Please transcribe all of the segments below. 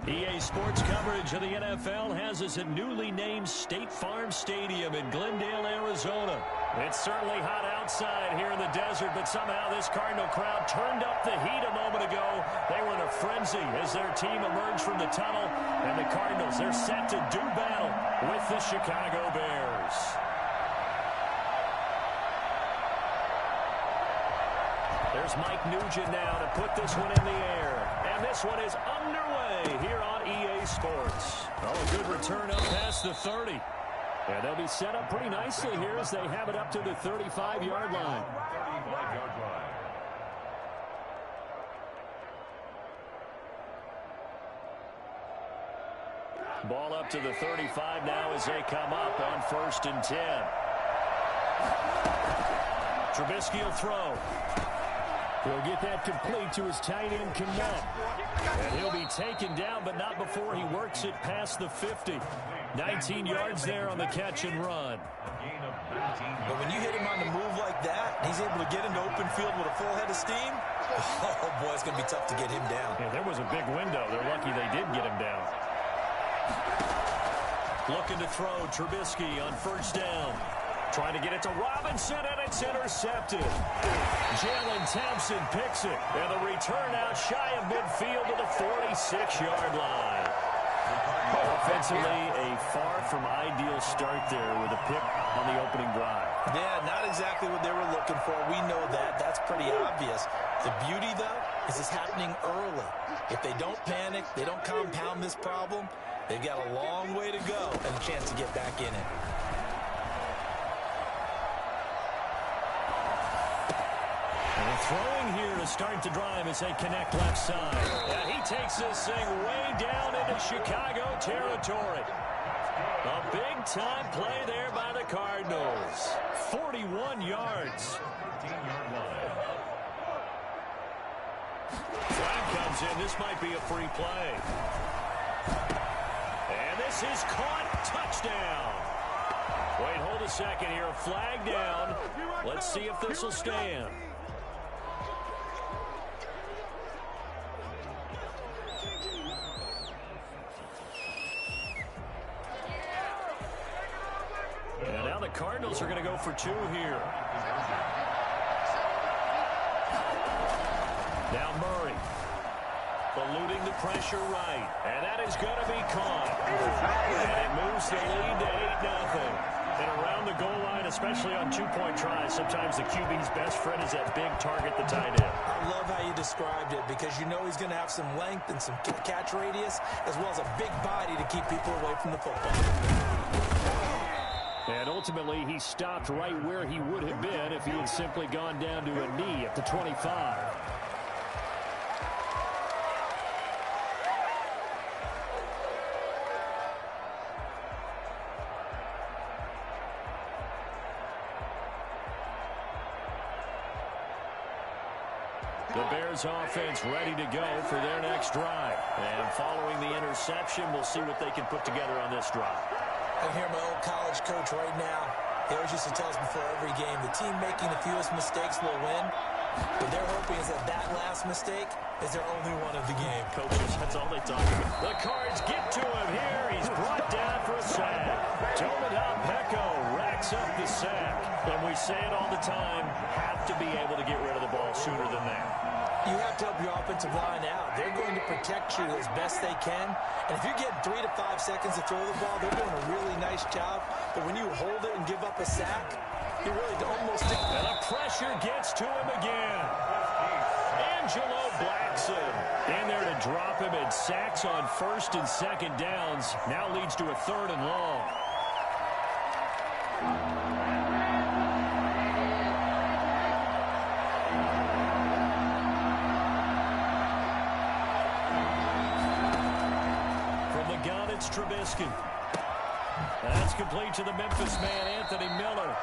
EA Sports coverage of the NFL has us at newly named State Farm Stadium in Glendale, Arizona. It's certainly hot outside here in the desert, but somehow this Cardinal crowd turned up the heat a moment ago. They were in a frenzy as their team emerged from the tunnel, and the Cardinals, they're set to do battle with the Chicago Bears. There's Mike Nugent now to put this one in the air. And this one is underway here on EA Sports. Oh, a good return up past the 30. And they'll be set up pretty nicely here as they have it up to the 35-yard line. Ball up to the 35 now as they come up on 1st and 10. Trubisky will throw. He'll get that complete to his tight end, Connect. And he'll be taken down, but not before he works it past the 50. 19 yards there on the catch and run. But when you hit him on the move like that, he's able to get into open field with a full head of steam. Oh, boy, it's going to be tough to get him down. Yeah, there was a big window. They're lucky they did get him down. Looking to throw, Trubisky on 1st down. Trying to get it to Robinson, and it's intercepted. Jalen Thompson picks it, and the return out shy of midfield to the 46-yard line. Offensively, a far from ideal start there with a pick on the opening drive. Yeah, not exactly what they were looking for. We know that. That's pretty obvious. The beauty, though, is it's happening early. If they don't panic, they don't compound this problem, they've got a long way to go and a chance to get back in it. Throwing here to start the drive as they connect left side. And he takes this thing way down into Chicago territory. A big-time play there by the Cardinals. 41 yards. Flag comes in. This might be a free play. And this is caught. Touchdown. Wait, hold a second here. A flag down. Let's see if this will stand. And now the Cardinals are going to go for 2 here. Now Murray. Eluding the pressure right. And that is going to be caught. And it moves the lead to 8-0. And around the goal line, especially on 2-point tries, sometimes the QB's best friend is that big target, the tight end. I love how you described it because you know he's going to have some length and some catch radius as well as a big body to keep people away from the football. And ultimately, he stopped right where he would have been if he had simply gone down to a knee at the 25. The Bears offense ready to go for their next drive. And following the interception, we'll see what they can put together on this drive. I hear my old college coach right now. He always used to tell us before every game, the team making the fewest mistakes will win. But they're hoping is that last mistake is their only one of the game. Coaches, that's all they talk about. The Cards get to him here. He's brought down for a sack. Tomadon Peko racks up the sack. And we say it all the time, have to be able to get rid of the ball sooner than that. You have to help your offensive line out. They're going to protect you as best they can. And if you get 3 to 5 seconds to throw the ball, they're doing a really nice job. But when you hold it and give up a sack, you really almost... And the pressure gets to him again. Angelo Blackson in there to drop him, and sacks on 1st and 2nd downs. Now leads to a 3rd and long. It's Trubisky. That's complete to the Memphis man, Anthony Miller.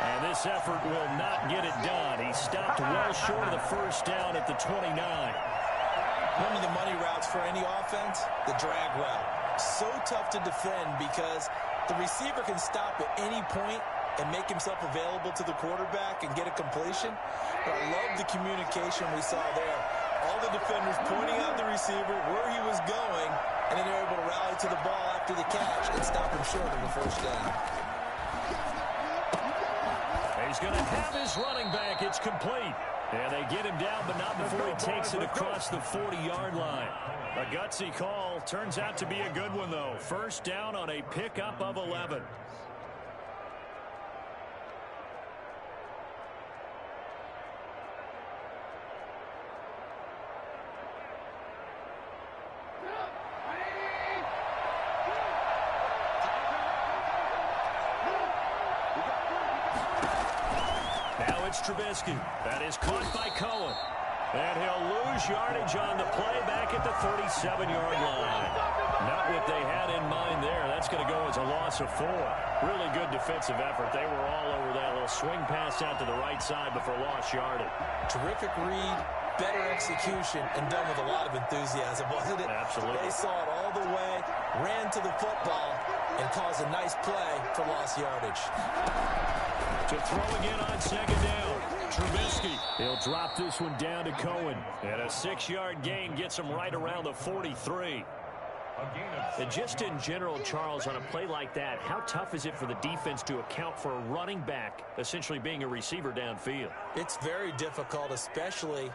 And this effort will not get it done. He stopped well short of the 1st down at the 29. One of the money routes for any offense, the drag route. So tough to defend because the receiver can stop at any point and make himself available to the quarterback and get a completion. But I love the communication we saw there. All all the defenders pointing out the receiver where he was going, and then they're able to rally to the ball after the catch and stop him short of the first down. He's going to have his running back. It's complete. And they get him down, but not before he takes it across the 40-yard line. A gutsy call. Turns out to be a good one, though. First down on a pickup of 11. Trubisky. That is caught by Cohen. And he'll lose yardage on the play back at the 37-yard line. Not what they had in mind there. That's going to go as a loss of 4. Really good defensive effort. They were all over that little swing pass out to the right side before lost yardage. Terrific read, better execution, and done with a lot of enthusiasm, wasn't it? Absolutely. They saw it all the way, ran to the football, and caused a nice play for lost yardage. To throw again on second down. Trubisky. He'll drop this one down to Cohen. And a 6-yard gain gets him right around the 43. And just in general, Charles, on a play like that, how tough is it for the defense to account for a running back essentially being a receiver downfield? It's very difficult, especially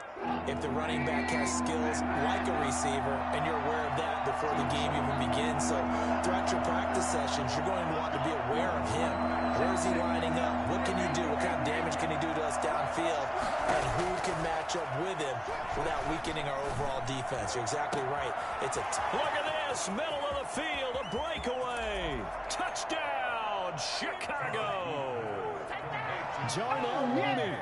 if the running back has skills like a receiver, and you're aware of that before the game even begins. So throughout your practice sessions, you're going to want to be aware of him. Where is he lining up? What can he do? What kind of damage can he do to us downfield? And who can match up with him without weakening our overall defense? You're exactly right. It's a look at this, middle of the field, a breakaway. Touchdown, Chicago. Darnell Mooney,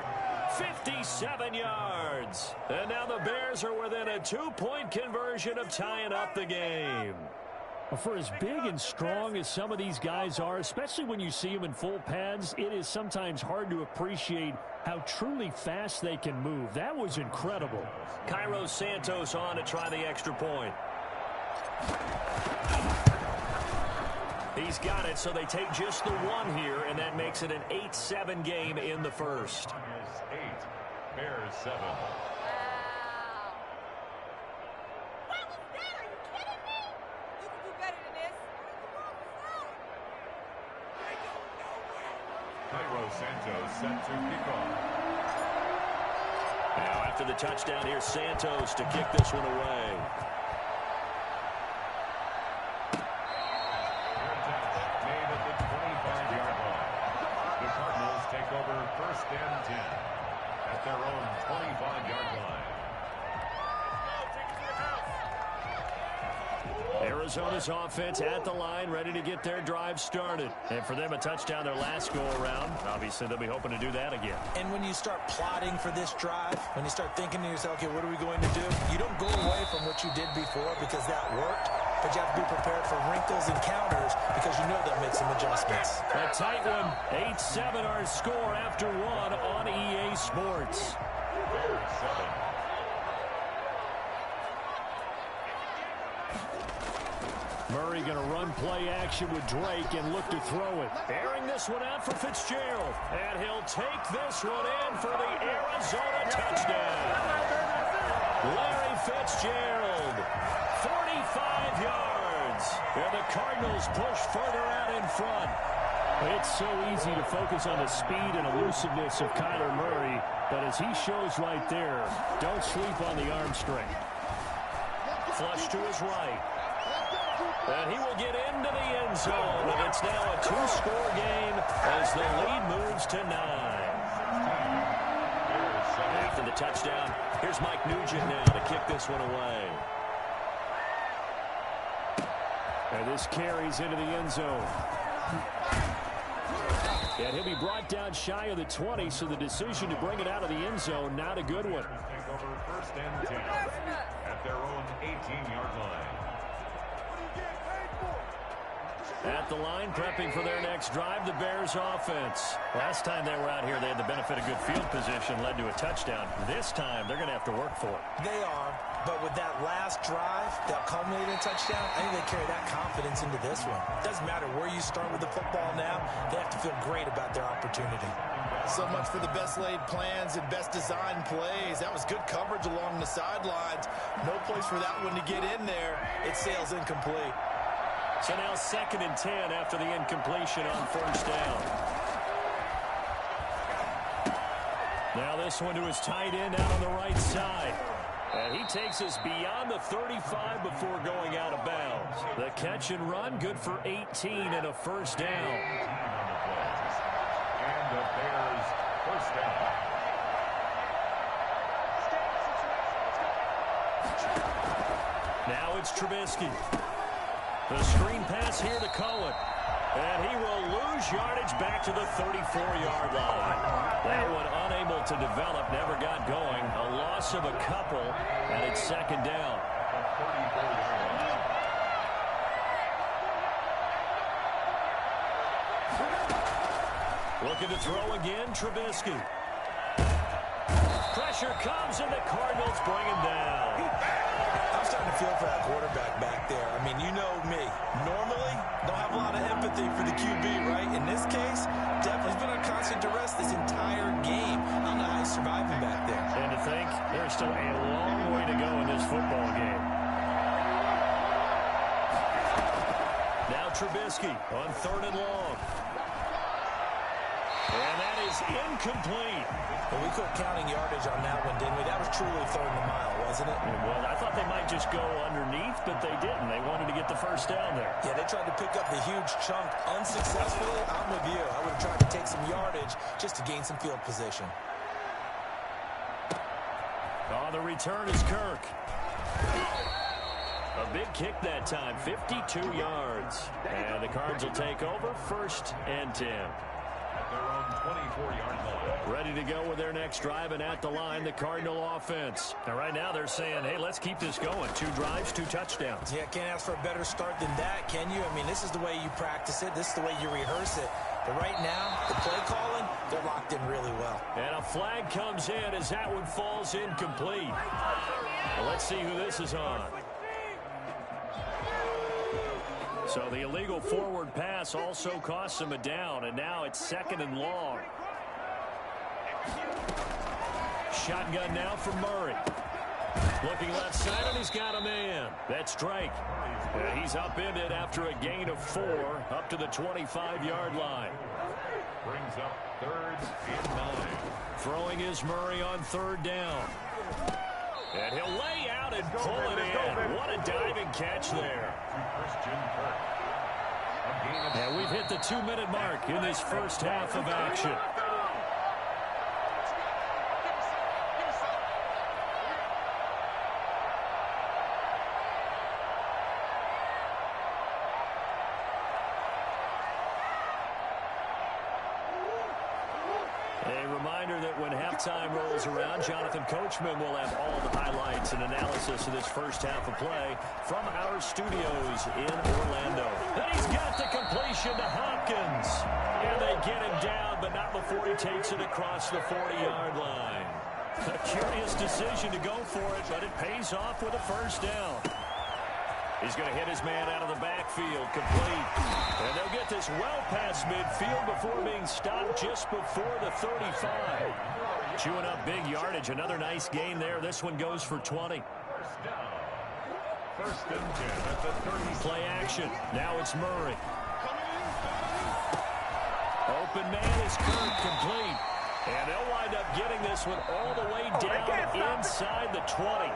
57 yards. And now the Bears are within a 2-point conversion of tying up the game. For as big and strong as some of these guys are, especially when you see them in full pads, it is sometimes hard to appreciate how truly fast they can move. That was incredible. Cairo Santos on to try the extra point. He's got it, so they take just the one here, and that makes it an 8-7 game in the first. 8, Bears 7. Santos set to kick off. Now after the touchdown, here's Santos to kick this one away. Made at the 25-yard line. The Cardinals take over first and 10 at their own 25-yard line. Arizona's offense at the line, ready to get their drive started. And for them, a touchdown their last go-around. Obviously, they'll be hoping to do that again. And when you start plotting for this drive, when you start thinking to yourself, okay, what are we going to do? You don't go away from what you did before because that worked, but you have to be prepared for wrinkles and counters because you know they'll make some adjustments. A tight one. 8-7 our score after one on EA Sports. Bears 7. Murray going to run play action with Drake and look to throw it. Airing this one out for Fitzgerald. And he'll take this one in for the Arizona touchdown. Larry Fitzgerald, 45 yards. And the Cardinals push further out in front. It's so easy to focus on the speed and elusiveness of Kyler Murray. But as he shows right there, don't sleep on the arm strength. Flush to his right. And he will get into the end zone, and it's now a 2-score game as the lead moves to 9. After the touchdown, here's Mike Nugent now to kick this one away. And this carries into the end zone. And he'll be brought down shy of the 20, so the decision to bring it out of the end zone, not a good one. Take over first and 10 at their own 18-yard line. At the line, prepping for their next drive, the Bears offense. Last time they were out here, they had the benefit of good field position, led to a touchdown. This time, they're going to have to work for it. They are. but with that last drive that culminated in a touchdown, I think they carry that confidence into this one. It doesn't matter where you start with the football now. They have to feel great about their opportunity. So much for the best laid plans and best designed plays. That was good coverage along the sidelines. No place for that one to get in there. It sails incomplete. So now 2nd and 10 after the incompletion on first down. Now this one to his tight end out on the right side. And he takes us beyond the 35 before going out of bounds. The catch and run, good for 18 and a first down. And the Bears first down. Now it's Trubisky. The screen pass here to Cohen. And he will lose yardage back to the 34-yard line. That one unable to develop, never got going. A loss of a couple, and it's 2nd down. Looking to throw again, Trubisky. Pressure comes, and the Cardinals bring him down. I'm starting to feel for that quarterback back there. I mean, you know me. Normally, don't have a lot of empathy for the QB, right? In this case, definitely been on constant duress this entire game. I don't know how he's surviving back there. And to think, there's still a long way to go in this football game. Now Trubisky on 3rd and long. And that is incomplete. Well, we quit counting yardage on that one, didn't we? That was truly 3rd and a mile, wasn't it? Well, I thought they might just go underneath, but they didn't. They wanted to get the first down there. Yeah, they tried to pick up the huge chunk unsuccessfully. I'm with you. I would have tried to take some yardage just to gain some field position. Oh, the return is Kirk. A big kick that time, 52 yards. And the Cards will take over 1st and 10. At their own 24-yard line. Ready to go with their next drive, and at the line, the Cardinal offense. And right now they're saying, hey, let's keep this going. 2 drives, 2 touchdowns. Yeah, can't ask for a better start than that, can you? I mean, this is the way you practice it. This is the way you rehearse it. But right now, the play calling, they're locked in really well. And a flag comes in as that one falls incomplete. Well, let's see who this is on. So the illegal forward pass also costs him a down, and now it's 2nd and long. Shotgun now for Murray. Looking left side, and he's got a man. That's Drake. And he's upended after a gain of 4 up to the 25-yard line. Brings up 3rd and 9. Throwing is Murray on 3rd down. And he'll lay out and pull it in. What a diving catch there. And we've hit the 2-minute mark in this first half of action. A reminder that when halftime rolls around, Jonathan Coachman will have all the highlights and analysis of this first half of play from our studios in Orlando. And he's got the completion to Hopkins. And they get him down, but not before he takes it across the 40-yard line. A curious decision to go for it, but it pays off with a first down. He's going to hit his man out of the backfield, complete. And they'll get this well past midfield before being stopped just before the 35. Chewing up big yardage. Another nice gain there. This one goes for 20. First and 10 at the 30. Play action. Now it's Murray. Open man is Kirk, complete. And they'll wind up getting this one all the way down inside the 20.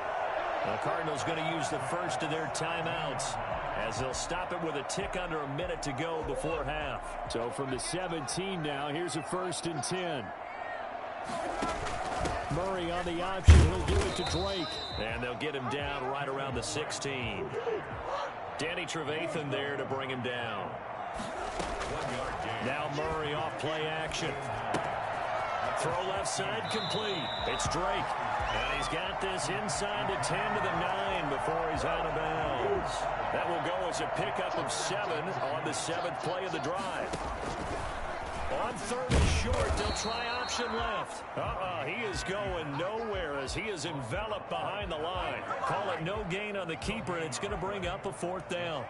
The Cardinals going to use the first of their timeouts as they'll stop it with a tick under a minute to go before half. So from the 17 now, here's a 1st and 10. Murray on the option. He'll give it to Drake. And they'll get him down right around the 16. Danny Trevathan there to bring him down. 1 yard gain. Now Murray off play action. Throw left side complete. It's Drake. And he's got this inside the 10 to the 9 before he's out of bounds. That will go as a pickup of 7 on the 7th play of the drive. On third and short, they'll try option left. He is going nowhere as he is enveloped behind the line. Call it no gain on the keeper, and it's going to bring up a fourth down.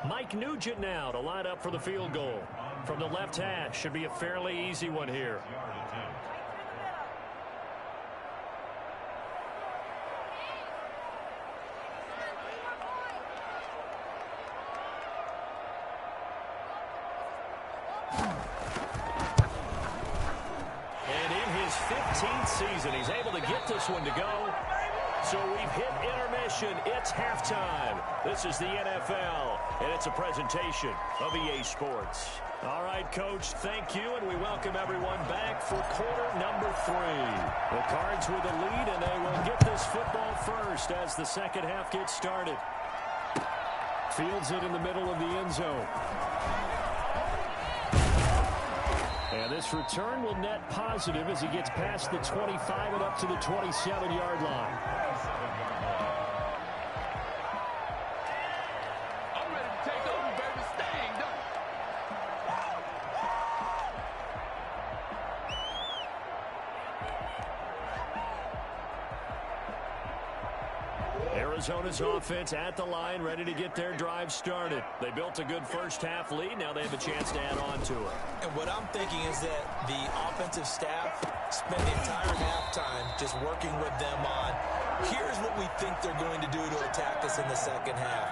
Mike Nugent now to line up for the field goal. From the left hash, should be a fairly easy one here. And in his 15th season, he's able to get this one to go. So we've hit intermission. It's halftime. This is the NFL, and it's a presentation of EA Sports. All right, Coach, thank you, and we welcome everyone back for quarter number 3. The Cards with the lead, and they will get this football first as the second half gets started. Fields it in the middle of the end zone. And this return will net positive as he gets past the 25 and up to the 27-yard line. I'm ready to take over, baby. Staying done. Arizona's offense at the line, ready to get their drive started. They built a good first-half lead. Now they have a chance to add on to it. And what I'm thinking is that the offensive staff spent the entire halftime just working with them on, here's what we think they're going to do to attack us in the second half.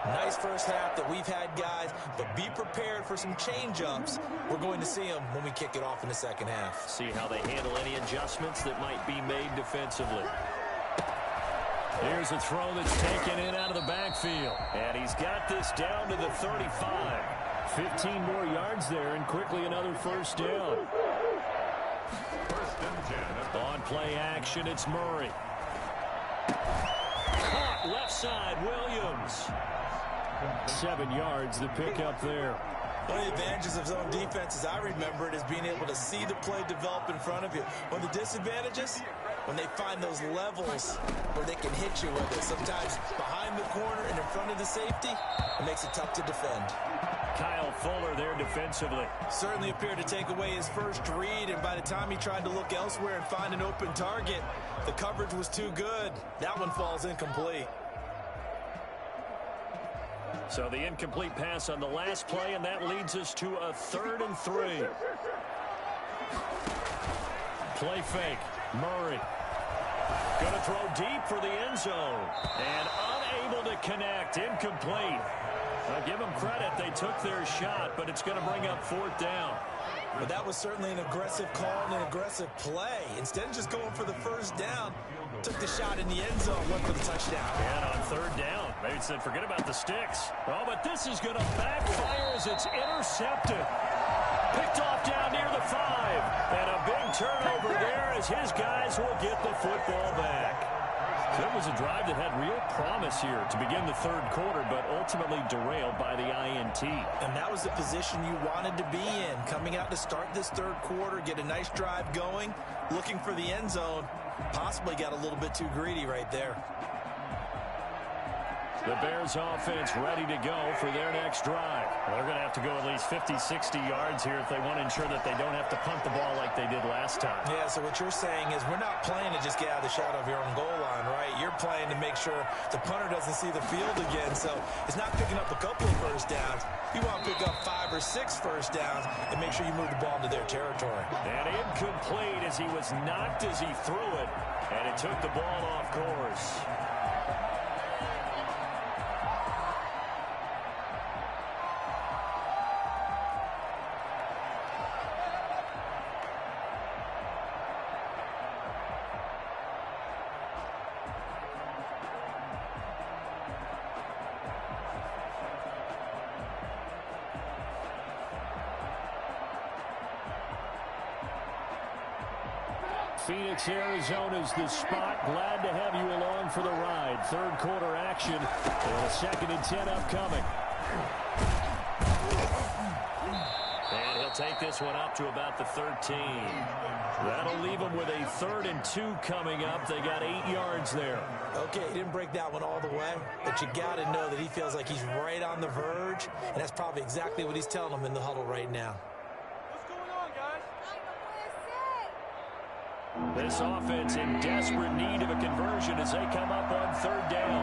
Nice first half that we've had, guys, but be prepared for some change-ups. We're going to see them when we kick it off in the second half. See how they handle any adjustments that might be made defensively. Here's a throw that's taken in out of the backfield. And he's got this down to the 35. 15 more yards there, and quickly another first down. First and 10. On play action, it's Murray. Caught left side, Williams. 7 yards, the pickup there. One of the advantages of zone defense, as I remember it, is being able to see the play develop in front of you. One of the disadvantages, when they find those levels where they can hit you with it. Sometimes behind the corner and in front of the safety, it makes it tough to defend. Kyle Fuller there defensively. Certainly appeared to take away his first read, and by the time he tried to look elsewhere and find an open target, the coverage was too good. That one falls incomplete. So the incomplete pass on the last play, and that leads us to a 3rd and 3. Play fake. Murray. Going to throw deep for the end zone. And unable to connect. Incomplete. I'll give them credit. They took their shot, but it's going to bring up 4th down. But that was certainly an aggressive call and an aggressive play. Instead of just going for the first down, took the shot in the end zone, went for the touchdown. And on 3rd down, maybe said forget about the sticks. Oh, but this is going to backfire as it's intercepted. Picked off down near the 5. And a big turnover there as his guys will get the football back. So it was a drive that had real promise here to begin the 3rd quarter, but ultimately derailed by the INT. And that was the position you wanted to be in, coming out to start this 3rd quarter, get a nice drive going, looking for the end zone. Possibly got a little bit too greedy right there. The Bears offense ready to go for their next drive. They're going to have to go at least 50, 60 yards here if they want to ensure that they don't have to punt the ball like they did last time. Yeah, so what you're saying is we're not playing to just get out of the shadow of your own goal line, right? You're playing to make sure the punter doesn't see the field again. So it's not picking up a couple of first downs. You want to pick up 5 or 6 first downs and make sure you move the ball into their territory. And incomplete as he was knocked as he threw it, and it took the ball off course. Phoenix, Arizona's the spot. Glad to have you along for the ride. 3rd quarter action and a 2nd and 10 upcoming. And he'll take this one up to about the 13. That'll leave him with a 3rd and 2 coming up. They got 8 yards there. Okay, he didn't break that one all the way, but you got to know that he feels like he's right on the verge, and that's probably exactly what he's telling them in the huddle right now. This offense in desperate need of a conversion as they come up on third down.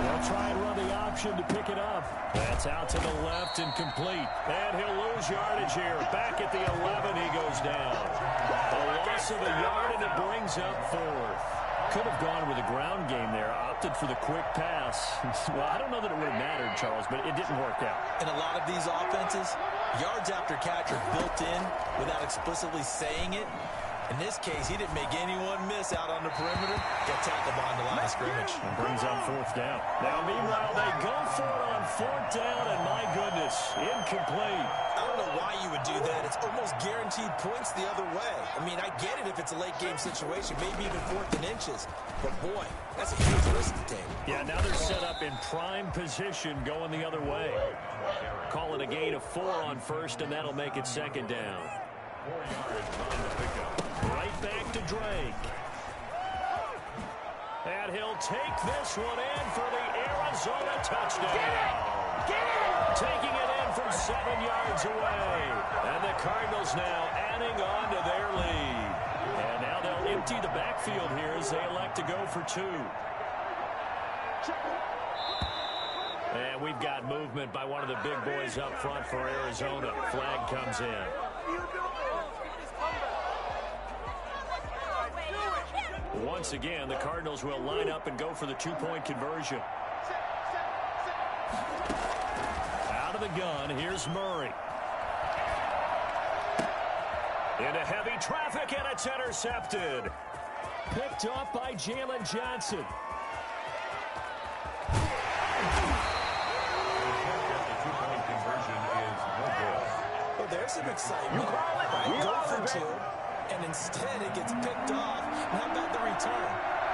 They'll try and run the option to pick it up. That's out to the left and complete. And he'll lose yardage here. Back at the 11, he goes down. A loss of a yard, and it brings up fourth. Could have gone with a ground game there. Opted for the quick pass. Well, I don't know that it would have mattered, Charles, but it didn't work out. In a lot of these offenses, yards after catch are built in without explicitly saying it. In this case, he didn't make anyone miss out on the perimeter. Get tackled behind the line of scrimmage. And brings up fourth down. Now, meanwhile, they go for it on fourth down, and my goodness, incomplete. I don't know why you would do that. It's almost guaranteed points the other way. I mean, I get it if it's a late game situation, maybe even fourth and inches. But, boy, that's a huge risk to take. Yeah, now they're set up in prime position going the other way. Call it a gain of 4 on first, and that'll make it second down. 4 yards on the pickup. Right back to Drake. And he'll take this one in for the Arizona touchdown. Taking it in from 7 yards away. And the Cardinals now adding on to their lead. And now they'll empty the backfield here as they elect to go for 2. And we've got movement by one of the big boys up front for Arizona. Flag comes in. Once again, the Cardinals will line up and go for the 2-point conversion. Out of the gun, here's Murray. Into heavy traffic, and it's intercepted. Picked off by Jalen Johnson. Well, there's some excitement. Right? Go for 2. And instead it gets picked off. How about the return?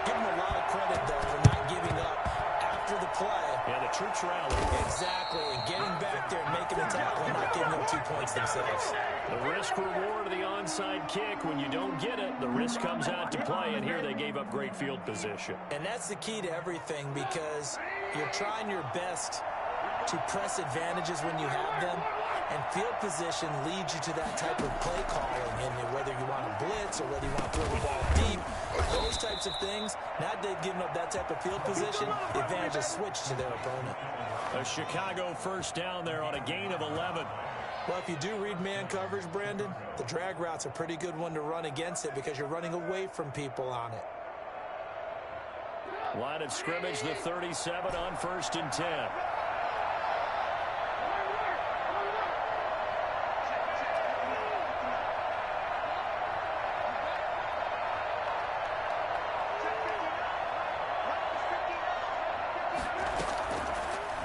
Give him a lot of credit, though, for not giving up after the play. Yeah, the troops rally. Exactly, and getting back there and making the tackle and not giving up 2 points themselves. The risk reward of the onside kick. When you don't get it, the risk comes out to play, and here they gave up great field position. And that's the key to everything, because you're trying your best to press advantages when you have them. And field position leads you to that type of play calling, and whether you want to blitz or whether you want to throw the ball deep, those types of things. Now they've given up that type of field position, the advantage is switched to their opponent. A Chicago first down there on a gain of 11. Well, if you do read man coverage, Brandon, the drag route's a pretty good one to run against it because you're running away from people on it. Line of scrimmage, the 37 on 1st and 10.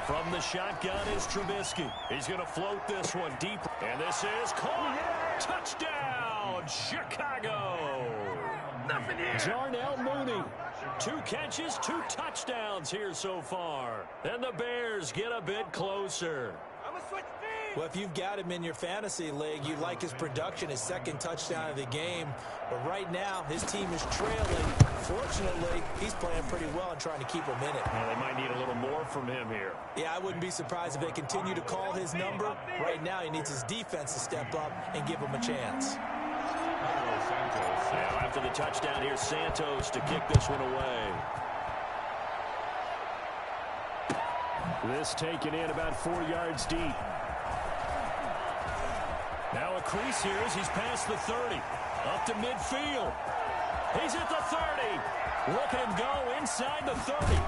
From the shotgun is Trubisky. He's going to float this one deep. And this is caught. Touchdown, Chicago. Nothing here. Darnell Mooney. 2 catches, 2 touchdowns here so far. And the Bears get a bit closer. Well, if you've got him in your fantasy league, you like his production, his 2nd touchdown of the game. But right now, his team is trailing. Fortunately, he's playing pretty well and trying to keep him in it. Well, they might need a little more from him here. Yeah, I wouldn't be surprised if they continue to call his number. Right now, he needs his defense to step up and give him a chance. Now, after the touchdown, here's Santos to kick this one away. This taken in about 4 yards deep. Now a crease here as he's past the 30. Up to midfield. He's at the 30. Look at him go inside the 30.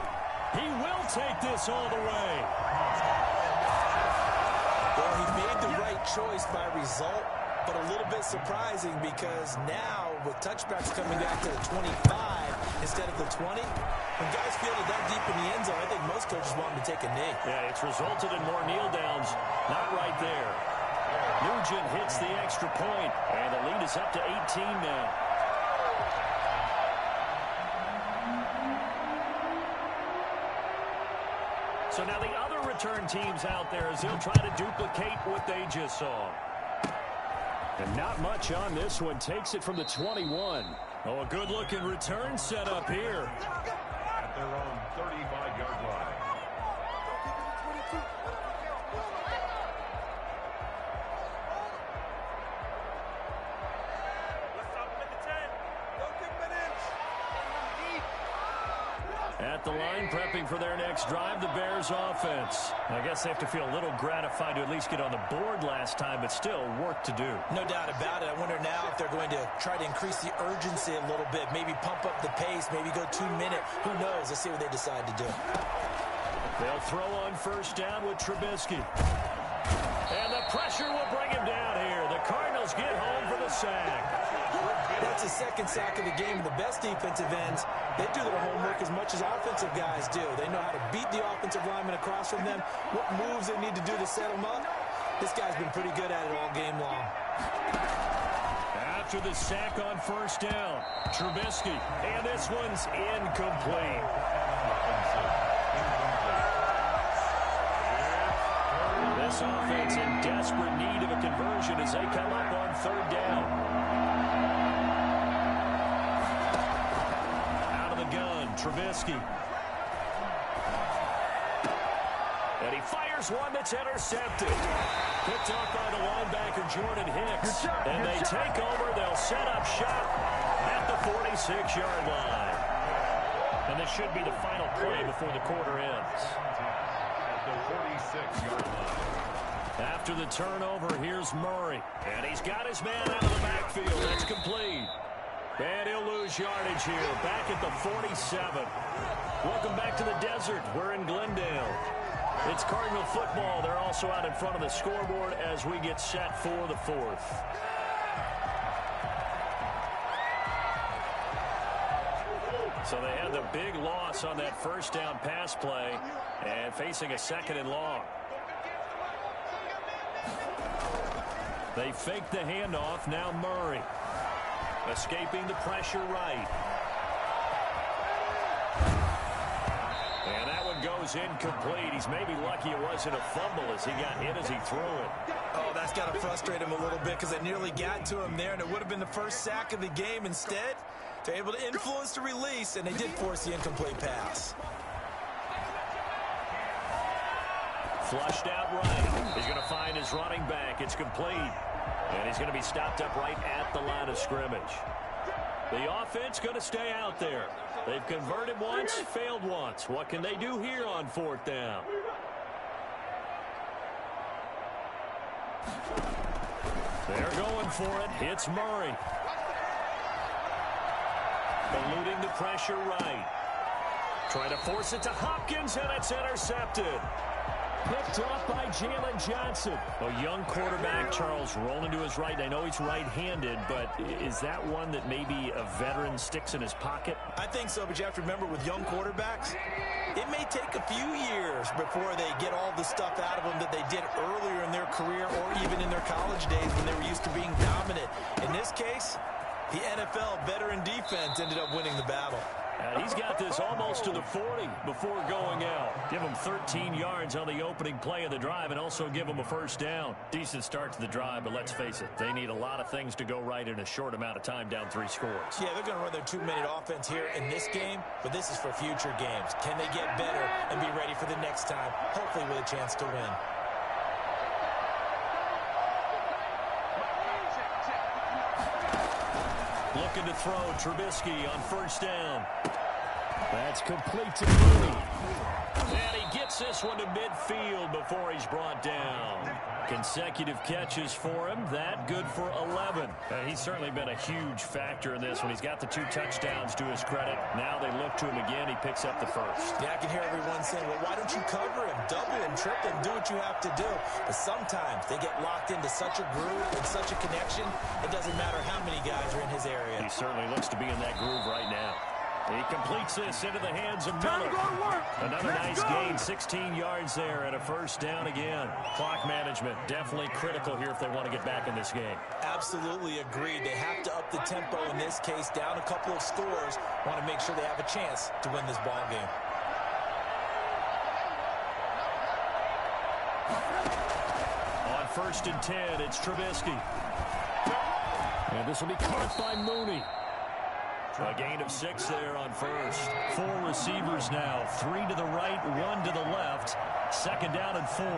He will take this all the way. Well, he made the right choice by result, but a little bit surprising because now with touchbacks coming back to the 25 instead of the 20, when guys fielded that deep in the end zone, I think most coaches want him to take a knee. Yeah, it's resulted in more kneel downs. Not right there. Nugent hits the extra point, and the lead is up to 18 now. So now the other return teams out there as they'll try to duplicate what they just saw. And not much on this one. Takes it from the 21. Oh, a good-looking return set up here. At their own 35-yard line. Let's stop him at the 10. prepping for their next drive, the Bears offense. I guess they have to feel a little gratified to at least get on the board last time, but still work to do. No doubt about it. I wonder now if they're going to try to increase the urgency a little bit, maybe pump up the pace, maybe go 2 minute. Who knows? Let's see what they decide to do. They'll throw on first down with Trubisky. And the pressure will bring him down here. The Cardinals get home for the sack. That's the second sack of the game. The best defensive ends, they do their homework as much as offensive guys do. They know how to beat the offensive lineman across from them, what moves they need to do to set them up. This guy's been pretty good at it all game long. After the sack on first down, Trubisky, and this one's incomplete. This offense in desperate need of a conversion as they come up on third down. Out of the gun, Trubisky. And he fires one that's intercepted. Picked off by the linebacker, Jordan Hicks. And they take over. They'll set up shop at the 46-yard line. And this should be the final play before the quarter ends. At the 46-yard line. After the turnover, here's Murray. And he's got his man out of the backfield. That's complete. And he'll lose yardage here. Back at the 47. Welcome back to the desert. We're in Glendale. It's Cardinal football. They're also out in front of the scoreboard as we get set for the fourth. So they had the big loss on that first down pass play and facing a second and long. They fake the handoff. Now Murray. Escaping the pressure right. And that one goes incomplete. He's maybe lucky it wasn't a fumble as he got hit as he threw it. Oh, that's got to frustrate him a little bit because they nearly got to him there, and it would have been the first sack of the game. Instead, they're able to influence the release, and they did force the incomplete pass. Flushed out right. He's going to find his running back. It's complete. And he's going to be stopped up right at the line of scrimmage. The offense going to stay out there. They've converted once, failed once. What can they do here on fourth down? They're going for it. It's Murray. Eluding the pressure right. Trying to force it to Hopkins, and it's intercepted. Picked off by Jalen Johnson. A young quarterback, Charles, rolling to his right. I know he's right-handed, but is that one that maybe a veteran sticks in his pocket? I think so, but you have to remember with young quarterbacks, it may take a few years before they get all the stuff out of them that they did earlier in their career or even in their college days when they were used to being dominant. In this case, the NFL veteran defense ended up winning the battle. And he's got this almost to the 40 before going out. Give him 13 yards on the opening play of the drive and also give him a first down. Decent start to the drive, but let's face it, they need a lot of things to go right in a short amount of time down 3 scores. Yeah, they're going to run their 2-minute offense here in this game, but this is for future games. Can they get better and be ready for the next time, hopefully with a chance to win? Looking to throw, Trubisky on first down. That's complete to Mooney. And he gets this one to midfield before he's brought down. Consecutive catches for him. That good for 11. He's certainly been a huge factor in this when he's got the 2 touchdowns to his credit. Now they look to him again. He picks up the first. Yeah, I can hear everyone saying, well, why don't you cover him? Double him, triple him, do what you have to do. But sometimes they get locked into such a groove and such a connection, it doesn't matter how many guys are in his area. He certainly looks to be in that groove right now. He completes this into the hands of Miller. Another nice gain, 16 yards there and a first down again. Clock management definitely critical here if they want to get back in this game. Absolutely agreed. They have to up the tempo in this case, down a couple of scores. Want to make sure they have a chance to win this ball game. On first and 10, it's Trubisky. And this will be caught by Mooney. A gain of 6 there on first. 4 receivers now. 3 to the right, 1 to the left. Second down and 4. At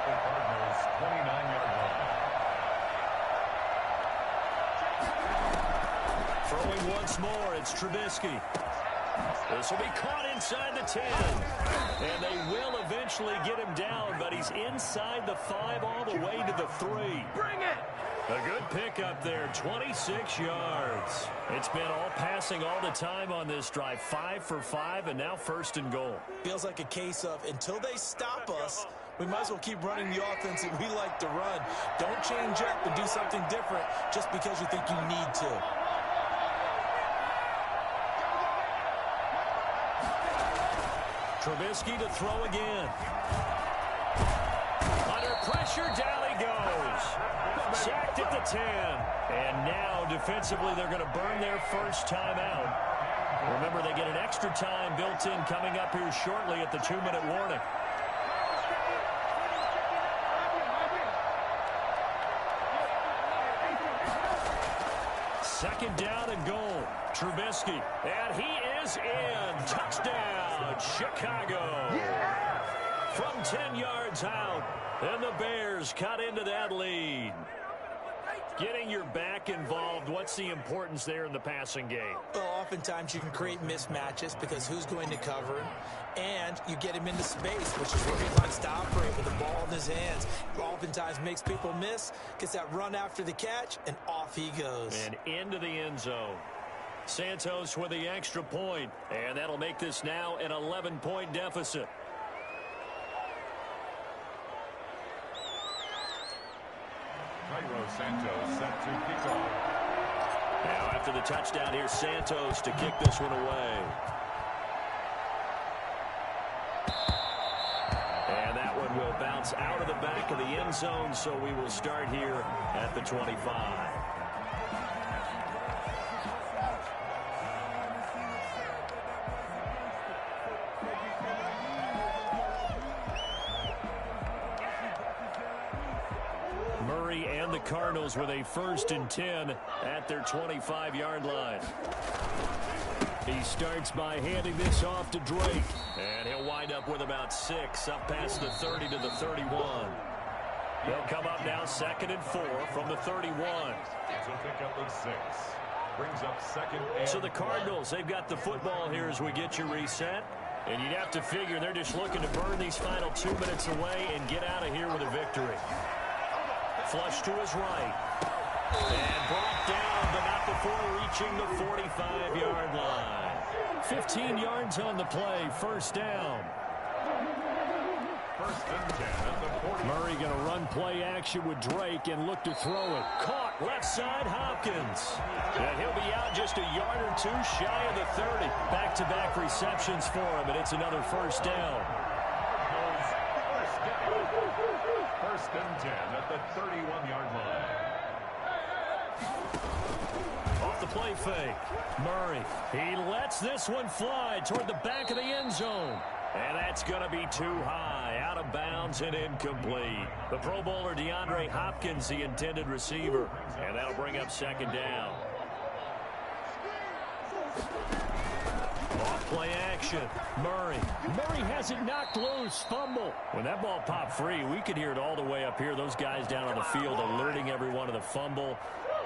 the Cardinals' 29-yard line. Throwing once more, it's Trubisky. This will be caught inside the 10. And they will eventually get him down, but he's inside the 5 all the way to the 3. Bring it! A good pickup there, 26 yards. It's been all passing all the time on this drive. 5 for 5, and now 1st and goal. Feels like a case of until they stop us, we might as well keep running the offense that we like to run. Don't change up and do something different just because you think you need to. Trubisky to throw again. Under pressure, down he goes. Sacked at the 10. And now, defensively, they're going to burn their first time out. Remember, they get an extra time built in coming up here shortly at the 2-minute warning. Second down and goal. Trubisky. And he is in. Touchdown, Chicago. From 10 yards out. And the Bears cut into that lead. Getting your back involved, what's the importance there in the passing game? Well, oftentimes you can create mismatches because who's going to cover him, and you get him into space, which is where he likes to operate with the ball in his hands. Oftentimes makes people miss, gets that run after the catch, and off he goes. And into the end zone. Santos with the extra point, and that'll make this now an 11-point deficit. Santos set to kick off. Now after the touchdown, here's Santos to kick this one away. And that one will bounce out of the back of the end zone, so we will start here at the 25. Cardinals with a 1st and 10 at their 25-yard line. He starts by handing this off to Drake, and he'll wind up with about 6 up past the 30 to the 31. They'll come up now 2nd and 4 from the 31. So pick up of 6. Brings up 2nd and So the Cardinals, they've got the football here as we get you reset. And you'd have to figure they're just looking to burn these final 2 minutes away and get out of here with a victory. Flush to his right. And brought down, but not before reaching the 45-yard line. 15 yards on the play, 1st down. 1st and 10 at the 40. Murray going to run play action with Drake and look to throw it. Caught left side, Hopkins. And he'll be out just a yard or 2 shy of the 30. Back-to-back receptions for him, and it's another 1st down. 1st and 10 at the 31-yard line. Off the play fake. Murray. He lets this one fly toward the back of the end zone. And that's going to be too high. Out of bounds and incomplete. The Pro Bowler DeAndre Hopkins, the intended receiver. And that'll bring up 2nd down. Off play action. Murray. Murray has it knocked loose. Fumble. When that ball popped free, we could hear it all the way up here. Those guys down on the field alerting everyone of the fumble.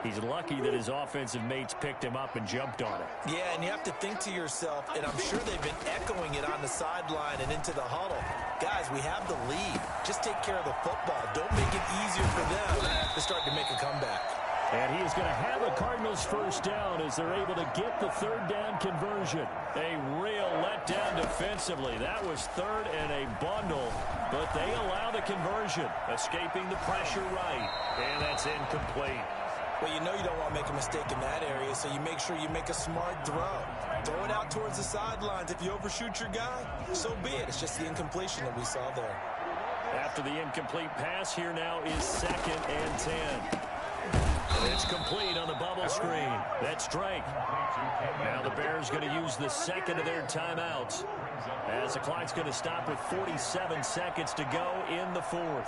He's lucky that his offensive mates picked him up and jumped on it. Yeah, and you have to think to yourself, and I'm sure they've been echoing it on the sideline and into the huddle. Guys, we have the lead. Just take care of the football. Don't make it easier for them to start to make a comeback. And he is going to have a Cardinals 1st down as they're able to get the 3rd down conversion. A real letdown defensively. That was 3rd and a bundle, but they allow the conversion, escaping the pressure right. And that's incomplete. Well, you know you don't want to make a mistake in that area, so you make sure you make a smart throw. Throw it out towards the sidelines. If you overshoot your guy, so be it. It's just the incompletion that we saw there. After the incomplete pass, here now is 2nd and 10. It's complete on the bubble screen. That's Drake. Now the Bears going to use the 2nd of their timeouts as the clock's going to stop with 47 seconds to go in the 4th.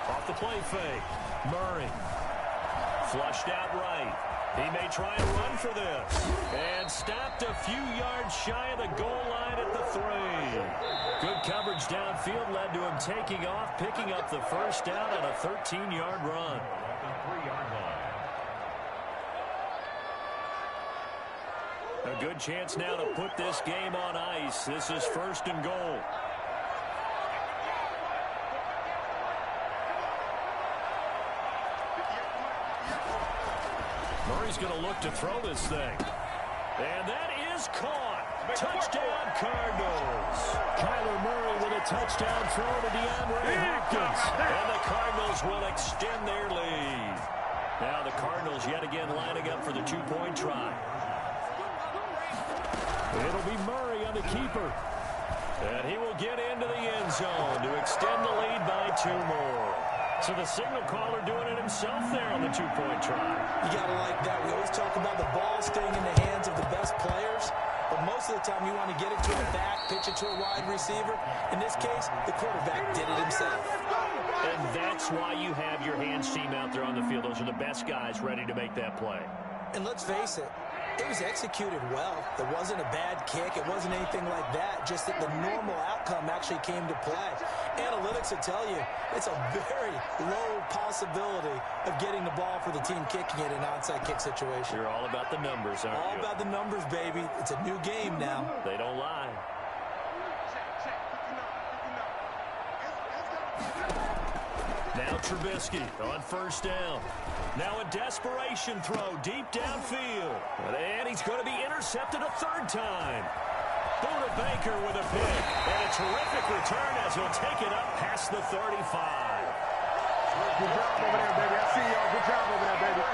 Off the play fake. Murray. Flushed out right. He may try and run for this. And stopped a few yards shy of the goal line at the 3. Good coverage downfield led to him taking off, picking up the 1st down on a 13-yard run. A good chance now to put this game on ice. This is 1st and goal. Murray's going to look to throw this thing. And that is caught. Touchdown, Cardinals. Kyler Murray with a touchdown throw to DeAndre Hopkins. And the Cardinals will extend their lead. Now the Cardinals yet again lining up for the 2-point try. It'll be Murray on the keeper. And he will get into the end zone to extend the lead by 2 more. So the signal caller doing it himself there on the 2-point try. You got to like that. We always talk about the ball staying in the hands of the best players. But most of the time you want to get it to a back, pitch it to a wide receiver. In this case, the quarterback did it himself. And that's why you have your hands team out there on the field. Those are the best guys ready to make that play. And let's face it, it was executed well. There wasn't a bad kick. It wasn't anything like that. Just that the normal outcome actually came to play. Analytics will tell you it's a very low possibility of getting the ball for the team kicking it in an onside kick situation. You're all about the numbers, aren't you? All about the numbers, baby. It's a new game now. They don't lie. Now Trubisky on 1st down. Now a desperation throw deep downfield. And he's going to be intercepted a 3rd time. Buda Baker with a pick. And a terrific return as he'll take it up past the 35. Good job over there, baby. I see y'all. Good job over there, baby.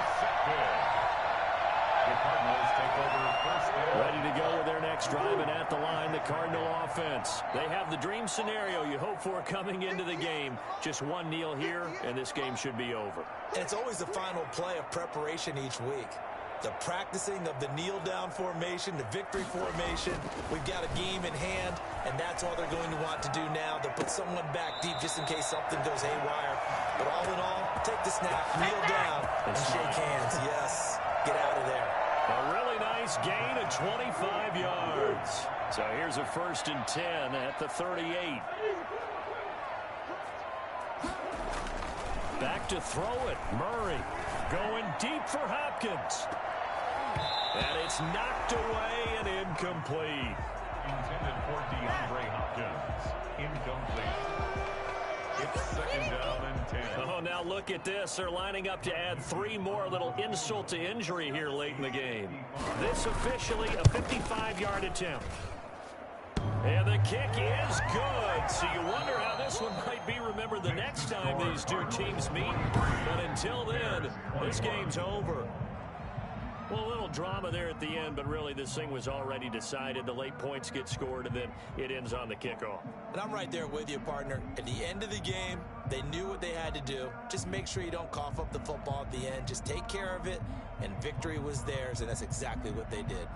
The Cardinals take over 1st down. Ready to go with their next drive, and at the line, the Cardinal offense. They have the dream scenario you hope for coming into the game. Just one kneel here, and this game should be over. And it's always the final play of preparation each week. The practicing of the kneel-down formation, the victory formation. We've got a game in hand, and that's all they're going to want to do now. They'll put someone back deep just in case something goes haywire. But all in all, take the snap, kneel down, and shake hands. Yes, get out of there. A really nice gain of 25 yards. So here's a 1st and 10 at the 38. Back to throw it. Murray going deep for Hopkins. And it's knocked away and incomplete. Intended for DeAndre Hopkins. Incomplete. It's 2nd down and 10. Oh, now look at this. They're lining up to add 3 more. A little insult to injury here late in the game. This officially a 55-yard attempt. And the kick is good. So you wonder how this one might be remembered the next time these two teams meet. But until then, this game's over. Well, a little drama there at the end, but really this thing was already decided. The late points get scored, and then it ends on the kickoff. And I'm right there with you, partner. At the end of the game, they knew what they had to do. Just make sure you don't cough up the football at the end. Just take care of it, and victory was theirs, and that's exactly what they did.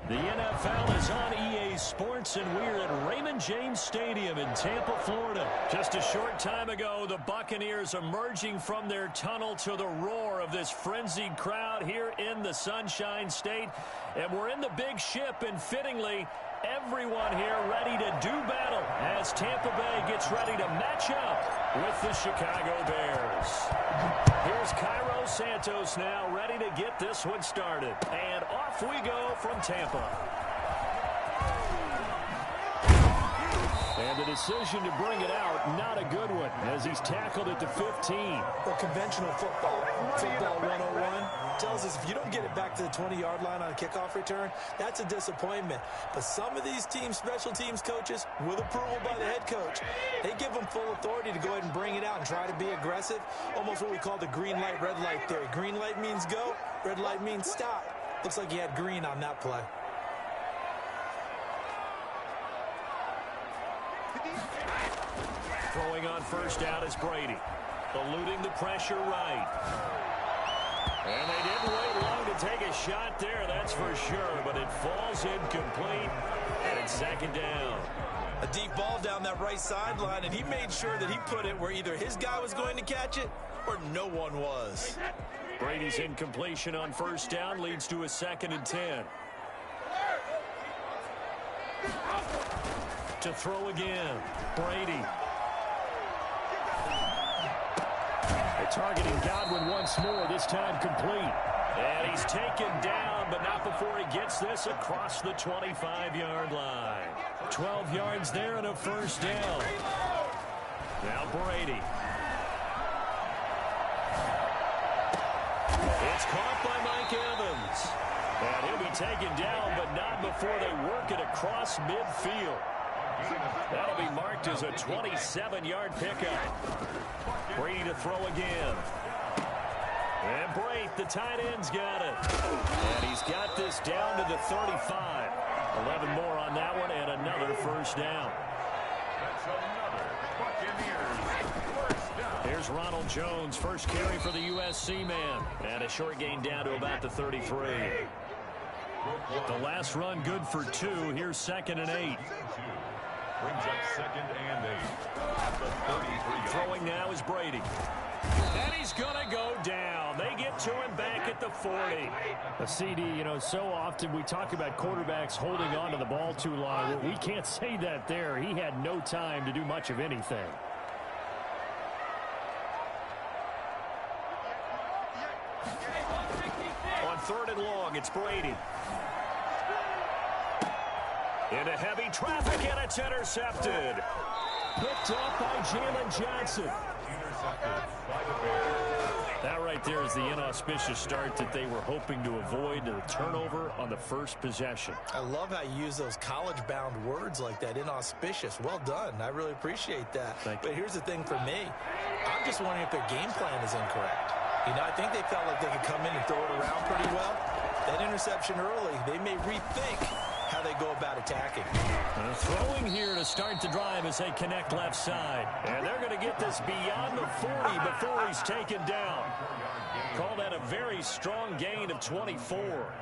The NFL is on EA Sports, and we're at Raymond James Stadium in Tampa, Florida. Just a short time ago, the Buccaneers emerging from their tunnel to the roar of this frenzied crowd here in the Sunshine State. And we're in the big ship, and fittingly, everyone here ready to do battle as Tampa Bay gets ready to match up with the Chicago Bears. Here's Cairo Santos now ready to get this one started. And off we go from Tampa. And the decision to bring it out, not a good one, as he's tackled at the 15. Well, conventional football 101, tells us if you don't get it back to the 20-yard line on a kickoff return, that's a disappointment. But some of these team special teams coaches, with approval by the head coach, they give them full authority to go ahead and bring it out and try to be aggressive, almost what we call the green light, red light theory. Green light means go, red light means stop. Looks like he had green on that play. Throwing on first down is Brady. Eluding the pressure right. And they didn't wait long to take a shot there, that's for sure. But it falls incomplete. And on second down. A deep ball down that right sideline, and he made sure that he put it where either his guy was going to catch it or no one was. Brady's incompletion on first down leads to a 2nd and 10. To throw again, Brady. They're targeting Godwin once more, this time complete. And he's taken down, but not before he gets this across the 25-yard line. 12 yards there and a first down. Now Brady. It's caught by Mike Evans. And he'll be taken down, but not before they work it across midfield. That'll be marked as a 27-yard pickup. Brady to throw again. And Braith, the tight end's got it. And he's got this down to the 35. 11 more on that one and another first down. That's another Buccaneers first down. Here's Ronald Jones, first carry for the USC man. And a short gain down to about the 33. The last run good for 2. Here's 2nd and 8. Brings up 2nd and 8. At the 33. Throwing now is Brady. And he's going to go down. They get to him back at the 40. A CD, you know, so often we talk about quarterbacks holding on to the ball too long. Well, we can't say that there. He had no time to do much of anything. On 3rd and long, it's Brady. Into heavy traffic, and it's intercepted. Picked up by Jalen Johnson. That right there is the inauspicious start that they were hoping to avoid, the turnover on the first possession. I love how you use those college-bound words like that, inauspicious. Well done. I really appreciate that. But here's the thing for me. I'm just wondering if their game plan is incorrect. You know, I think they felt like they could come in and throw it around pretty well. That interception early, they may rethink how they go about attacking. Throwing here to start the drive as they connect left side. And they're going to get this beyond the 40 before he's taken down. Call that a very strong gain of 24.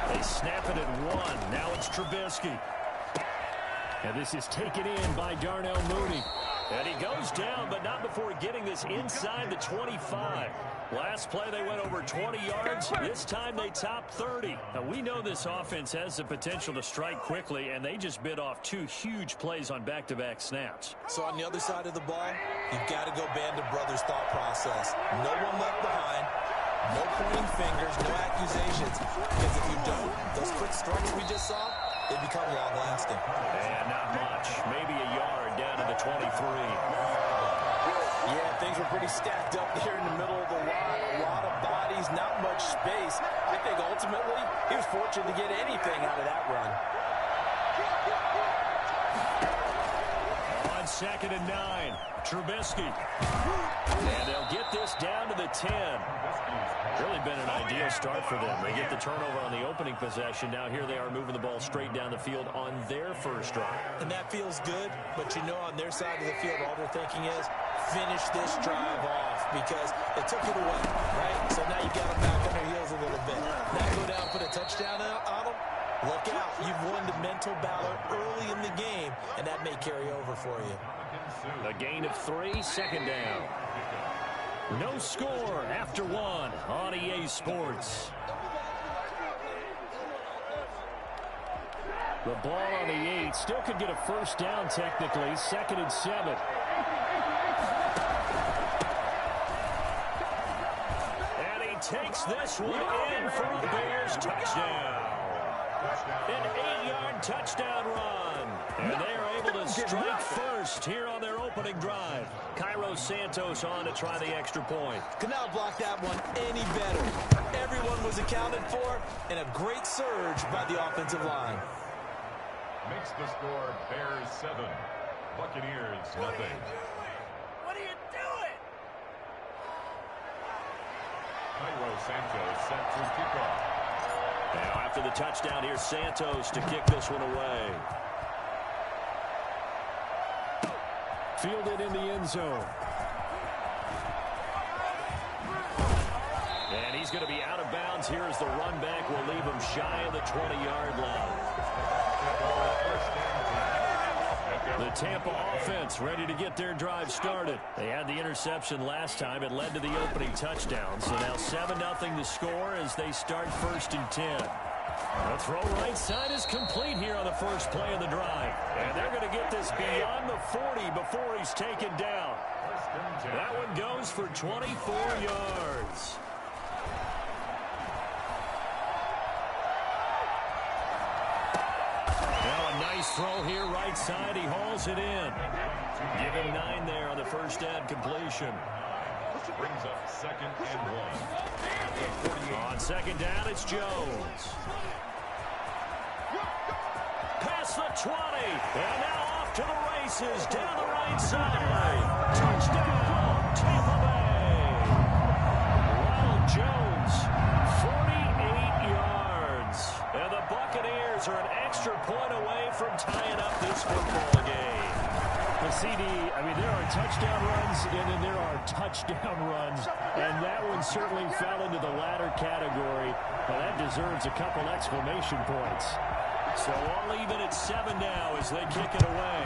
They snap it at 1. Now it's Trubisky. And this is taken in by Darnell Mooney. And he goes down, but not before getting this inside the 25. Last play, they went over 20 yards. This time, they topped 30. Now, we know this offense has the potential to strike quickly, and they just bit off 2 huge plays on back-to-back snaps. So on the other side of the ball, you've got to go band of brothers thought process. No one left behind. No pointing fingers, no accusations. Because if you don't, those quick strikes we just saw, they become long-lasting. And not much. Maybe a yard down to the 23. Yeah, things were pretty stacked up there in the middle of the line. A lot of bodies, not much space. I think ultimately he was fortunate to get anything out of that run. On 2nd and 9, Trubisky. And they'll get this down to the 10. Really been an ideal start for them. They get the turnover on the opening possession. Now here they are moving the ball straight down the field on their first drive. And that feels good, but you know on their side of the field, all they're thinking is finish this drive off because they took it away, right? So now you got them back on their heels a little bit. Now go down, put a touchdown on them. Look out. You've won the mental battle early in the game, and that may carry over for you. A gain of 3, 2nd down. No score after 1 on EA Sports. The ball on the 8. Still could get a first down technically. 2nd and 7. And he takes this one in for a Bears touchdown. An 8-yard touchdown run. And they are able to strike first here on their opening drive. Cairo Santos on to try the extra point. Could not block that one any better. Everyone was accounted for, and a great surge by the offensive line. Makes the score Bears 7, Buccaneers nothing. What are you doing? Cairo Santos set to kickoff. Now after the touchdown, here's Santos to kick this one away. Fielded in the end zone. And he's going to be out of bounds here as the run back will leave him shy of the 20-yard line. The Tampa offense ready to get their drive started. They had the interception last time. It led to the opening touchdown. So now 7-0 the score as they start 1st and 10. The throw right side is complete here on the first play of the drive. And they're going to get this beyond the 40 before he's taken down. That one goes for 24 yards. Nice throw here, right side. He hauls it in. Give him 9 there on the first down completion. Brings up 2nd and 1. On 2nd down, it's Jones. Past the 20. And now off to the races down the right side. Touchdown, Tampa Bay. Ronald Jones, 48 yards. And the Buccaneers are an extra point away from tying up this football game. The CD, I mean, there are touchdown runs, and then there are touchdown runs, and that one certainly fell into the latter category. Well, that deserves a couple exclamation points. So all even at 7 now as they kick it away.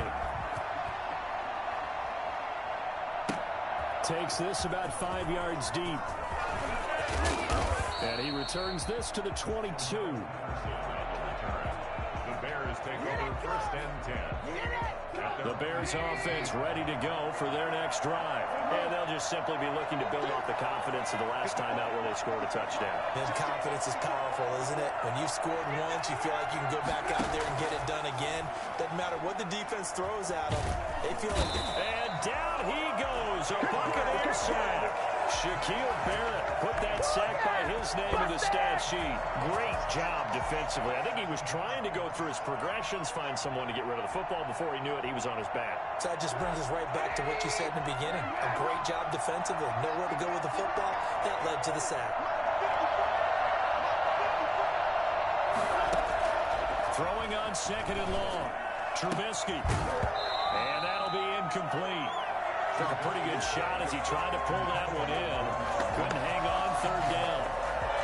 Takes this about 5 yards deep. And he returns this to the 22. The Bears take over 1st and 10. The Bears offense ready to go for their next drive. And they'll just simply be looking to build off the confidence of the last time out where they scored a touchdown. And confidence is powerful, isn't it? When you've scored once, you feel like you can go back out there and get it done again. Doesn't matter what the defense throws at them. They feel like And down he goes. A Buccaneer sack. Shaquille Barrett put that sack by his name in the stat sheet. Great job defensively. I think he was trying to go through his progressions, find someone to get rid of the football. Before he knew it, he was on his back. So that just brings us right back to what you said in the beginning. A great job defensively. Nowhere to go with the football. That led to the sack. Throwing on 2nd and long. Trubisky. And that'll be incomplete. Took a pretty good shot as he tried to pull that one in. Couldn't hang on 3rd down.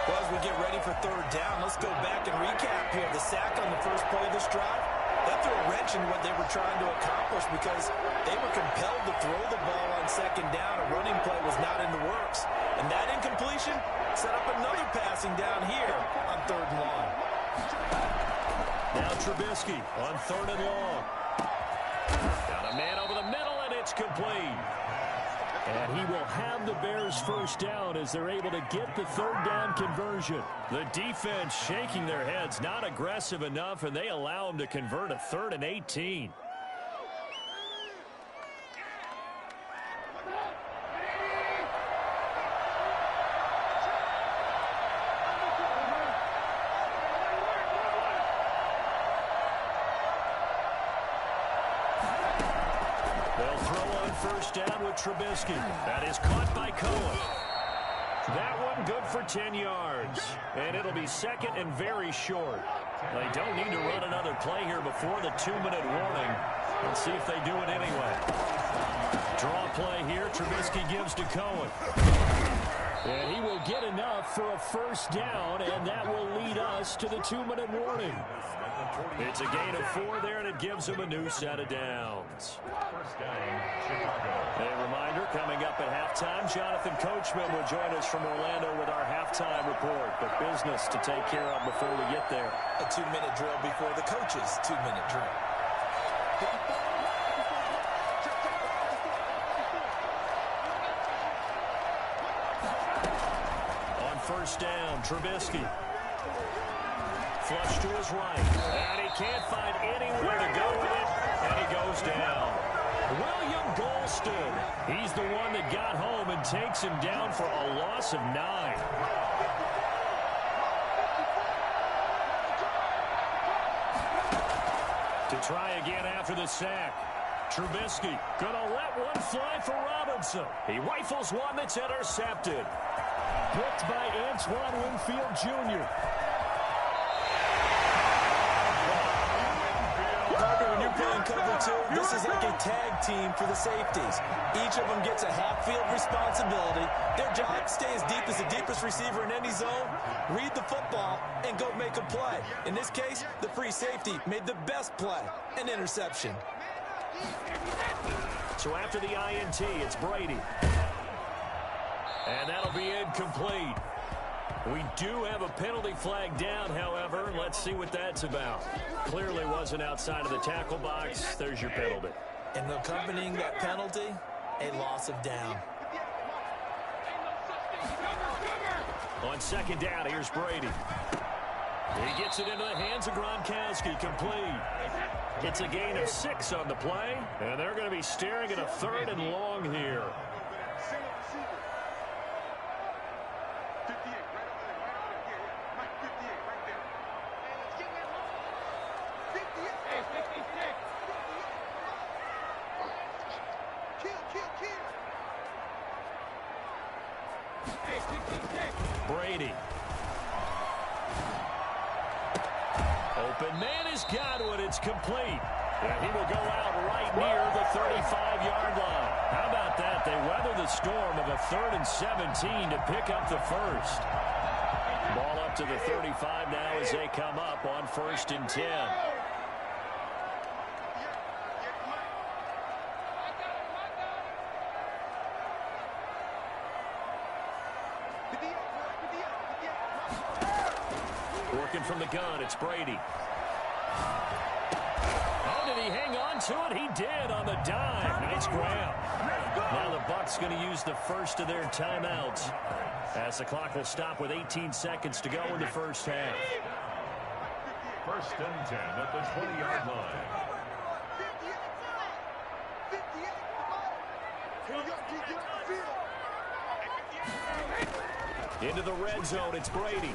Well, as we get ready for 3rd down, let's go back and recap here. The sack on the first play of this drive, that threw a wrench in what they were trying to accomplish because they were compelled to throw the ball on 2nd down. A running play was not in the works. And that incompletion set up another passing down here on 3rd and long. Now Trubisky on 3rd and long. Got a man over the middle, and it's complete. And he will have the Bears first down as they're able to get the 3rd down conversion. The defense shaking their heads, not aggressive enough, and they allow them to convert a 3rd and 18. First down with Trubisky. That is caught by Cohen. That one good for 10 yards. And it'll be 2nd and very short. They don't need to run another play here before the 2-minute warning. Let's see if they do it anyway. Draw play here. Trubisky gives to Cohen. And he will get enough for a first down, and that will lead us to the 2-minute warning. It's a gain of 4 there, and it gives him a new set of downs. First down, Chicago. A reminder, coming up at halftime, Jonathan Coachman will join us from Orlando with our halftime report. But business to take care of before we get there. A 2-minute drill before the coach's 2-minute drill. On first down, Trubisky. Flush to his right. And he can't find anywhere to go with it. And he goes down. got home and takes him down for a loss of 9. To try again after the sack. Trubisky gonna let one fly for Robinson. He rifles one that's intercepted. Picked by Antoine Winfield Jr. When you're playing cover 2, this is like a tag team for the safeties. Each of them gets a half-field responsibility. Their job, stay as deep as the deepest receiver in any zone, read the football, and go make a play. In this case, the free safety made the best play, an interception. So after the INT, it's Brady. And that'll be incomplete. We do have a penalty flag down, however. Let's see what that's about. Clearly wasn't outside of the tackle box. There's your penalty. And accompanying that penalty, a loss of down. On second down, here's Brady. He gets it into the hands of Gronkowski, complete. It's a gain of 6 on the play, and they're going to be staring at a 3rd and long here. Brady. Open man has got one. It's complete. And he will go out right near the 35-yard line. How about that? They weather the storm of a 3rd and 17 to pick up the first. Ball up to the 35 now as they come up on 1st and 10. Working from the gun, it's Brady. Oh, did he hang on to it? He did on the dime. Nice grab. Now the Bucs going to use the first of their timeouts as the clock will stop with 18 seconds to go in the first half. 1st and 10 at the 20-yard line. Into the red zone, it's Brady.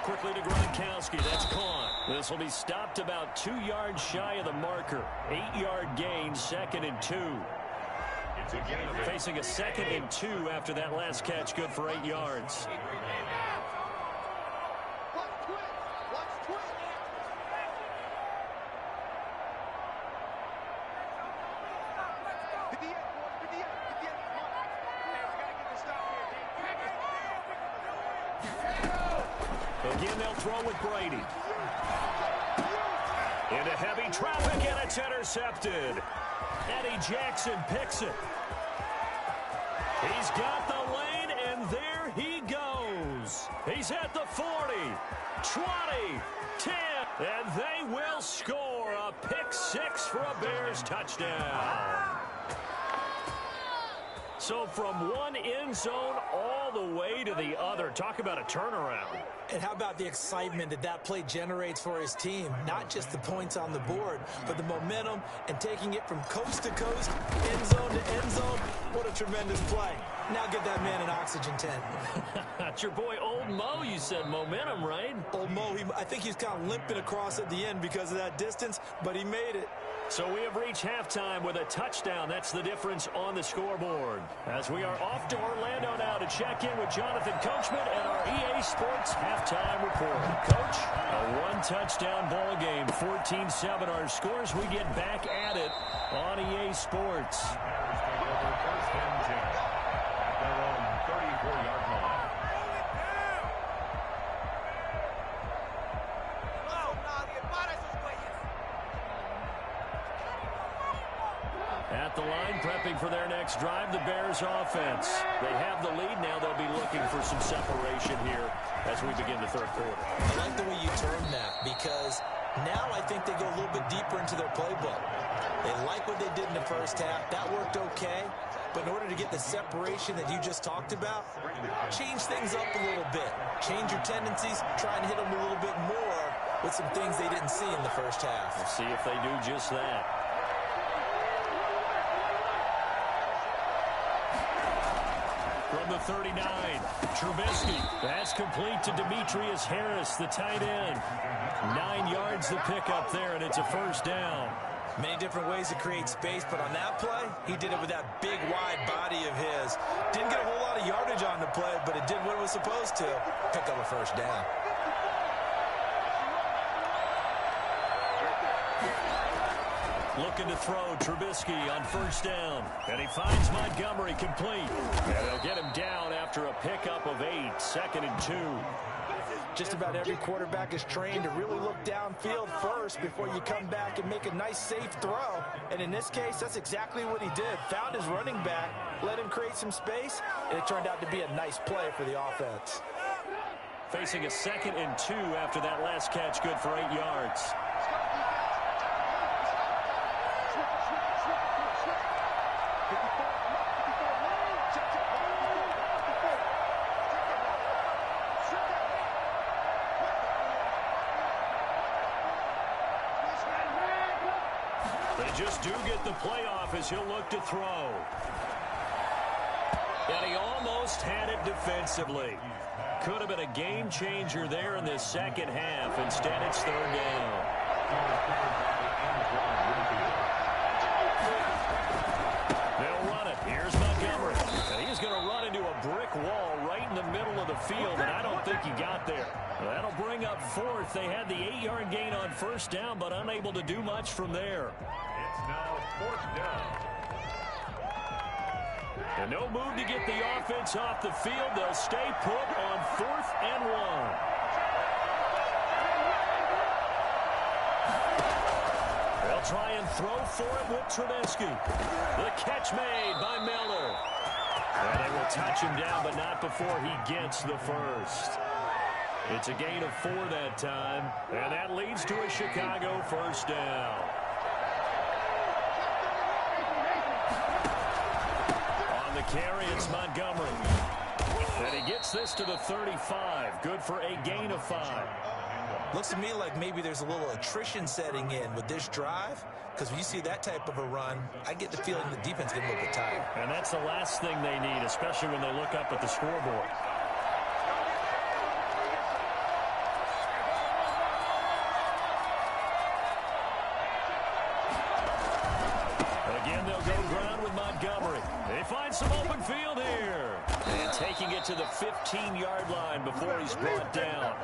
Quickly to Gronkowski, that's caught. This will be stopped about 2 yards shy of the marker. 8-yard gain, 2nd and 2. It's a gain of 8. Facing a 2nd and 2 after that last catch, good for 8 yards. Again, they'll throw with Brady. Into heavy traffic, and it's intercepted. Eddie Jackson picks it. He's got the lane, and there he goes. He's at the 40, 20, 10, and they will score a pick 6 for a Bears touchdown. So from one end zone all the way to the other. Talk about a turnaround. And how about the excitement that that play generates for his team? Not just the points on the board, but the momentum and taking it from coast to coast, end zone to end zone. What a tremendous play. Now get that man an oxygen tent. That's your boy Old Mo. You said momentum, right? Old Mo, I think he's kind of limping across at the end because of that distance, but he made it. So we have reached halftime with a touchdown. That's the difference on the scoreboard. As we are off to Orlando now to check in with Jonathan Coachman and our EA Sports halftime report. Coach, a one-touchdown ball game, 14-7 our scores. We get back at it on EA Sports. Bears take over 1st and 10 at their own 34-yard line. At the line, prepping for their next drive, the Bears offense. They have the lead. Now they'll be looking for some separation here as we begin the third quarter. I like the way you term that because now I think they go a little bit deeper into their playbook. They like what they did in the first half. That worked okay. But in order to get the separation that you just talked about, change things up a little bit. Change your tendencies. Try and hit them a little bit more with some things they didn't see in the first half. We'll see if they do just that. from the 39. Trubisky. That's complete to Demetrius Harris, the tight end. 9 yards to pick up there, and it's a first down. Many different ways to create space, but on that play, he did it with that big, wide body of his. Didn't get a whole lot of yardage on the play, but it did what it was supposed to. Pick up a first down. Looking to throw Trubisky on first down. And he finds Montgomery complete. And they'll get him down after a pickup of 8. 2nd and 2. Just about every quarterback is trained to really look downfield first before you come back and make a nice, safe throw. And in this case, that's exactly what he did. Found his running back, let him create some space, and it turned out to be a nice play for the offense. Facing a 2nd and 2 after that last catch, good for 8 yards. They just do get the playoff as he'll look to throw. And he almost had it defensively. Could have been a game changer there in this second half. Instead, it's 3rd down. They'll run it. Here's Montgomery. And he's going to run into a brick wall right in the middle of the field, and I don't think he got there. That'll bring up 4th. They had the 8-yard gain on first down, but unable to do much from there. It's now 4th down. And no move to get the offense off the field. They'll stay put on 4th and 1. They'll try and throw for it with Trubisky. The catch made by Miller. And they will touch him down, but not before he gets the first. It's a gain of 4 that time, and that leads to a Chicago first down. On the carry, it's Montgomery. And he gets this to the 35. Good for a gain of 5. Looks to me like maybe there's a little attrition setting in with this drive, because when you see that type of a run, I get the feeling the defense getting a little bit tired. And that's the last thing they need, especially when they look up at the scoreboard. Again, they'll go ground with Montgomery. They find some open field here. And taking it to the 15-yard line before he's brought down.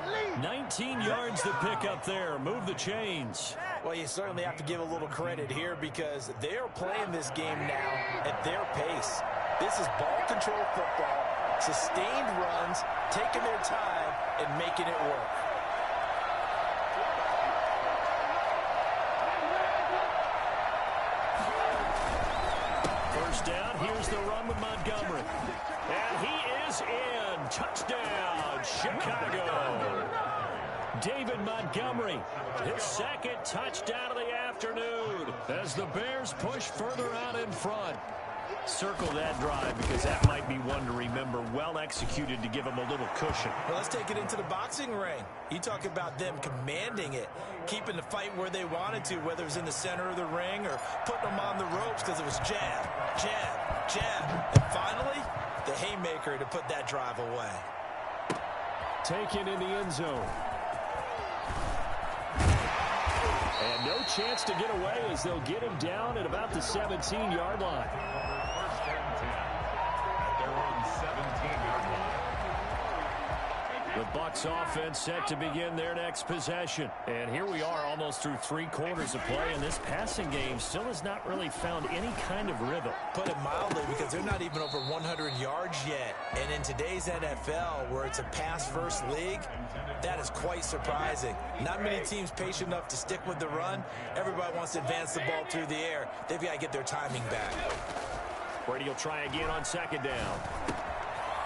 19 yards to pick up there. Move the chains. Well, you certainly have to give a little credit here because they're playing this game now at their pace. This is ball control football, sustained runs, taking their time, and making it work. First down, here's the run with Montgomery. And he is in. Touchdown, Chicago. David Montgomery, his 2nd touchdown of the afternoon as the Bears push further out in front. Circle that drive because that might be one to remember. Well executed to give him a little cushion. Well, let's take it into the boxing ring. You talk about them commanding it, keeping the fight where they wanted to, whether it was in the center of the ring or putting them on the ropes because it was jab, jab, jab. And finally, the haymaker to put that drive away. Taken in the end zone. And no chance to get away as they'll get him down at about the 17-yard line. First and 10 at their own 17-yard line. The Bucs offense set to begin their next possession. And here we are almost through 3 quarters of play, and this passing game still has not really found any kind of rhythm. Put it mildly, because they're not even over 100 yards yet. And in today's NFL, where it's a pass-first league, that is quite surprising. Not many teams patient enough to stick with the run. Everybody wants to advance the ball through the air. They've got to get their timing back. Brady will try again on 2nd down.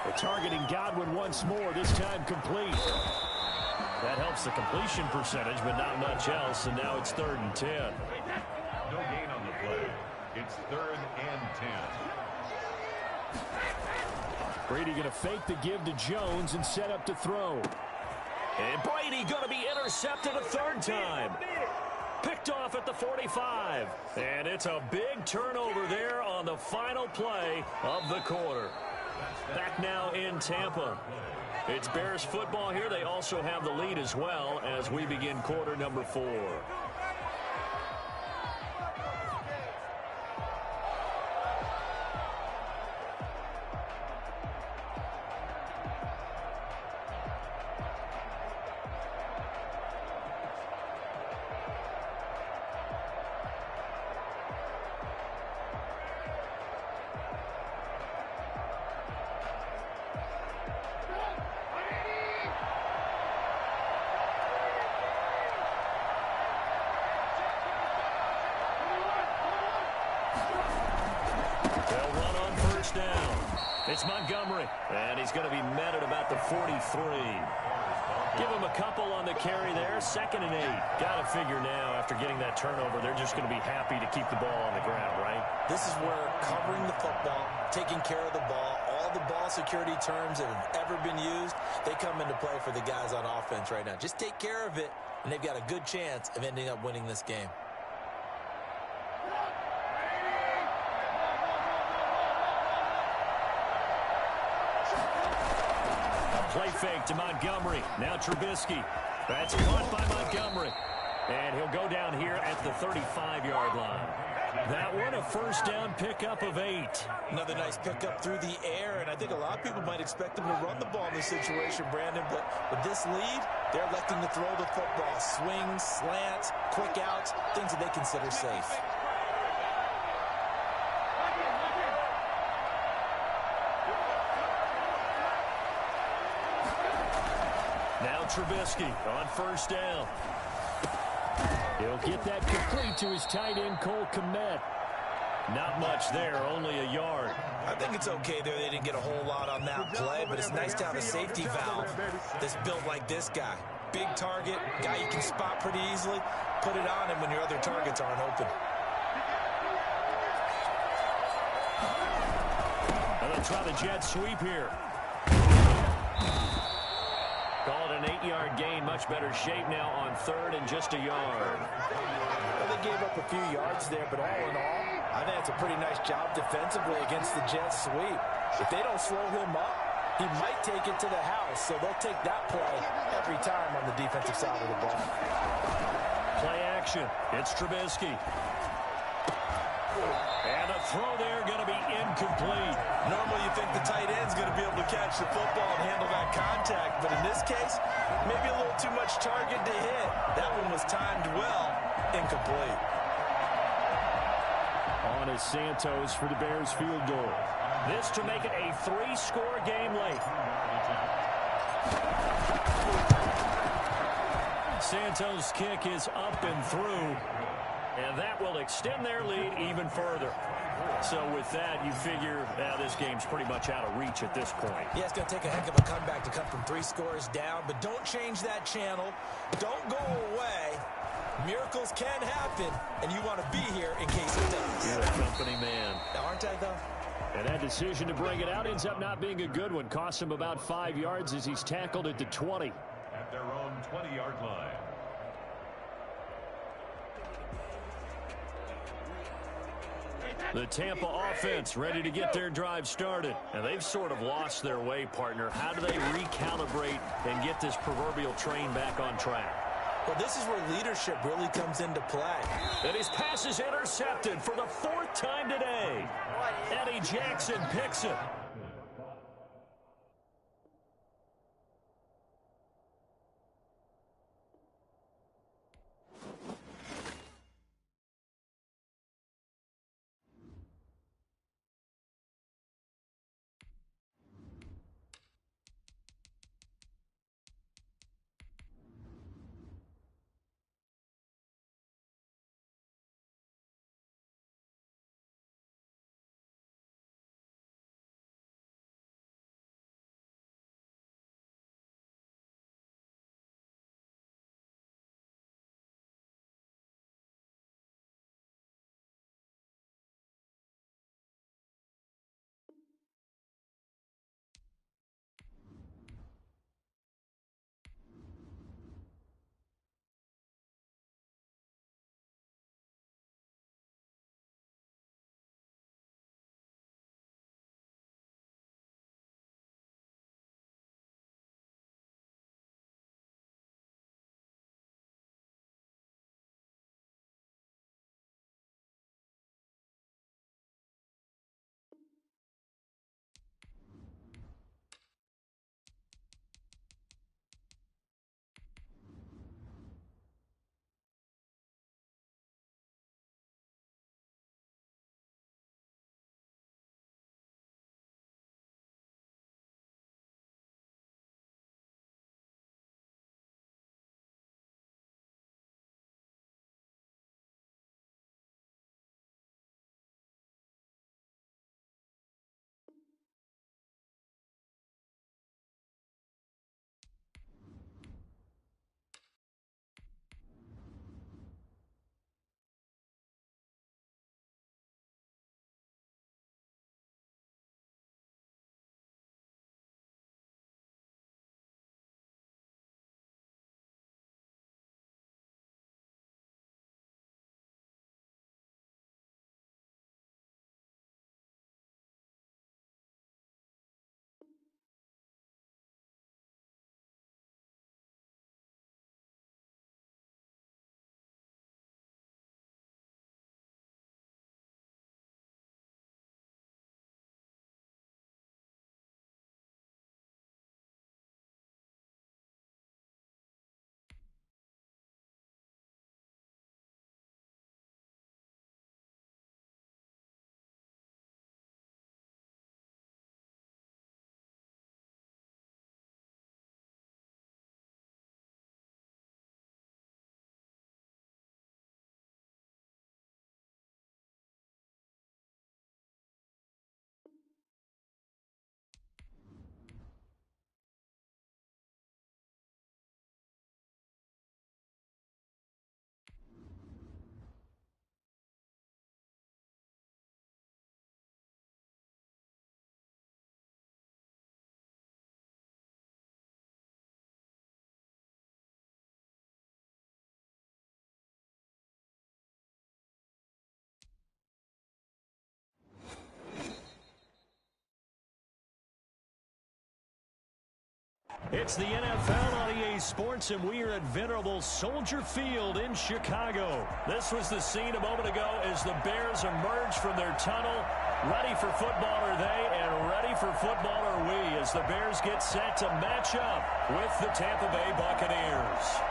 They're targeting Godwin once more, this time complete. That helps the completion percentage, but not much else, and now it's 3rd and 10. No gain on the play. It's 3rd and 10. Brady going to fake the give to Jones and set up to throw. And Brady going to be intercepted a 3rd time. Picked off at the 45. And it's a big turnover there on the final play of the quarter. Back now in Tampa. It's Bears football here. They also have the lead as well as we begin quarter number 4. Down. It's Montgomery, and he's going to be met at about the 43. Give him a couple on the carry there. 2nd and 8. Got to figure now, after getting that turnover, they're just going to be happy to keep the ball on the ground, right? This is where covering the football, taking care of the ball, all the ball security terms that have ever been used, they come into play for the guys on offense right now. Just take care of it, and they've got a good chance of ending up winning this game. Play fake to Montgomery. Now Trubisky. That's caught by Montgomery. And he'll go down here at the 35-yard line. That one a first down pickup of 8. Another nice pickup through the air, and I think a lot of people might expect them to run the ball in this situation, Brandon, but with this lead, they're electing to throw the football. Swings, slants, quick outs, things that they consider safe. Now Trubisky on first down. He'll get that complete to his tight end, Cole Kmet. Not much there, only a yard. I think it's okay there. They didn't get a whole lot on that play, but it's nice to have a safety valve that's built like this guy. Big target, guy you can spot pretty easily. Put it on him when your other targets aren't open. And they'll try the jet sweep here. Called an 8-yard gain. Much better shape now on 3rd and just a yard. Well, they gave up a few yards there, but all in all, I think it's a pretty nice job defensively against the jet sweep. If they don't slow him up, he might take it to the house, so they'll take that play every time on the defensive side of the ball. Play action. It's Trubisky. And a throw there going to be incomplete. Normally you think the tight end's going to be able to catch the football and handle that contact, but in this case, maybe a little too much target to hit. That one was timed well, incomplete. On is Santos for the Bears field goal. This to make it a 3-score game late. Santos' kick is up and through. And that will extend their lead even further. So with that, you figure this game's pretty much out of reach at this point. Yeah, it's going to take a heck of a comeback to come from 3 scores down, but don't change that channel. Don't go away. Miracles can happen, and you want to be here in case it does. You're a company man. Aren't I, though? And that decision to bring it out ends up not being a good one. Costs him about 5 yards as he's tackled at the 20. At their own 20-yard line. The Tampa offense ready to get their drive started. And they've sort of lost their way, partner. How do they recalibrate and get this proverbial train back on track? Well, this is where leadership really comes into play. And his pass is intercepted for the 4th time today. Eddie Jackson picks it. It's the NFL on EA Sports, and we are at venerable Soldier Field in Chicago. This was the scene a moment ago as the Bears emerged from their tunnel. Ready for football are they, and ready for football are we, as the Bears get set to match up with the Tampa Bay Buccaneers.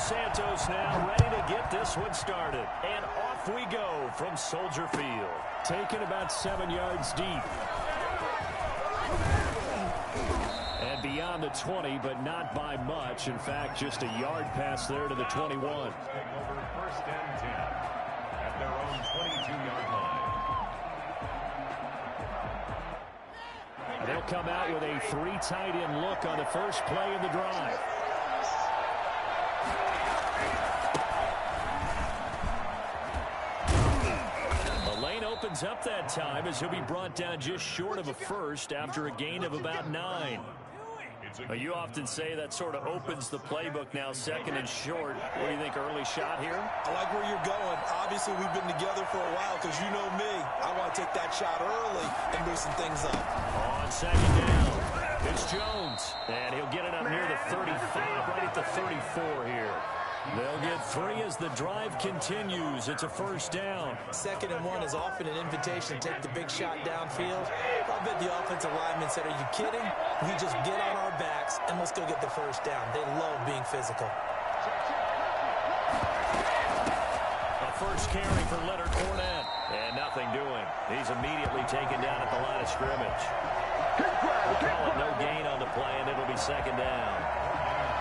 Santos now ready to get this one started. And off we go from Soldier Field. Taken about 7 yards deep. And beyond the 20, but not by much. In fact, just a yard pass there to the 21. Over first and 10 at their own 22-yard line. They'll come out with a 3 tight end look on the first play of the drive. Opens up that time as he'll be brought down just short of a first after a gain of about 9. You often say that sort of opens the playbook now, second and short. What do you think, early shot here? I like where you're going. Obviously, we've been together for a while because you know me. I want to take that shot early and loosen things up. On second down, it's Jones. And he'll get it up near the 35, right at the 34 here. They'll get 3 as the drive continues. It's a first down. 2nd and 1 is often an invitation to take the big shot downfield. I bet the offensive lineman said, are you kidding? We just get on our backs and let's go get the first down. They love being physical. A first carry for Leonard Fournette. And nothing doing. He's immediately taken down at the line of scrimmage. We'll call it no gain on the play, and it'll be second down.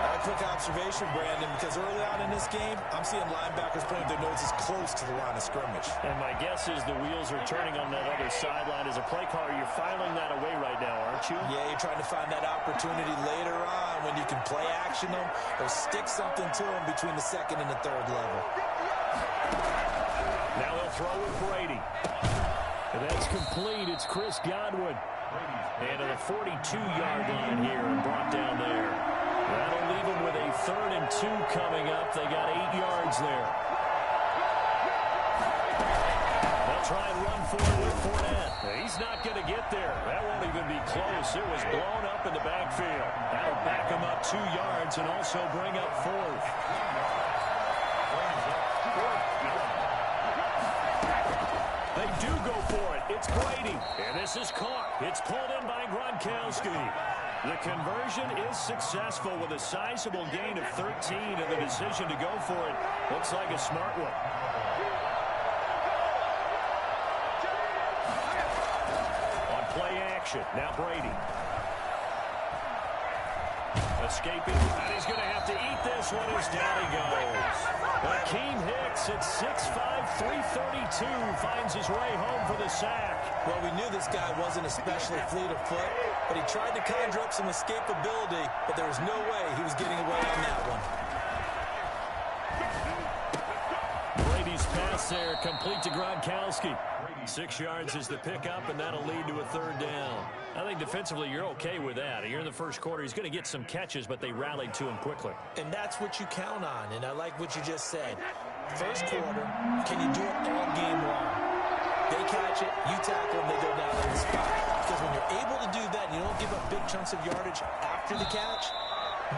A quick observation, Brandon, because early on in this game, I'm seeing linebackers pointing their noses close to the line of scrimmage. And my guess is the wheels are turning on that other sideline. As a play caller, you're filing that away right now, aren't you? Yeah, you're trying to find that opportunity later on when you can play action them or stick something to them between the 2nd and the 3rd level. Now they'll throw with Brady. And that's complete. It's Chris Godwin. And to the 42-yard line here and brought down there. That'll leave them with a 3rd and 2 coming up. They got 8 yards there. They'll try and run for it with Fournette. He's not going to get there. That won't even be close. It was blown up in the backfield. That'll back him up 2 yards and also bring up 4th. They do go for it. It's Brady. And this is caught. It's pulled in by Gronkowski. The conversion is successful with a sizable gain of 13, and the decision to go for it looks like a smart one. On play action, now Brady. Escaping, and he's going to have to eat this one as down he goes. Akeem Hicks at 6'5", 332 finds his way home for the sack. Well, we knew this guy wasn't especially fleet of foot, but he tried to conjure up some escapability, but there was no way he was getting away on that one. Brady's pass there, complete to Gronkowski. 6 yards is the pickup, and that'll lead to a 3rd down. I think defensively you're okay with that. Here in the first quarter, he's going to get some catches, but they rallied to him quickly. And that's what you count on, and I like what you just said. First quarter, can you do it all game long? They catch it, you tackle them, they go down on the spot. Because when you're able to do that, and you don't give up big chunks of yardage after the catch,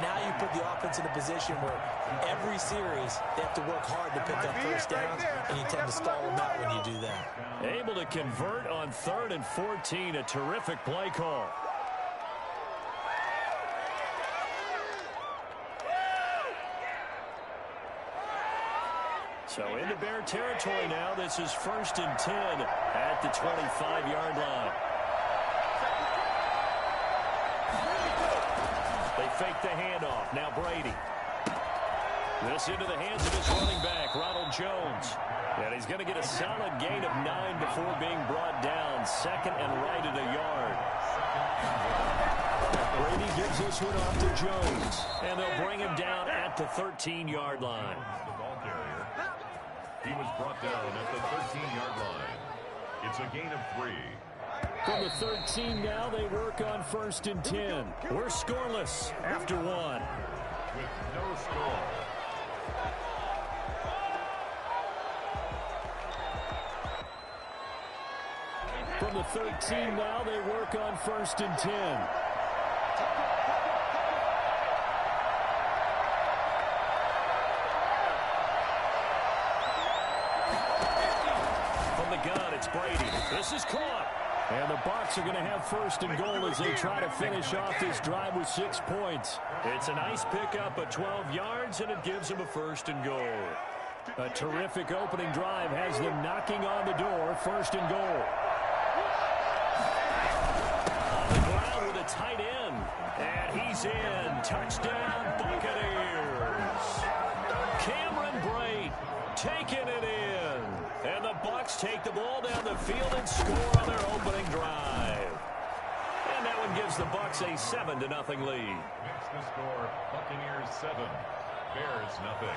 now you put the offense in a position where every series they have to work hard to pick up first downs, and you tend to stall them out when you do that. Able to convert on 3rd and 14, a terrific play call. So into Bear territory now. This is 1st and 10 at the 25-yard line. They fake the handoff. Now Brady. This into the hands of his running back, Ronald Jones. And he's going to get a solid gain of 9 before being brought down. 2nd and right at a yard. Brady gives this one off to Jones. And they'll bring him down at the 13-yard line. The ball carrier. He was brought down at the 13-yard line. It's a gain of 3. From the 13 now, they work on 1st and 10. We're scoreless after 1. With no score. From the 13 now, they work on 1st and 10. From the gun, it's Brady. This is caught. And the Bucs are going to have 1st and goal as they try to finish off this drive with 6 points. It's a nice pickup of 12 yards, and it gives them a 1st and goal. A terrific opening drive has them knocking on the door, 1st and goal. On the ground with a tight end. And he's in. Touchdown, Buccaneers. Cameron Brate taking it in. And the Bucs take the ball down the field and score on their opening drive. And that one gives the Bucs a 7-0 lead. Makes the score Buccaneers 7, Bears nothing.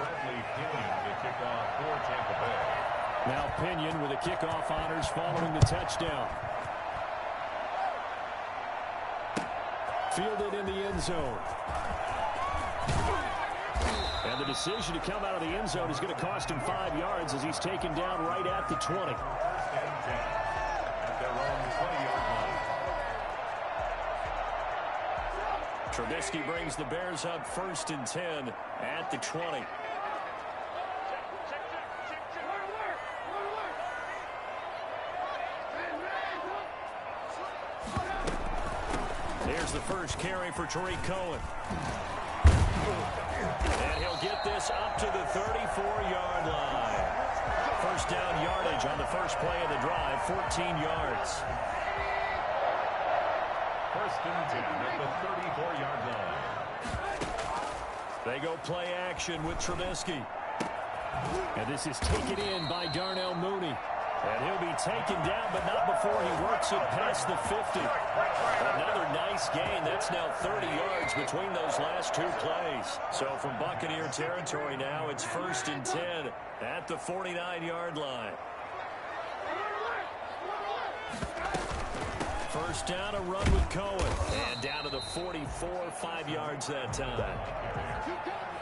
Bradley Pinion to kick off for Tampa Bay. Now Pinion with the kickoff honors following the touchdown. Fielded in the end zone. And the decision to come out of the end zone is going to cost him 5 yards as he's taken down right at the 20. 1st and 10 at their own 20-yard line. Trubisky brings the Bears up 1st and 10 at the 20. Here's the first carry for Tariq Cohen. And he'll get this up to the 34-yard line. 1st down yardage on the first play of the drive, 14 yards. 1st and 10 at the 34-yard line. They go play action with Trubisky. And this is taken in by Darnell Mooney. And he'll be taken down, but not before he works it past the 50. Another nice gain. That's now 30 yards between those last 2 plays. So from Buccaneer territory now, it's 1st and 10 at the 49-yard line. 1st down, a run with Cohen. And down to the 44, 5 yards that time.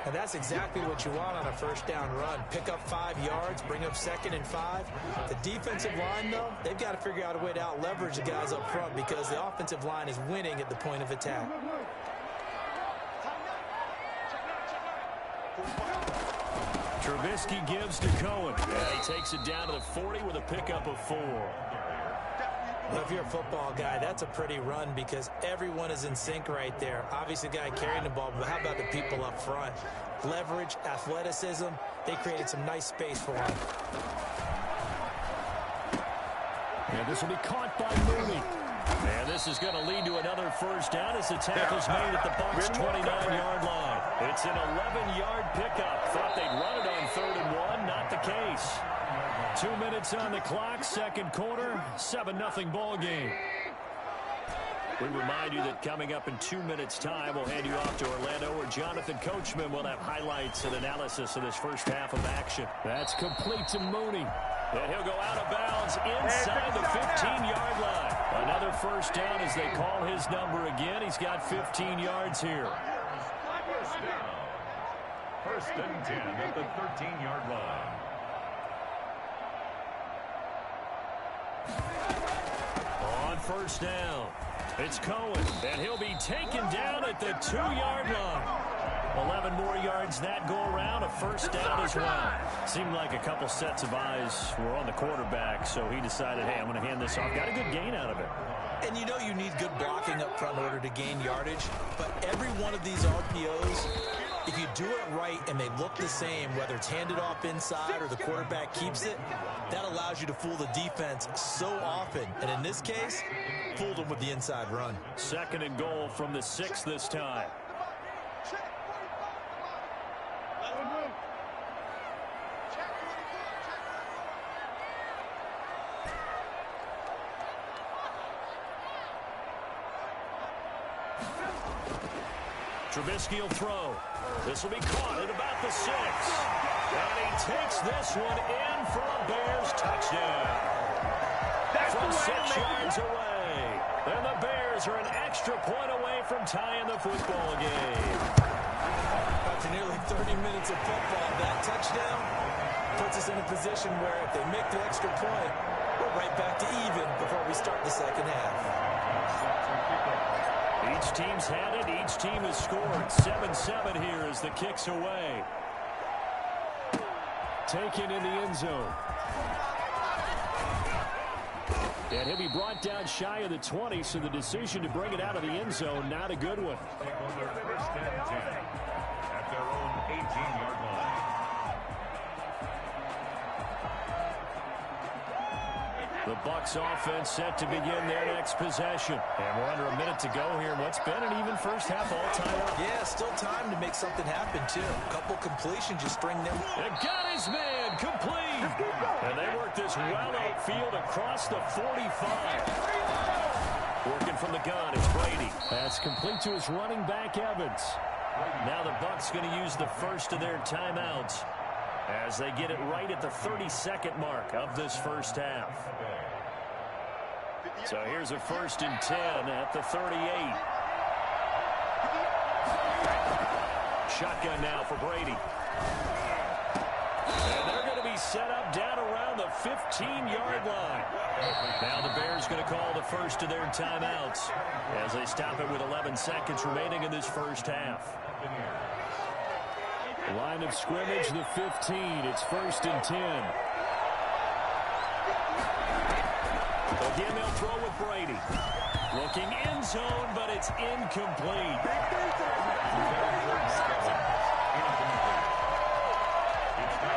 And that's exactly what you want on a 1st down run. Pick up 5 yards, bring up 2nd and 5. The defensive line, though, they've got to figure out a way to out-leverage the guys up front because the offensive line is winning at the point of attack. Trubisky gives to Cohen. And he takes it down to the 40 with a pickup of 4. Well, if you're a football guy, that's a pretty run because everyone is in sync right there. Obviously, the guy carrying the ball, but how about the people up front? Leverage, athleticism, they created some nice space for him. And this will be caught by Mooney. And this is going to lead to another 1st down as the tackle's made at the Bucs' 29-yard line. It's an 11-yard pickup. Thought they'd run it on 3rd and 1. Not the case. 2 minutes on the clock, 2nd quarter, 7-0 ball game. We remind you that coming up in 2 minutes' time, we'll hand you off to Orlando, where Jonathan Coachman will have highlights and analysis of this first half of action. That's complete to Mooney. And he'll go out of bounds inside the 15-yard line. Another 1st down as they call his number again. He's got 15 yards here. 1st down. 1st and 10 at the 13-yard line. On 1st down, it's Cohen, and he'll be taken down at the 2-yard line. 11 more yards that go around, a 1st down as well. Seemed like a couple sets of eyes were on the quarterback, so he decided, hey, I'm going to hand this off. Got a good gain out of it. And you know you need good blocking up front in order to gain yardage, but every one of these RPOs, if you do it right and they look the same, whether it's handed off inside or the quarterback keeps it, that allows you to fool the defense so often. And in this case, fooled them with the inside run. 2nd and goal from the 6 this time. Trubisky will throw. This will be caught at about the 6. And he takes this one in for a Bears touchdown. From 6 yards away. And the Bears are an extra point away from tying the football game. After nearly 30 minutes of football, that touchdown puts us in a position where if they make the extra point, we're right back to even before we start the second half. Each team's had it. Each team has scored. 7-7 here as the kick's away. Taken in the end zone. And he'll be brought down shy of the 20, so the decision to bring it out of the end zone, not a good one. Take on their first and 10 at their own 18-yard line. The Bucs offense set to begin their next possession. And we're under a minute to go here in what's been an even first half all time up. Yeah, still time to make something happen, too. A couple completions, just string them. And got his man complete. And they work this well outfield across the 45. Working from the gun, it's Brady. That's complete to his running back, Evans. Now the Bucs going to use the first of their timeouts as they get it right at the 32nd mark of this first half. So here's a 1st and 10 at the 38. Shotgun now for Brady. And they're going to be set up down around the 15-yard line. Now the Bears going to call the first of their timeouts as they stop it with 11 seconds remaining in this first half. Line of scrimmage, the 15. It's 1st and 10. Again, they'll throw with Brady. Looking end zone, but it's incomplete.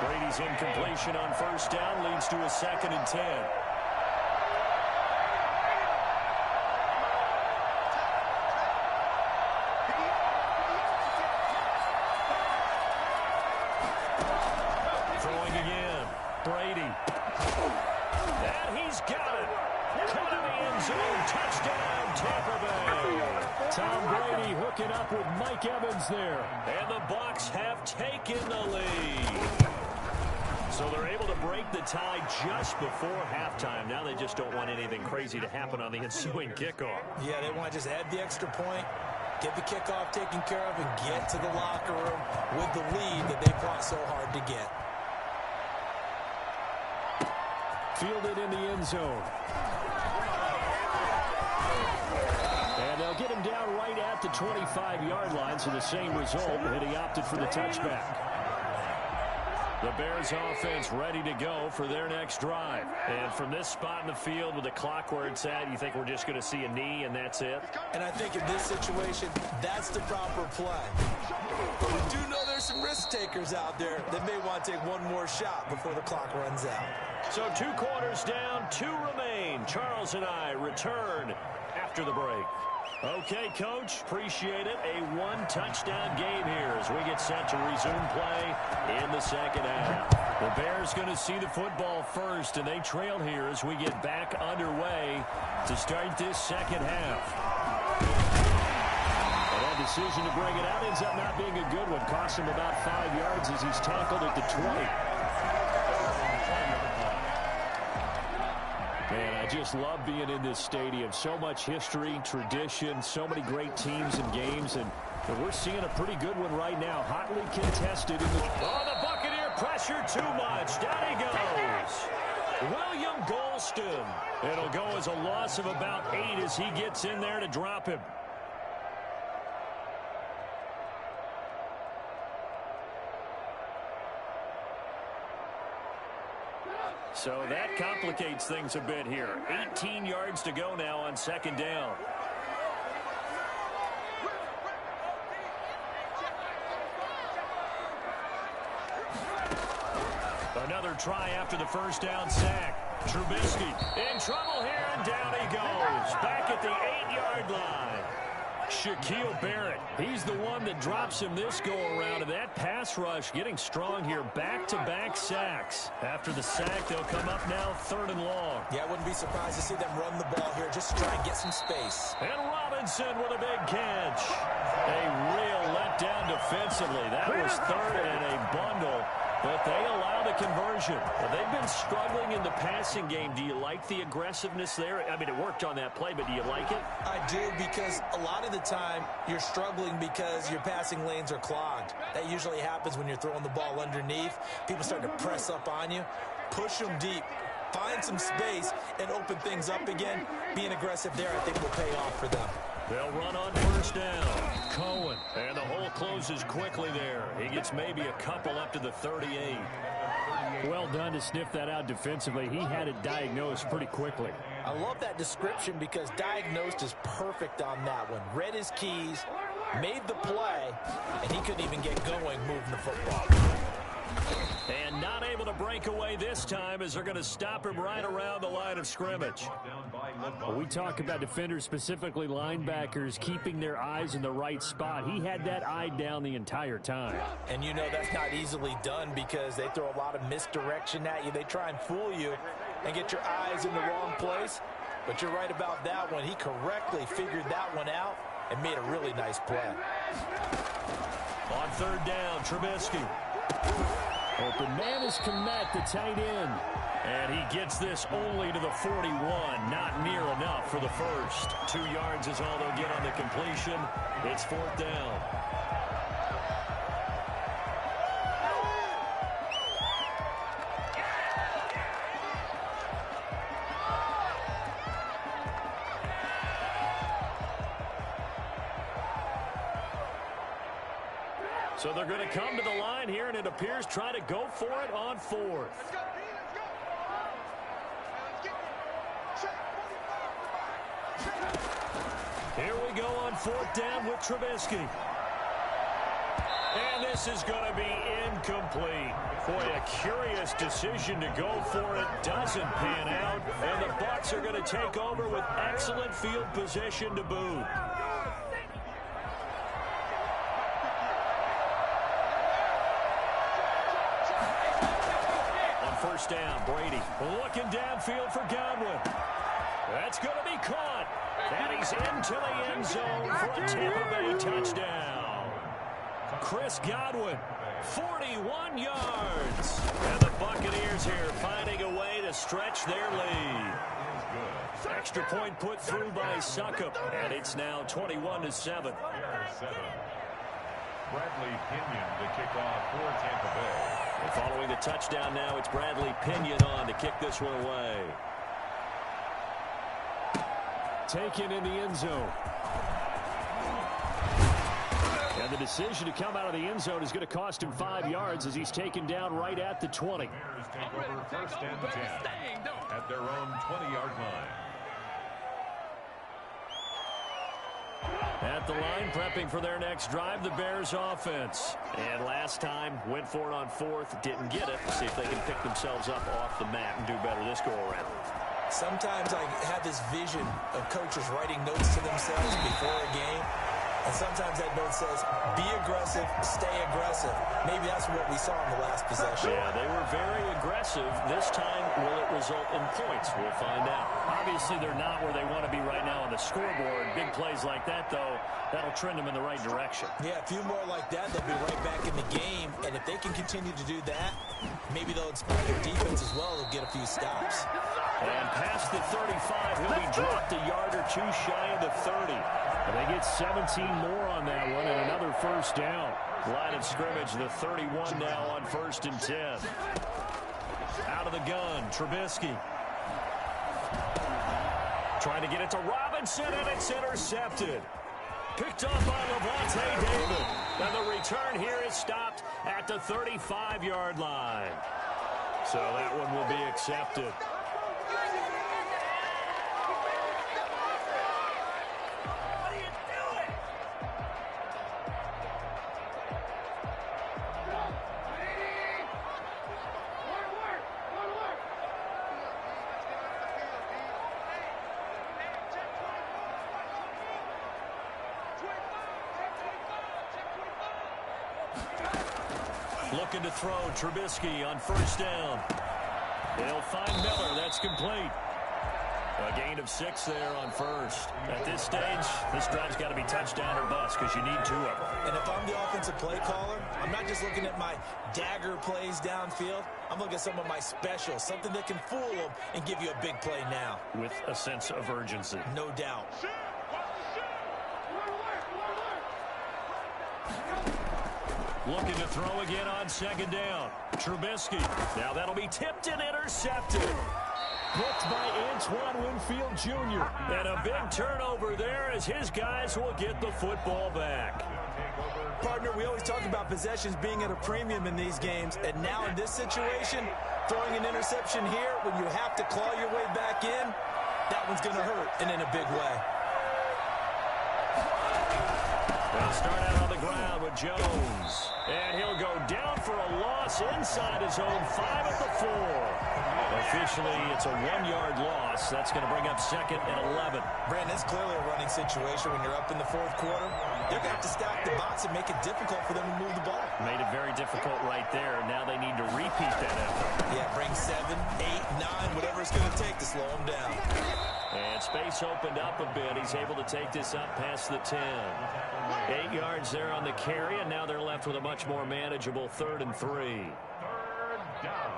Brady's incompletion on 1st down leads to a 2nd and 10. Throwing again. Brady. And he's got it. Caught in the end zone. Touchdown, Tampa Bay. Tom Brady hooking up with Mike Evans there. And the Bucs have taken the lead. So they're able to break the tie just before halftime. Now they just don't want anything crazy to happen on the ensuing kickoff. Yeah, they want to just add the extra point, get the kickoff taken care of, and get to the locker room with the lead that they fought so hard to get. Fielded in the end zone. And they'll get him down right at the 25-yard line, so the same result, and he opted for the touchback. The Bears offense ready to go for their next drive. And from this spot in the field with the clock where it's at, you think we're just going to see a knee and that's it? And I think in this situation, that's the proper play. But we do know there's some risk takers out there that may want to take one more shot before the clock runs out. So 2 quarters down, 2 remain. Charles and I return after the break. Okay, Coach, appreciate it. A 1-touchdown game here as we get set to resume play in the second half. The Bears going to see the football first, and they trail here as we get back underway to start this second half. And that decision to bring it out ends up not being a good one. Cost him about 5 yards as he's tackled at the 20. Man, I just love being in this stadium. So much history, tradition, so many great teams and games, and we're seeing a pretty good one right now. Hotly contested. The Buccaneer pressure too much. Down he goes. William Golston. It'll go as a loss of about 8 as he gets in there to drop him. So that complicates things a bit here. 18 yards to go now on second down. Another try after the first down sack. Trubisky in trouble here, and down he goes. Back at the 8-yard line. Shaquille Barrett, he's the one that drops him this go-around, and that pass rush getting strong here. Back-to-back sacks. After the sack, they'll come up now 3rd and long. Yeah, I wouldn't be surprised to see them run the ball here just to try and get some space. And Robinson with a big catch. A real defensively. That was third and a bundle, but they allow the conversion. Well, they've been struggling in the passing game. Do you like the aggressiveness there? I mean, it worked on that play, but do you like it? I do, because a lot of the time you're struggling because your passing lanes are clogged. That usually happens when you're throwing the ball underneath. People start to press up on you. Push them deep. Find some space and open things up again. Being aggressive there, I think, will pay off for them. They'll run on first down. Cohen. And the hole closes quickly there. He gets maybe a couple up to the 38. Well done to sniff that out defensively. He had it diagnosed pretty quickly. I love that description because diagnosed is perfect on that one. Read his keys, made the play, and he couldn't even get going moving the football. And not able to break away this time as they're going to stop him right around the line of scrimmage. Well, we talk about defenders, specifically linebackers, keeping their eyes in the right spot. He had that eye down the entire time. And you know that's not easily done because they throw a lot of misdirection at you. They try and fool you and get your eyes in the wrong place. But you're right about that one. He correctly figured that one out and made a really nice play. On third down, Trubisky. Open man is Komet, the tight end. And he gets this only to the 41. Not near enough for the first. 2 yards is all they'll get on the completion. It's fourth down. So they're going to come to the line here, and it appears trying to go for it on fourth. Here we go on fourth down with Trubisky. And this is going to be incomplete. Boy, a curious decision to go for it. Doesn't pan out. And the Bucs are going to take over with excellent field position to boot. First down, Brady looking downfield for Godwin. That's going to be caught. And he's into the end zone for a Tampa Bay touchdown. Chris Godwin, 41 yards. And the Buccaneers here finding a way to stretch their lead. Extra point put through by Suckup, and it's now 21-7. Bradley Pinion to kick off for Tampa Bay. And following the touchdown now, it's Bradley Pinion on to kick this one away. Taken in the end zone. And the decision to come out of the end zone is going to cost him 5 yards as he's taken down right at the 20. Take over first and 10 at their own 20-yard line. At the line, prepping for their next drive, the Bears offense. And last time, went for it on fourth, didn't get it. See if they can pick themselves up off the mat and do better this go-around. Sometimes I have this vision of coaches writing notes to themselves before a game. And sometimes that note says, be aggressive, stay aggressive. Maybe that's what we saw in the last possession. Yeah, they were very aggressive. This time, will it result in points? We'll find out. Obviously, they're not where they want to be right now on the scoreboard. Big plays like that, though, that'll trend them in the right direction. Yeah, a few more like that, they'll be right back in the game. And if they can continue to do that, maybe they'll inspire their defense as well. They'll get a few stops. And past the 35, he'll be dropped a yard or two shy of the 30. And they get 17 more on that one and another first down. Line of scrimmage, the 31 now on first and 10. Out of the gun, Trubisky. Trying to get it to Robinson, and it's intercepted. Picked up by Levante David. And the return here is stopped at the 35-yard line. So that one will be accepted. Looking to throw, Trubisky on first down. They'll find Miller. That's complete. A gain of 6 there on first. At this stage, this drive's got to be touchdown or bust because you need 2 of them. And if I'm the offensive play caller, I'm not just looking at my dagger plays downfield. I'm looking at some of my specials, something that can fool them and give you a big play now. With a sense of urgency. No doubt. Looking to throw again on second down. Trubisky. Now that'll be tipped and intercepted. Picked by Antoine Winfield Jr. And a big turnover there as his guys will get the football back. Partner, we always talk about possessions being at a premium in these games. And now in this situation, throwing an interception here when you have to claw your way back in, that one's going to hurt, and in a big way. They'll start out on the ground with Jones. And he'll go down for a loss inside his own 5 at the 4. Officially, it's a 1-yard loss. That's going to bring up 2nd and 11. Brandon, it's clearly a running situation when you're up in the 4th quarter. They're going to have to stack the box and make it difficult for them to move the ball. Made it very difficult right there. Now they need to repeat that effort. Yeah, bring 7, 8, 9, whatever it's going to take to slow them down. And space opened up a bit. He's able to take this up past the 10. 8 yards there on the carry, and now they're left with a much more manageable 3rd and 3. 3rd down.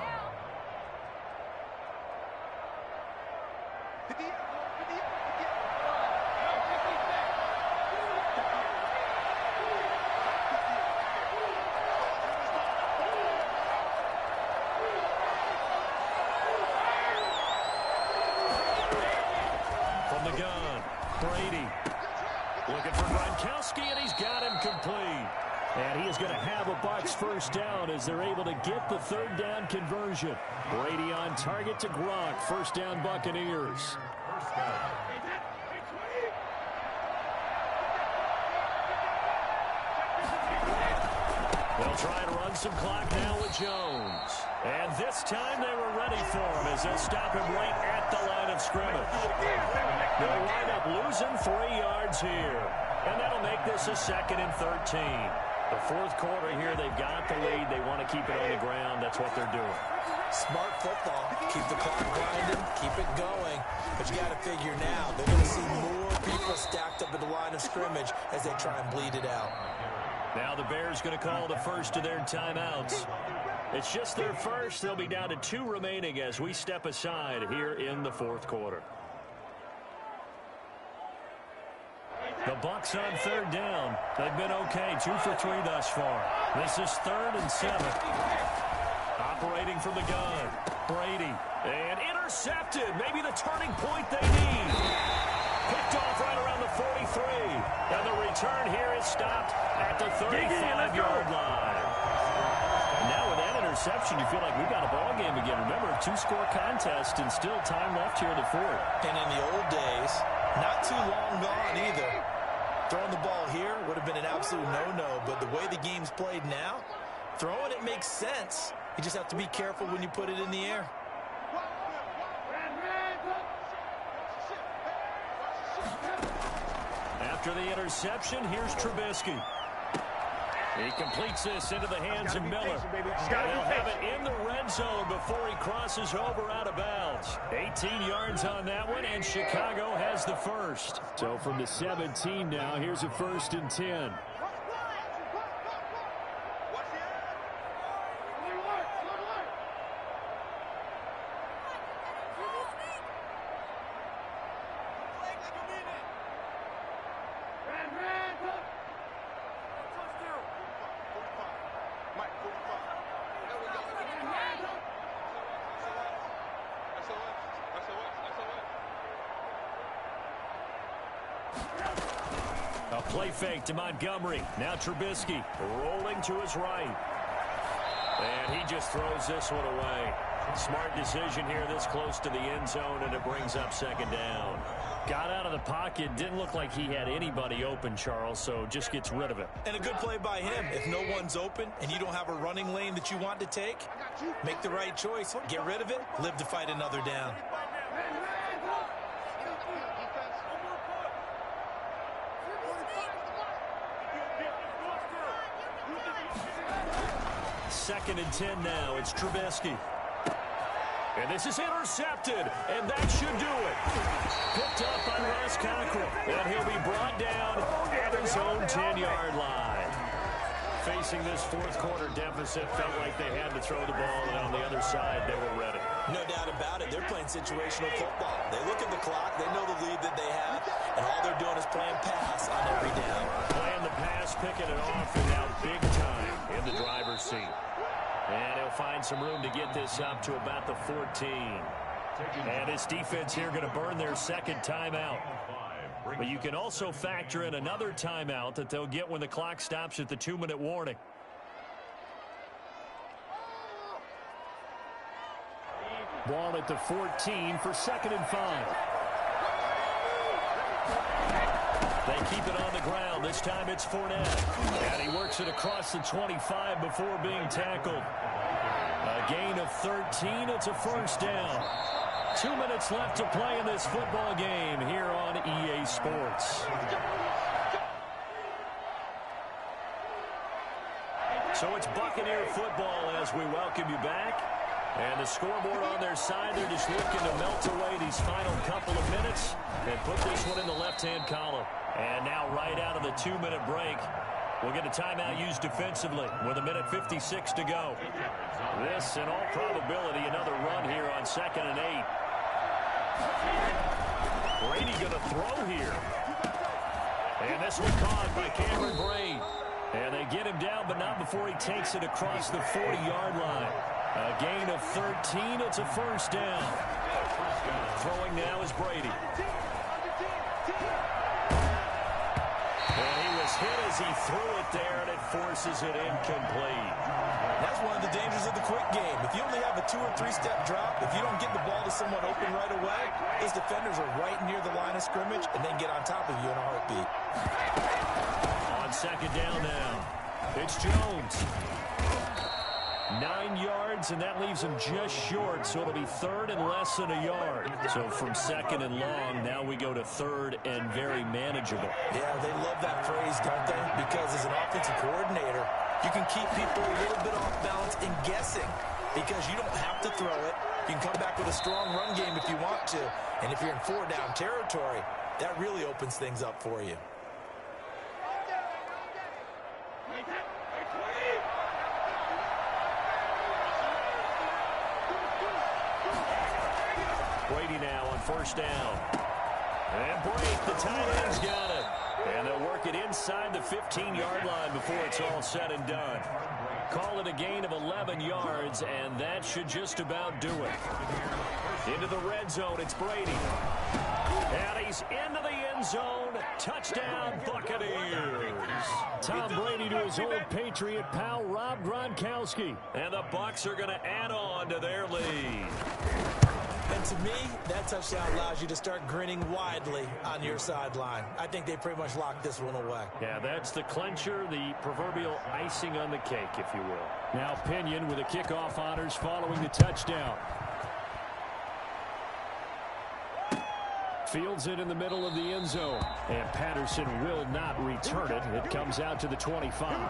From the gun, Brady. Looking for Gronkowski, and he's got him complete. And he is going to have a Bucs first down as they're able to get the 3rd down conversion. Brady on target to Gronk. First down, Buccaneers. First down. They'll try and run some clock now with Jones. And this time they were ready for him as they'll stop him right at the line of scrimmage. They'll wind up losing 3 yards here. And that'll make this a 2nd and 13. The 4th quarter here, they've got the lead. They want to keep it on the ground. That's what they're doing. Smart football. Keep the clock grinding. Keep it going. But you got to figure now, they're going to see more people stacked up at the line of scrimmage as they try and bleed it out. Now the Bears going to call the first of their timeouts. It's just their first. They'll be down to 2 remaining as we step aside here in the 4th quarter. The Bucs on 3rd down. They've been okay, 2 for 3 thus far. This is 3rd and 7. Operating from the gun. Brady. And intercepted. Maybe the turning point they need. Picked off right around the 43. And the return here is stopped at the 35-yard line. Now with that interception, you feel like we've got a ball game again. Remember, 2-score contest and still time left here in the 4th. And in the old days, not too long gone either. Throwing the ball here would have been an absolute no-no, but the way the game's played now, throwing it makes sense. You just have to be careful when you put it in the air. After the interception, here's Trubisky. He completes this into the hands of Miller. They'll have it in the red zone before he crosses over out of bounds. 18 yards on that one, and Chicago has the first. So from the 17 now, here's a 1st and 10. A play fake to Montgomery. Now Trubisky rolling to his right. And he just throws this one away. Smart decision here this close to the end zone, and it brings up 2nd down. Got out of the pocket. Didn't look like he had anybody open, Charles, so just gets rid of it. And a good play by him. If no one's open and you don't have a running lane that you want to take, make the right choice. Get rid of it. Live to fight another down. Second and 10 now. It's Trubisky. And this is intercepted, and that should do it. Picked up by Ross Cockrell, and he'll be brought down at his own 10-yard line. Facing this fourth quarter deficit, felt like they had to throw the ball, and on the other side, they were ready. No doubt about it. They're playing situational football. They look at the clock, they know the lead that they have, and all they're doing is playing pass on every down. Playing the pass, picking it off, and now big time in the driver's seat. And he'll find some room to get this up to about the 14. And his defense here going to burn their second timeout. But you can also factor in another timeout that they'll get when the clock stops at the 2-minute warning. Ball at the 14 for 2nd and 5. They keep it on the ground. This time it's Fournette. And he works it across the 25 before being tackled. A gain of 13. It's a first down. 2 minutes left to play in this football game here on EA Sports. So it's Buccaneer football as we welcome you back. And the scoreboard on their side, they're just looking to melt away these final couple of minutes and put this one in the left-hand column. And now right out of the 2-minute break, we'll get a timeout used defensively with 1:56 to go. This, in all probability, another run here on 2nd and 8. Brady going to throw here. And this one caught by Cameron Brate. And they get him down, but not before he takes it across the 40-yard line. A gain of 13. It's a first down. Throwing now is Brady. And he was hit as he threw it there, and it forces it incomplete. That's one of the dangers of the quick game. If you only have a 2- or 3-step drop, if you don't get the ball to someone open right away, those defenders are right near the line of scrimmage and then get on top of you in a heartbeat. On 2nd down now, it's Jones. 9 yards, and that leaves him just short, so it'll be 3rd and less than a yard. So from 2nd and long, now we go to 3rd and very manageable. Yeah, they love that phrase, don't they? Because as an offensive coordinator, you can keep people a little bit off balance and guessing because you don't have to throw it. You can come back with a strong run game if you want to, and if you're in 4-down territory, that really opens things up for you. Brady now on 1st down. And Brate, the tight end's got it. And they'll work it inside the 15-yard line before it's all said and done. Call it a gain of 11 yards, and that should just about do it. Into the red zone, it's Brady. And he's into the end zone. Touchdown, Buccaneers. Tom Brady to his old Patriot pal, Rob Gronkowski. And the Bucs are going to add on to their lead. And to me, that touchdown allows you to start grinning widely on your sideline. I think they pretty much locked this one away. Yeah, that's the clincher, the proverbial icing on the cake, if you will. Now Pinion with the kickoff honors following the touchdown. Fields it in the middle of the end zone. And Patterson will not return it. It comes out to the 25.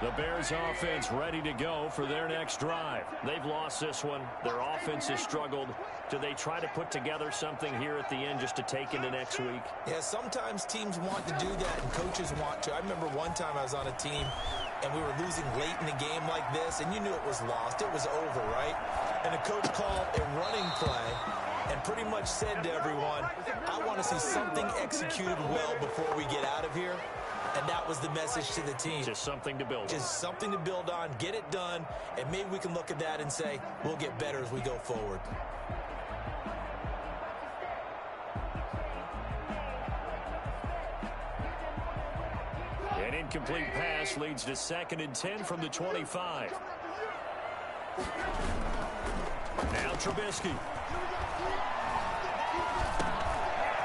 The Bears offense ready to go for their next drive. They've lost this one. Their offense has struggled. Do they try to put together something here at the end just to take into next week? Yeah, sometimes teams want to do that and coaches want to. I remember one time I was on a team and we were losing late in the game like this and you knew it was lost. It was over, right? And the coach called a running play and pretty much said to everyone, I want to see something executed well before we get out of here. And that was the message to the team. Just something to build on. Just something to build on, get it done, and maybe we can look at that and say, we'll get better as we go forward. An incomplete pass leads to 2nd and 10 from the 25. Now Trubisky.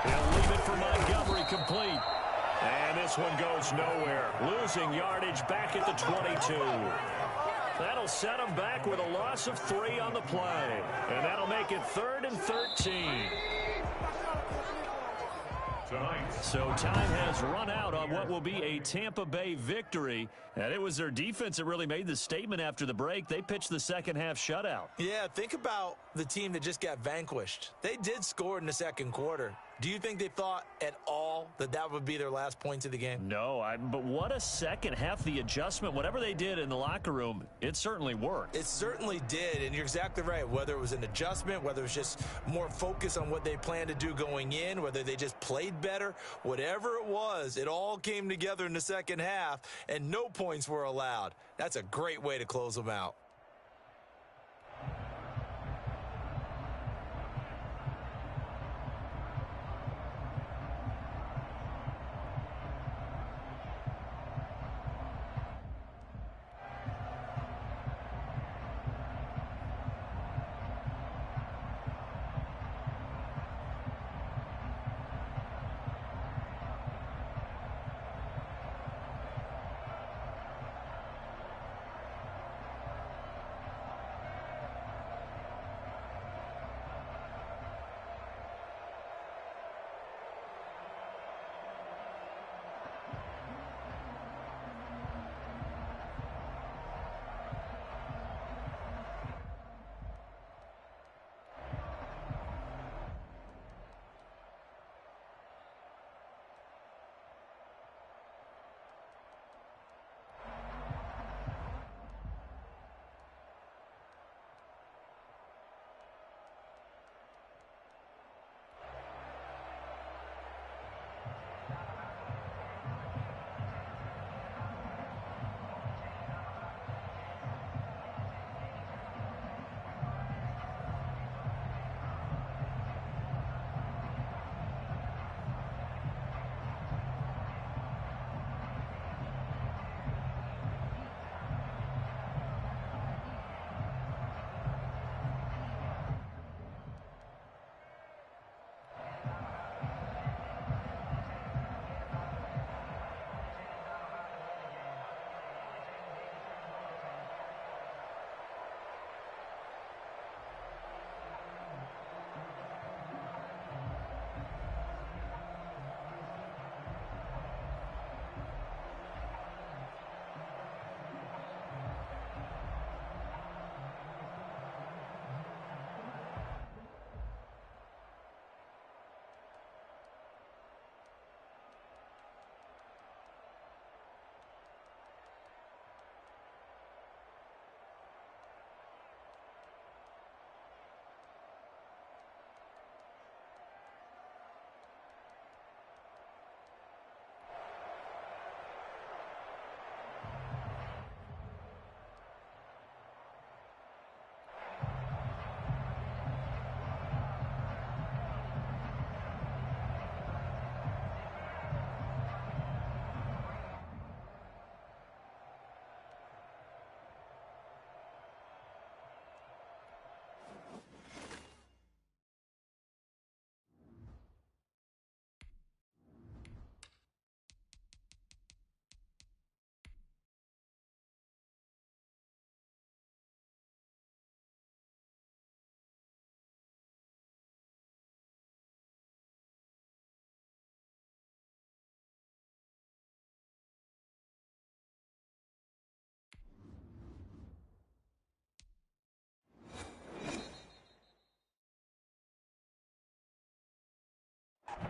He'll leave it for Montgomery, complete. And this one goes nowhere. Losing yardage back at the 22. That'll set him back with a loss of 3 on the play. And that'll make it 3rd and 13. tonight. So time has run out on what will be a Tampa Bay victory. And it was their defense that really made the statement after the break. They pitched the second-half shutout. Yeah, think about the team that just got vanquished. They did score in the second quarter. Do you think they thought at all that that would be their last points of the game? No, but what a second half. The adjustment, whatever they did in the locker room, it certainly worked. It certainly did, and you're exactly right. Whether it was an adjustment, whether it was just more focus on what they planned to do going in, whether they just played better, whatever it was, it all came together in the second half, and no points were allowed. That's a great way to close them out.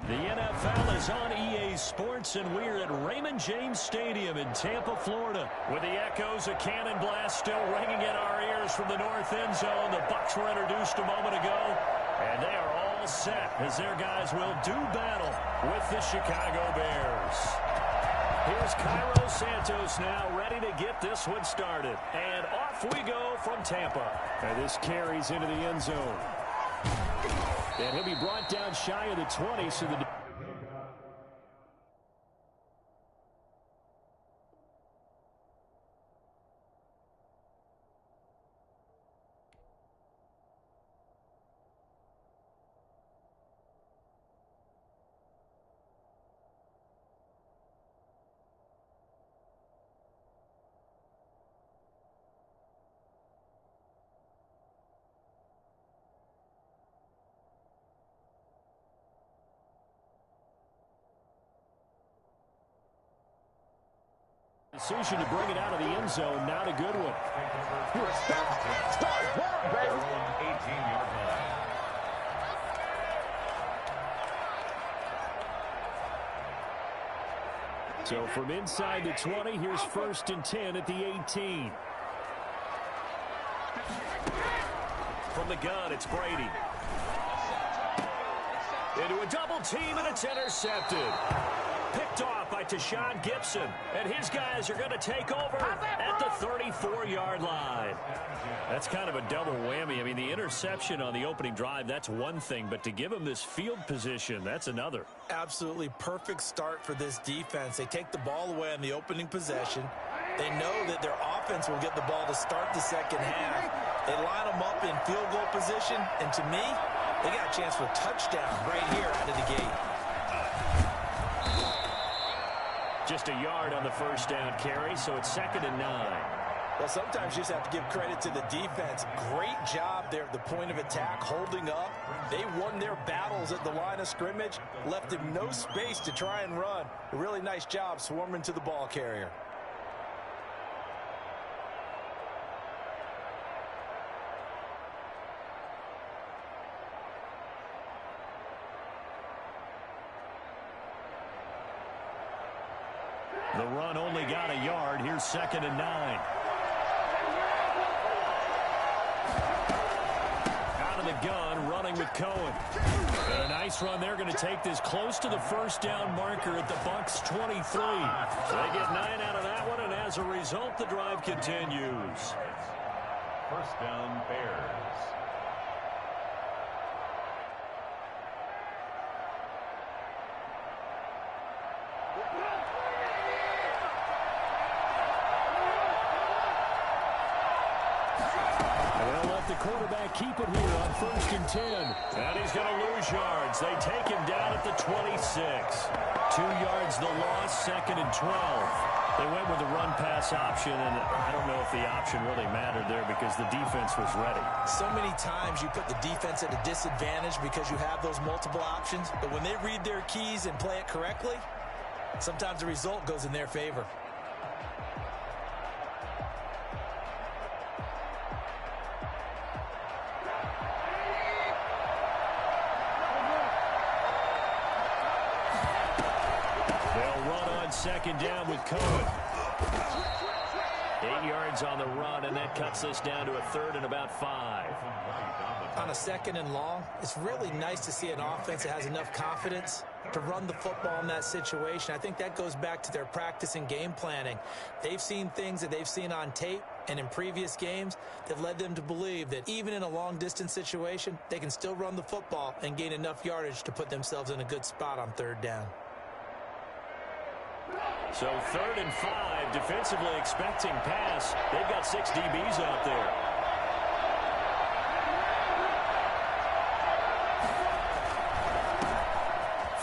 The NFL is on EA Sports, and we're at Raymond James Stadium in Tampa, Florida. With the echoes of cannon blast still ringing in our ears from the north end zone, the Bucs were introduced a moment ago, and they are all set as their guys will do battle with the Chicago Bears. Here's Cairo Santos now ready to get this one started. And off we go from Tampa. And this carries into the end zone. And he'll be brought down shy of the 20, so the... decision to bring it out of the end zone. Not a good one. Start run, baby. 18-yard line. So from inside the 20, here's 1st and 10 at the 18. From the gun, it's Brady. Into a double team, and it's intercepted. Picked off by Tashawn Gibson. And his guys are going to take over at the 34-yard line. That's kind of a double whammy. I mean, the interception on the opening drive, that's one thing. But to give him this field position, that's another. Absolutely perfect start for this defense. They take the ball away on the opening possession. They know that their offense will get the ball to start the second half. They line them up in field goal position. And to me, they got a chance for a touchdown right here out of the gate. Just a yard on the first down carry, so it's 2nd and 9. Well, sometimes you just have to give credit to the defense. Great job there at the point of attack, holding up. They won their battles at the line of scrimmage, left him no space to try and run. A really nice job swarming to the ball carrier. The run only got a yard. Here's 2nd and 9. Out of the gun, running with Cohen. And a nice run. They're going to take this close to the first down marker at the Bucs 23. So they get 9 out of that one, and as a result, the drive continues. First down, Bears. The quarterback keep it here on 1st and 10. And he's going to lose yards. They take him down at the 26. 2 yards the loss, 2nd and 12. They went with the run-pass option, and I don't know if the option really mattered there because the defense was ready. So many times you put the defense at a disadvantage because you have those multiple options, but when they read their keys and play it correctly, sometimes the result goes in their favor. Second down with Cohen. 8 yards on the run, and that cuts this down to a 3rd and about 5. On a 2nd and long, it's really nice to see an offense that has enough confidence to run the football in that situation. I think that goes back to their practice and game planning. They've seen things that they've seen on tape and in previous games that led them to believe that even in a long-distance situation, they can still run the football and gain enough yardage to put themselves in a good spot on 3rd down. So 3rd and 5, defensively expecting pass. They've got 6 DBs out there.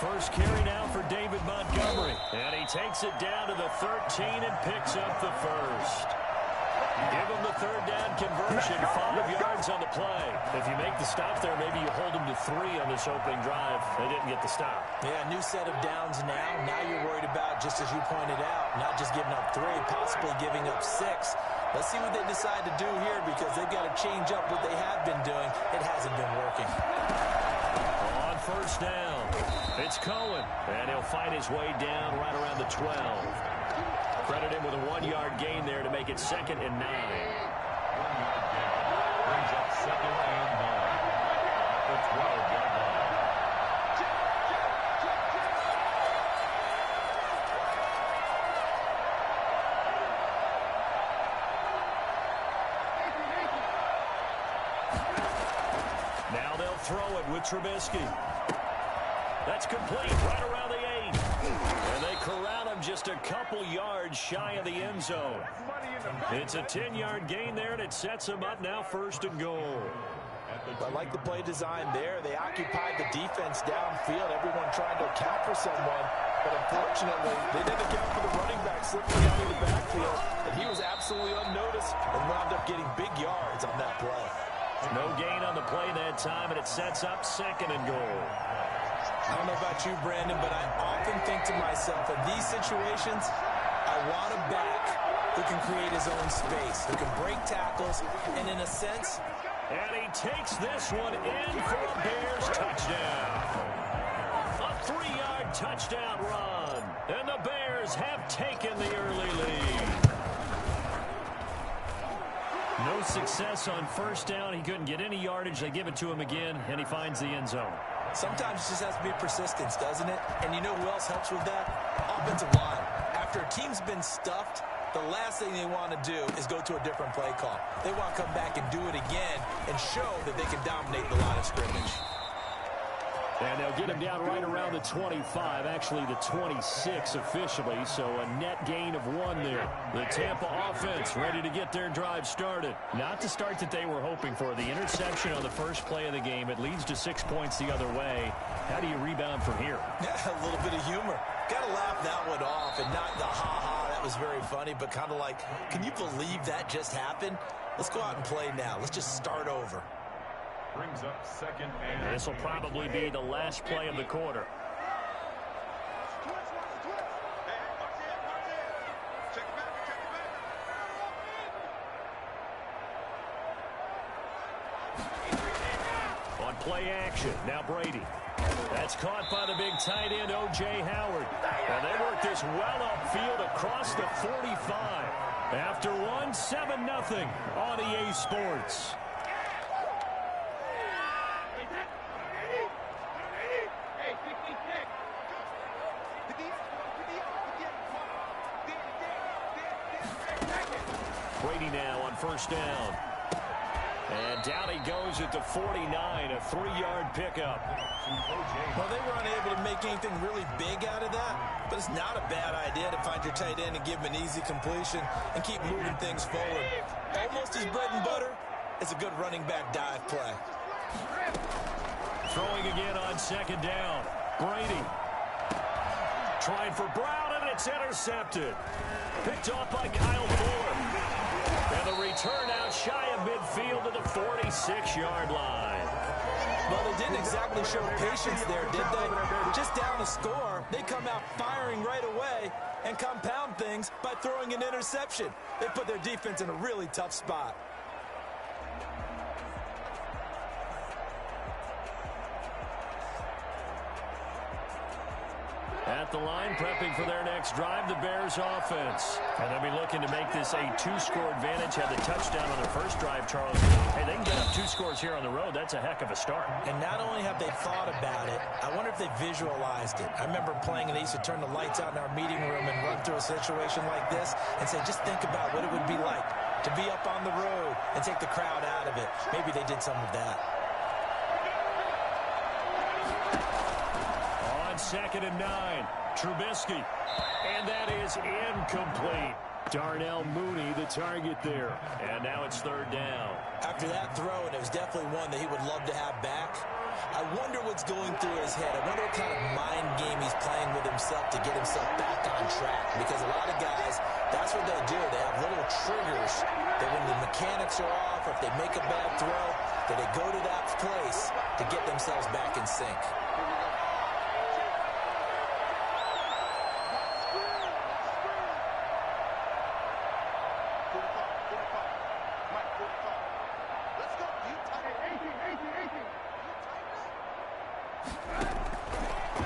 First carry now for David Montgomery. And he takes it down to the 13 and picks up the first. Give him the 3rd down conversion, 5 yards on the play. If you make the stop there, maybe you hold them to 3 on this opening drive. They didn't get the stop. Yeah, new set of downs now. Now you're worried about, just as you pointed out, not just giving up 3, possibly giving up 6. Let's see what they decide to do here because they've got to change up what they have been doing. It hasn't been working. On first down, it's Cohen, and he'll fight his way down right around the 12. Credit him with a 1-yard gain there to make it 2nd and 9. 1 yard gain brings up 2nd and 9. The 12-yard line. Now they'll throw it with Trubisky. That's complete right around the 8. And they corral him just a couple yards shy of the end zone. It's a 10-yard gain there, and it sets him up now 1st and goal. I like the play design there. They occupied the defense downfield. Everyone trying to account for someone. But unfortunately, they didn't account for the running back slipping out of the backfield. And he was absolutely unnoticed and wound up getting big yards on that play. No gain on the play that time, and it sets up 2nd and goal. I don't know about you, Brandon, but I often think to myself, in these situations, I want a back who can create his own space, who can break tackles, and in a sense... And he takes this one in for a Bears touchdown. A 3-yard touchdown run. And the Bears have taken the early lead. No success on first down. He couldn't get any yardage. They give it to him again, and he finds the end zone. Sometimes it just has to be persistence, doesn't it? And you know who else helps with that? Offensive line. After a team's been stuffed, the last thing they want to do is go to a different play call. They want to come back and do it again and show that they can dominate the line of scrimmage. And they'll get him down right around the 25, actually the 26 officially, so a net gain of 1 there. The Tampa offense ready to get their drive started. Not the start that they were hoping for. The interception on the first play of the game, it leads to 6 points the other way. How do you rebound from here? Yeah, a little bit of humor. Got to laugh that one off and not the ha-ha, that was very funny, but kind of like, can you believe that just happened? Let's go out and play now. Let's just start over. Brings up second and... This will probably be the last play of the quarter. On play action, now Brady. That's caught by the big tight end, O.J. Howard. And they work this well upfield across the 45. After one, 7-0 on EA Sports. Brady now on first down. And down he goes at the 49, a 3-yard pickup. Well, they were unable to make anything really big out of that, but it's not a bad idea to find your tight end and give him an easy completion and keep moving things forward. Almost his bread and butter is a good running back dive play. Throwing again on second down. Brady trying for Brown, and it's intercepted. Picked off by Kyle Fuller. And the return out shy of midfield to the 46-yard line. Well, they didn't exactly show patience there, did they? Just down a score, they come out firing right away and compound things by throwing an interception. They put their defense in a really tough spot. At the line, prepping for their next drive, the Bears offense. And they'll be looking to make this a 2-score advantage. Had the touchdown on their first drive, Charles. Hey, they can get up 2 scores here on the road. That's a heck of a start. And not only have they thought about it, I wonder if they visualized it. I remember playing and they used to turn the lights out in our meeting room and run through a situation like this and say, just think about what it would be like to be up on the road and take the crowd out of it. Maybe they did some of that. Second and 9, Trubisky, and that is incomplete. Darnell Mooney, the target there, and now it's third down. After that throw, and it was definitely one that he would love to have back, I wonder what's going through his head. I wonder what kind of mind game he's playing with himself to get himself back on track, because a lot of guys, that's what they do. They have little triggers that when the mechanics are off or if they make a bad throw, that they go to that place to get themselves back in sync.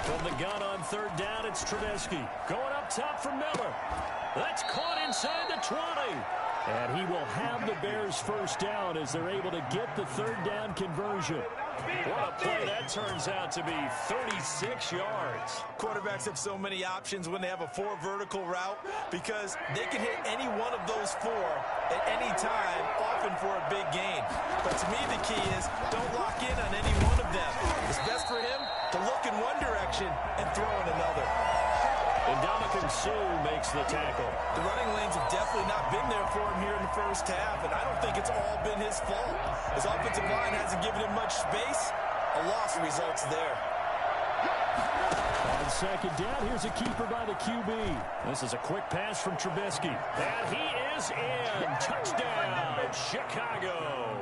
From the gun on third down, it's Trubisky. Going up top for Miller. That's caught inside the 20. And he will have the Bears first down as they're able to get the third down conversion. What a play that turns out to be, 36 yards. Quarterbacks have so many options when they have a 4 vertical route because they can hit any one of those 4 at any time, often for a big gain. But to me, the key is don't lock in on any one of them. It's best for him to look in one direction and throw in another. And Dominican Sue makes the tackle. The running lanes have definitely not been there for him here in the first half, and I don't think it's all been his fault. His offensive line hasn't given him much space. A loss results there. On second down, here's a keeper by the QB. This is a quick pass from Trubisky. And he is in. Touchdown, Chicago.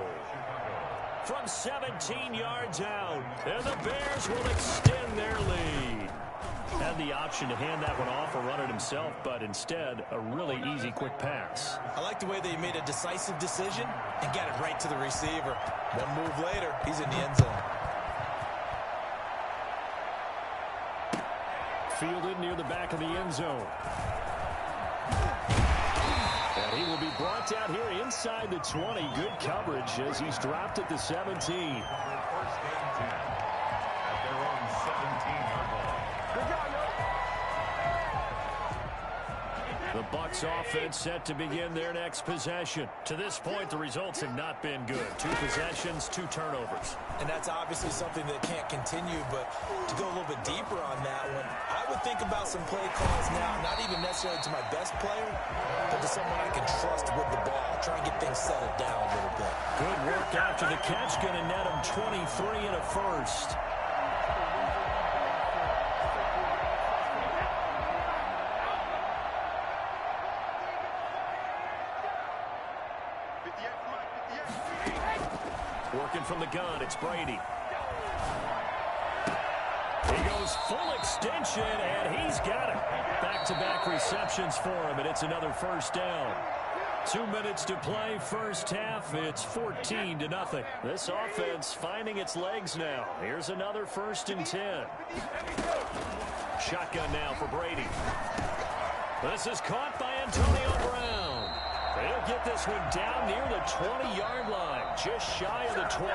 From 17 yards out, and the Bears will extend their lead. And had the option to hand that one off or run it himself, but instead, a really easy, quick pass. I like the way they made a decisive decision and got it right to the receiver. One move later, he's in the end zone. Fielded near the back of the end zone. And he will be brought down here inside the 20. Good coverage as he's dropped at the 17. First and 10 at their own 17-yard line. Good job, yo. The Bucs offense set to begin their next possession. To this point, the results have not been good. 2 possessions, 2 turnovers. And that's obviously something that can't continue, but to go a little bit deeper on that one, I would think about some play calls now, not even necessarily to my best player, but to someone I can trust with the ball. Try and get things settled down a little bit. Good work after the catch. Going to net him 23 and a first. Working from the gun, it's Brady. He goes full extension, and he's got it. Back-to-back receptions for him, and it's another first down. 2 minutes to play, first half. It's 14-0. This offense finding its legs now. Here's another 1st and 10. Shotgun now for Brady. This is caught by Antonio Brown. They'll get this one down near the 20-yard line, just shy of the 20.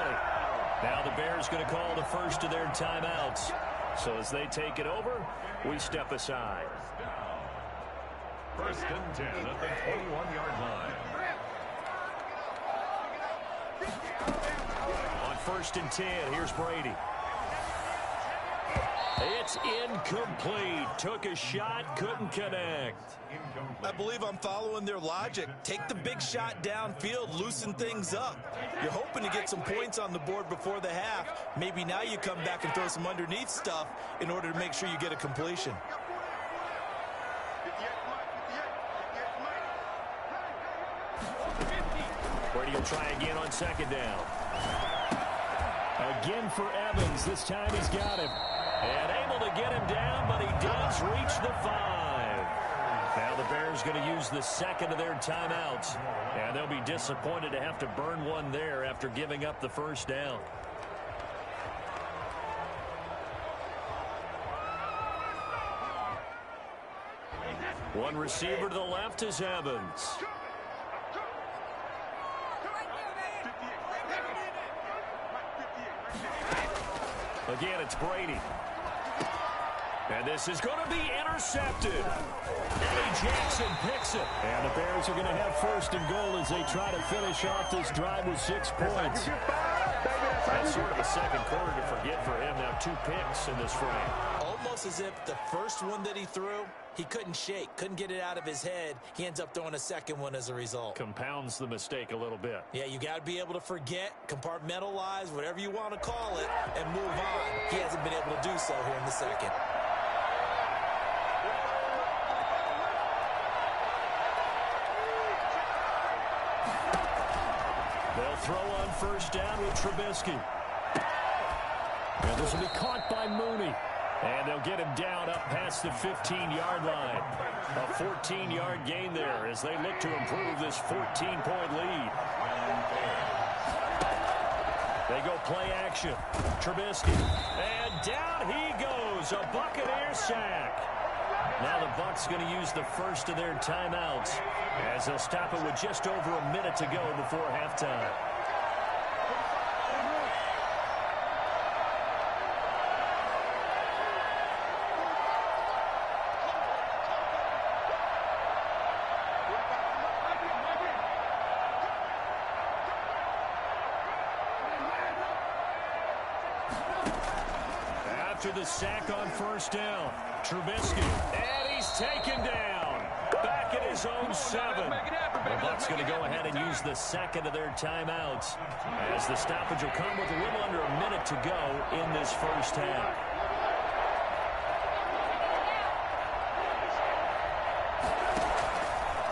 Now the Bears going to call the first of their timeouts. So as they take it over, we step aside. First and 10 at the 21-yard line. On 1st and 10, here's Brady. It's incomplete. Took a shot, couldn't connect. I believe I'm following their logic. Take the big shot downfield, loosen things up. You're hoping to get some points on the board before the half. Maybe now you come back and throw some underneath stuff in order to make sure you get a completion. Brady will try again on 2nd down. Again for Evans. This time he's got him. And able to get him down, but he does reach the 5. Now the Bears going to use the 2nd of their timeouts. And they'll be disappointed to have to burn one there after giving up the 1st down. One receiver to the left is Evans. Again, it's Brady. And this is going to be intercepted. Eddie Jackson picks it. And the Bears are going to have 1st and goal as they try to finish off this drive with 6 points. That's sort of a second quarter to forget for him. Now 2 picks in this frame. Almost as if the first one that he threw, he couldn't shake, couldn't get it out of his head. He ends up throwing a second one as a result. Compounds the mistake a little bit. Yeah, you got to be able to forget, compartmentalize, whatever you want to call it, and move on. He hasn't been able to do so here in the second. They'll throw on 1st down with Trubisky. And this will be caught by Mooney. And they'll get him down up past the 15-yard line. A 14-yard gain there as they look to improve this 14-point lead. They go play action. Trubisky. And down he goes. A Buccaneer sack. Now the Bucs going to use the 1st of their timeouts as they'll stop it with just over a minute to go before halftime. After the sack on 1st down, Trubisky, and he's taken down. Back at his own 7. The Bucs going to go ahead and use the 2nd of their timeouts as the stoppage will come with a little under a minute to go in this 1st half.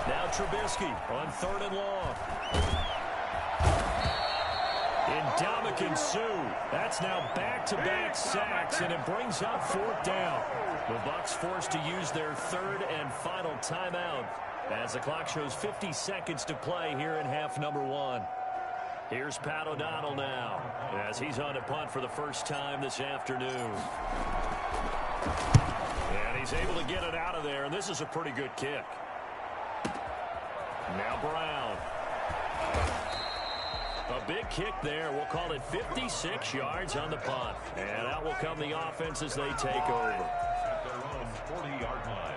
Now Trubisky on 3rd and long. Ndamukong Suh. That's now back-to-back sacks, and it brings up 4th down. The Bucs forced to use their 3rd and final timeout as the clock shows 50 seconds to play here in half number 1. Here's Pat O'Donnell now as he's on to punt for the first time this afternoon. And he's able to get it out of there, and this is a pretty good kick. Now Brown. A big kick there. We'll call it 56 yards on the punt. And out will come the offense as they take over. At their own 40-yard line.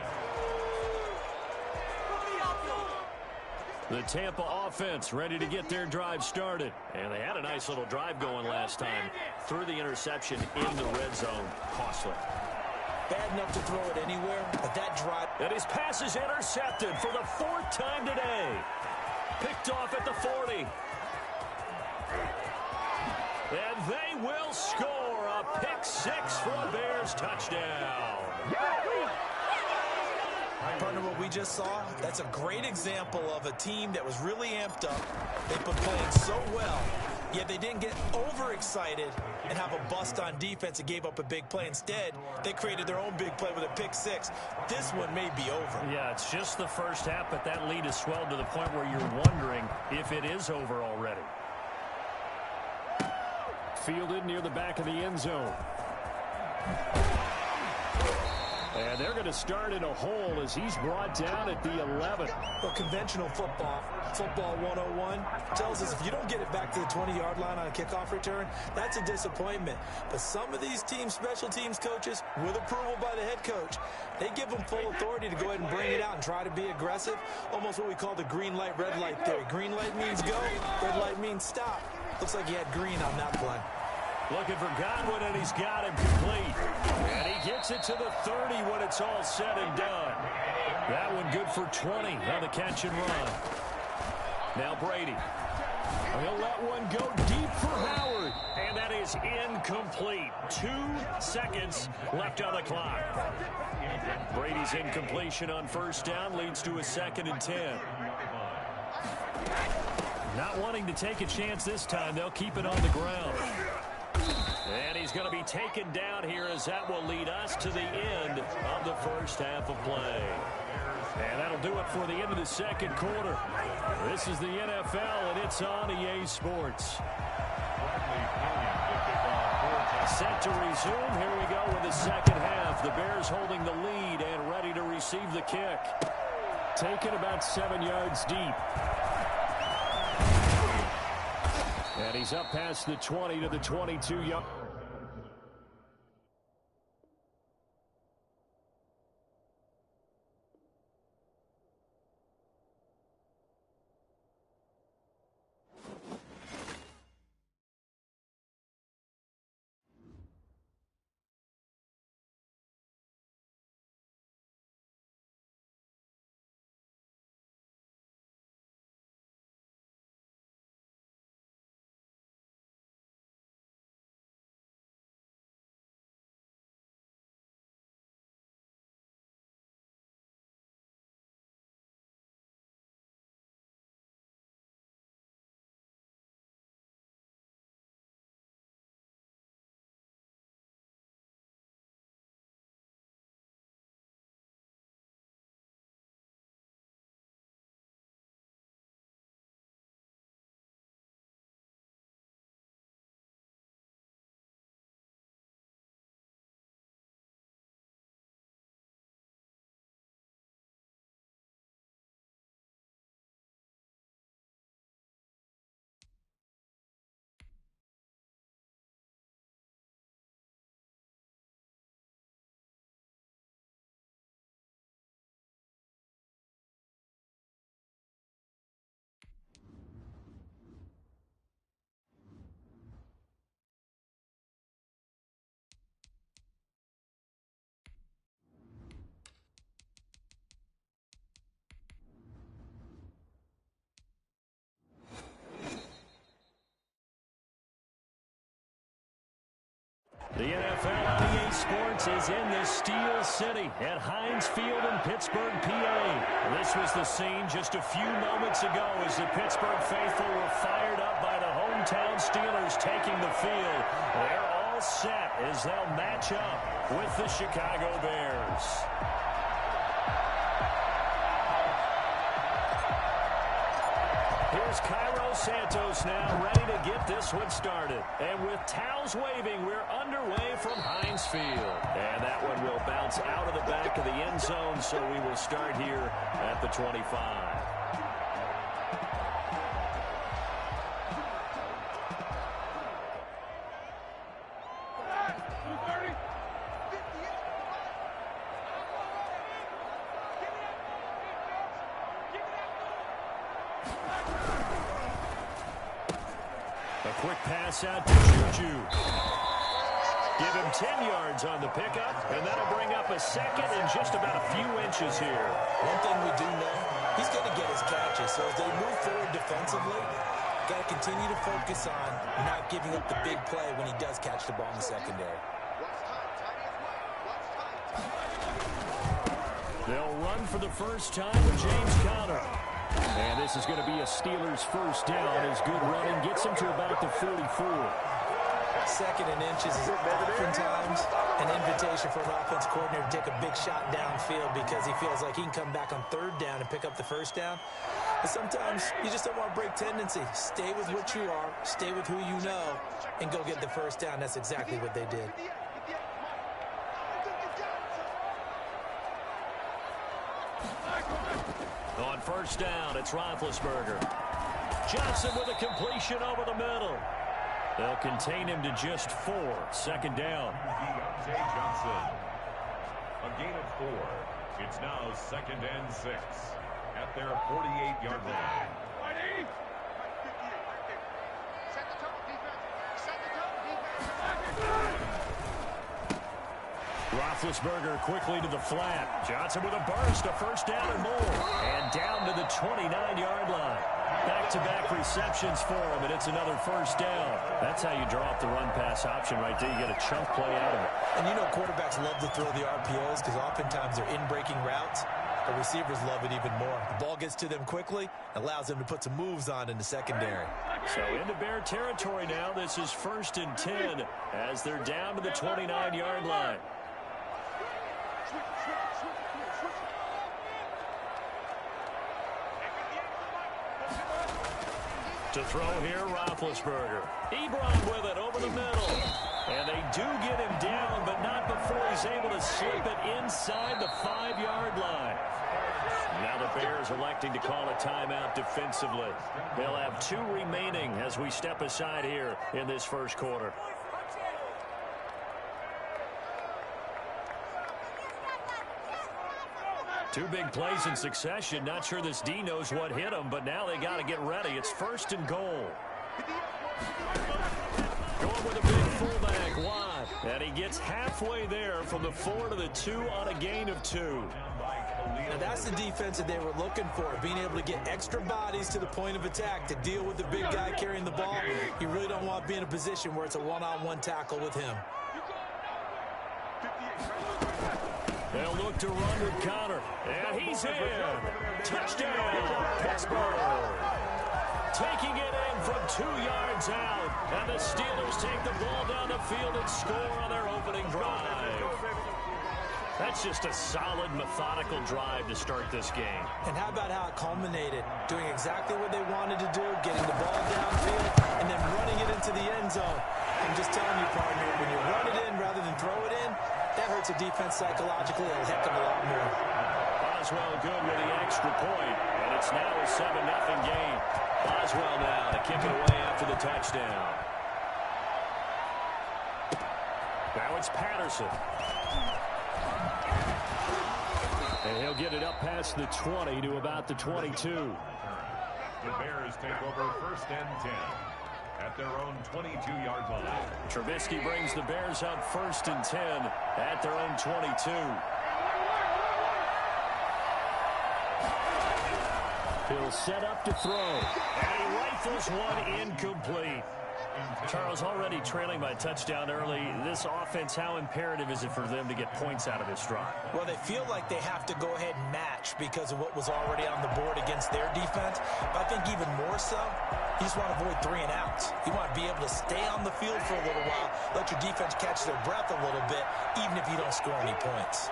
The Tampa offense ready to get their drive started. And they had a nice little drive going last time. Threw the interception in the red zone. Costly. Bad enough to throw it anywhere, but that drive... And his pass is intercepted for the 4th time today. Picked off at the 40. And they will score a pick 6 for a Bears touchdown. Partner, what we just saw, that's a great example of a team that was really amped up. They've been playing so well, yet they didn't get overexcited and have a bust on defense and gave up a big play. Instead, they created their own big play with a pick 6. This one may be over. Yeah, it's just the first half, but that lead has swelled to the point where you're wondering if it is over already. Fielded near the back of the end zone. And they're going to start in a hole as he's brought down at the 11. Well, conventional football 101, tells us if you don't get it back to the 20-yard line on a kickoff return, that's a disappointment. But some of these teams, special teams coaches, with approval by the head coach, they give them full authority to go ahead and bring it out and try to be aggressive. Almost what we call the green light, red light theory. Green light means go, red light means stop. Looks like he had green on that play. Looking for Godwin, and he's got him complete. And he gets it to the 30 when it's all said and done. That one good for 20 on the catch and run. Now Brady. He'll let one go deep for Howard. And that is incomplete. 2 seconds left on the clock. Brady's incompletion on 1st down leads to a 2nd and 10. Not wanting to take a chance this time. They'll keep it on the ground. And he's going to be taken down here as that will lead us to the end of the first half of play. And that'll do it for the end of the 2nd quarter. This is the NFL, and it's on EA Sports. Set to resume. Here we go with the 2nd half. The Bears holding the lead and ready to receive the kick. Taken about 7 yards deep. And he's up past the 20 to the 22-yard. The NFL on EA Sports is in the Steel City at Heinz Field in Pittsburgh, PA. This was the scene just a few moments ago as the Pittsburgh faithful were fired up by the home hometown Steelers taking the field. They're all set as they'll match up with the Chicago Bears. Here's Cairo Santos now ready to get this one started. And with towels waving, we're underway from Heinz Field. And that one will bounce out of the back of the end zone, so we will start here at the 25. Quick pass out to Juju. Give him 10 yards on the pickup, and that'll bring up a second in just about a few inches here. One thing we do know, he's going to get his catches. So as they move forward defensively, got to continue to focus on not giving up the big play when he does catch the ball in the secondary. They'll run for the first time with James Conner. And this is going to be a Steelers first down as good running gets him to about the 44. Second and inches is oftentimes an invitation for an offense coordinator to take a big shot downfield because he feels like he can come back on third down and pick up the first down. But sometimes you just don't want to break tendency. Stay with what you are, stay with who you know, and go get the first down. That's exactly what they did. On first down, it's Roethlisberger. Johnson with a completion over the middle. They'll contain him to just 4. Second down. Johnson. A gain of 4. It's now 2nd and 6 at their 48-yard line. Roethlisberger quickly to the flat. Johnson with a burst, a first down and more. And down to the 29-yard line. Back-to-back receptions for him, and it's another first down. That's how you draw up the run-pass option right there. You get a chunk play out of it. And you know quarterbacks love to throw the RPOs because oftentimes they're in-breaking routes. The receivers love it even more. The ball gets to them quickly, allows them to put some moves on in the secondary. So into Bear territory now. This is 1st and 10 as they're down to the 29-yard line. To throw here, Roethlisberger. Ebron with it over the middle. And they do get him down, but not before he's able to slip it inside the 5-yard line. Now the Bears electing to call a timeout defensively. They'll have 2 remaining as we step aside here in this first quarter. Two big plays in succession. Not sure this D knows what hit him, but now they got to get ready. It's 1st and goal. Going with a big fullback wide. And he gets halfway there from the 4 to the 2 on a gain of 2. Now that's the defense that they were looking for, being able to get extra bodies to the point of attack to deal with the big guy carrying the ball. You really don't want to be in a position where it's a one-on-one tackle with him. They'll look to run with Conner. And he's in. Touchdown, Pittsburgh. Taking it in from 2 yards out. And the Steelers take the ball down the field and score on their opening drive. That's just a solid, methodical drive to start this game. And how about how it culminated? Doing exactly what they wanted to do, getting the ball downfield, and then running it into the end zone. I'm just telling you, partner, when you run it in rather than throw it in, that hurts a defense psychologically a heck of a lot more. Boswell good with the extra point, and it's now a 7-0 game. Boswell now to kick it away after the touchdown. Now it's Patterson. And he'll get it up past the 20 to about the 22. The Bears take over 1st and 10 at their own 22-yard line. Trubisky brings the Bears up 1st and 10 at their own 22. He'll set up to throw. And he rifles one incomplete. Charles, already trailing by a touchdown early. This offense, how imperative is it for them to get points out of this drive? Well, they feel like they have to go ahead and match because of what was already on the board against their defense. But I think even more so, You just want to avoid 3 and outs. You want to be able to stay on the field for a little while, let your defense catch their breath a little bit, even if you don't score any points.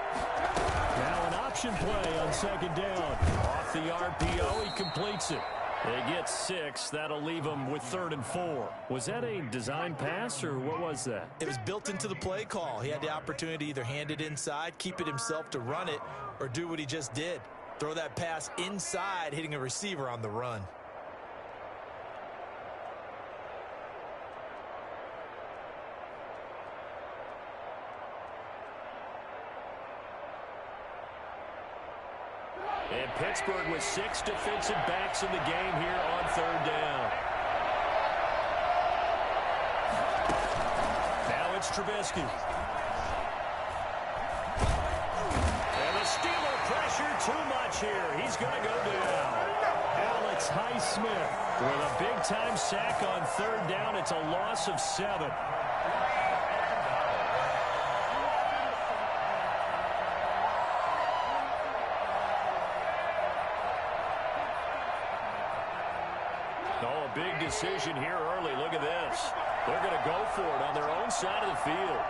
Now an option play on second down. Off the RPO, he completes it. They get 6. That'll leave them with 3rd and 4. Was that a design pass, or what was that? It was built into the play call. He had the opportunity to either hand it inside, keep it himself to run it, or do what he just did. Throw that pass inside, hitting a receiver on the run. And Pittsburgh with 6 defensive backs in the game here on 3rd down. Now it's Trubisky. And the Steeler pressure too much here. He's going to go down. Alex Highsmith with a big-time sack on 3rd down. It's a loss of 7. Oh, a big decision here early. Look at this. They're going to go for it on their own side of the field.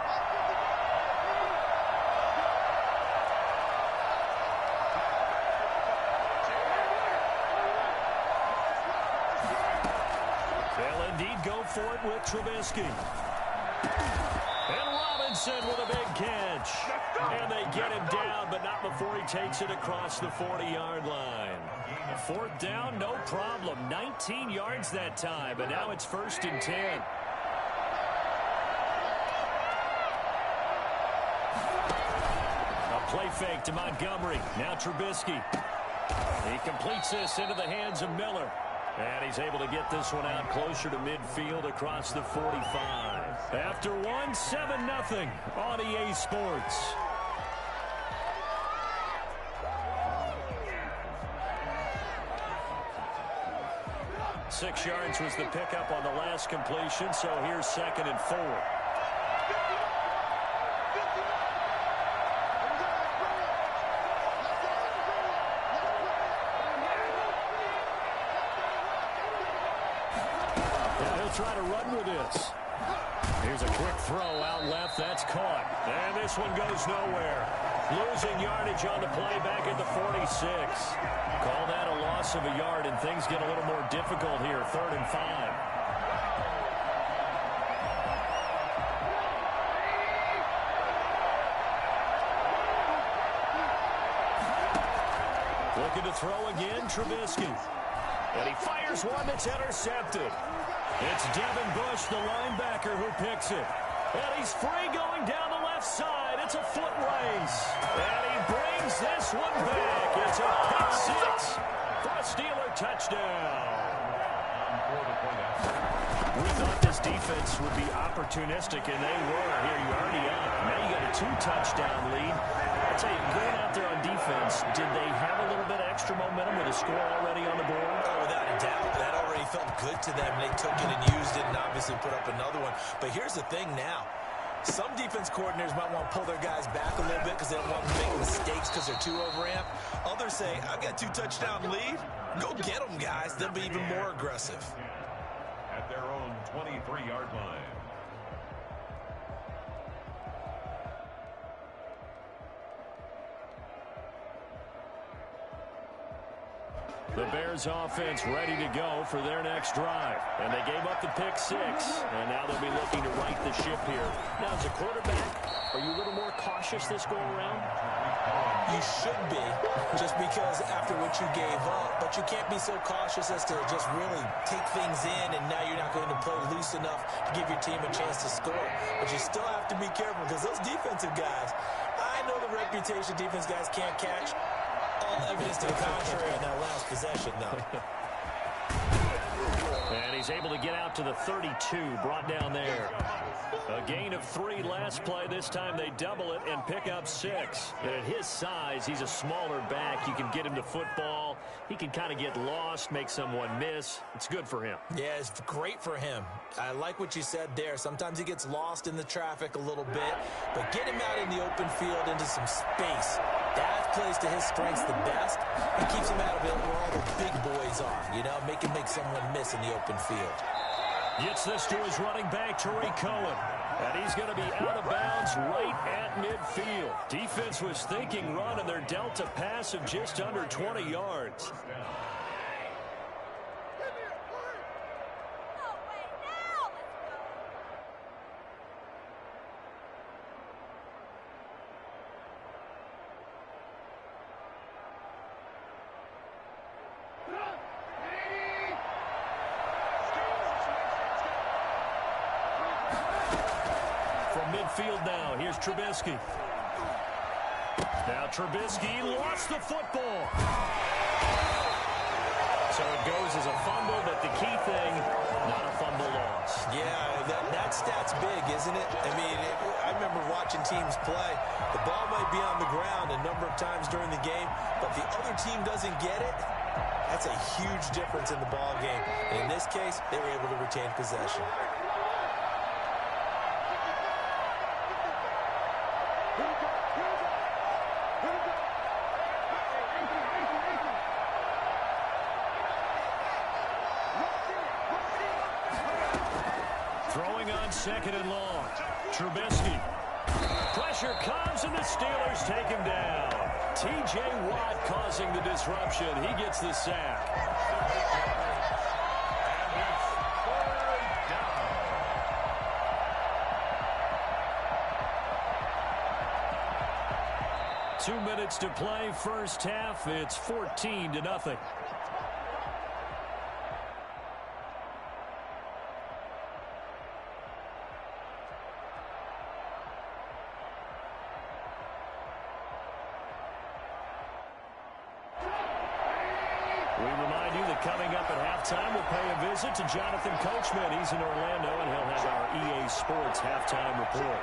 They'll indeed go for it with Trubisky. And Robinson with a big catch. And they get him down, but not before he takes it across the 40-yard line. 4th down, no problem. 19 yards that time, but now it's 1st and 10. A play fake to Montgomery. Now Trubisky. He completes this into the hands of Miller. And he's able to get this one out closer to midfield across the 45. After 1, 7-0 on EA Sports. 6 yards was the pickup on the last completion, so here's 2nd and 4. Yeah, he'll try to run with this. Here's a quick throw out left. That's caught. And this one goes nowhere. Losing yardage on the play back at the 46. Call that a loss of a yard, and things get a little more difficult here. 3rd and 5. Looking to throw again, Trubisky. And he fires one that's intercepted. It's Devin Bush, the linebacker, who picks it. And he's free going down the left side. It's a foot race. And he brings this one back. It's a pick 6 for a Steeler touchdown. We thought this defense would be opportunistic, and they were. Here, you're already up. Now you got a 2-touchdown lead. I'll tell you, going out there on defense, did they have a little bit of extra momentum with a score already on the board? Oh, without a doubt. That already felt good to them. They took it and used it and obviously put up another one. But here's the thing now. Some defense coordinators might want to pull their guys back a little bit because they don't want them to make mistakes because they're too overamped. Others say, I've got a 2-touchdown lead. Go get them, guys. They'll be even more aggressive. At their own 23-yard line. The Bears offense ready to go for their next drive. And they gave up the pick 6. And now they'll be looking to right the ship here. Now, as a quarterback, are you a little more cautious this go around? You should be, just because after what you gave up. But you can't be so cautious as to just really take things in, and now you're not going to play loose enough to give your team a chance to score. But you still have to be careful because those defensive guys, I know the reputation defense guys can't catch. All evidence to the contrary in that last possession, though. And he's able to get out to the 32, brought down there. A gain of 3 last play. This time they double it and pick up 6. And at his size, he's a smaller back. You can get him to football. He can kind of get lost, make someone miss. It's good for him. Yeah, it's great for him. I like what you said there. Sometimes he gets lost in the traffic a little bit, but get him out in the open field into some space. That's plays to his strengths the best and keeps him out of it where all the big boys are, you know, make someone miss in the open field. Gets this to his running back, Tariq Cohen. And he's going to be out of bounds right at midfield. Defense was thinking run, and they're dealt a pass of just under 20 yards. Midfield now. Here's Trubisky. Now Trubisky lost the football. So it goes as a fumble, but the key thing, not a fumble loss. Yeah, that stat's big, isn't it? I mean, I remember watching teams play. The ball might be on the ground a number of times during the game, but the other team doesn't get it. That's a huge difference in the ball game. And in this case, they were able to retain possession. Throwing on second and long. Trubisky. Pressure comes, and the Steelers take him down. T.J. Watt causing the disruption. He gets the sack. And it's 3rd down. Two minutes to play, first half. It's 14-0. We remind you that coming up at halftime, we'll pay a visit to Jonathan Coachman. He's in Orlando, and he'll have our EA Sports halftime report.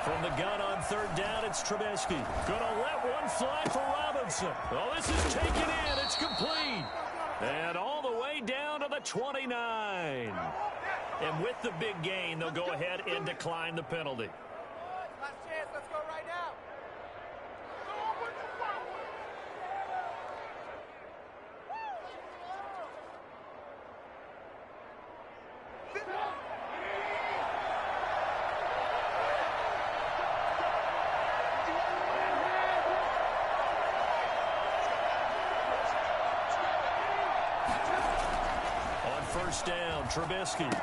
From the gun on 3rd down, it's Trubisky. Gonna let one fly for Robinson. Oh, this is taken in. It's complete. And all the way down to the 29. And with the big gain, they'll go ahead and decline the penalty. Last chance, let's go right now. On 1st down, Trubisky.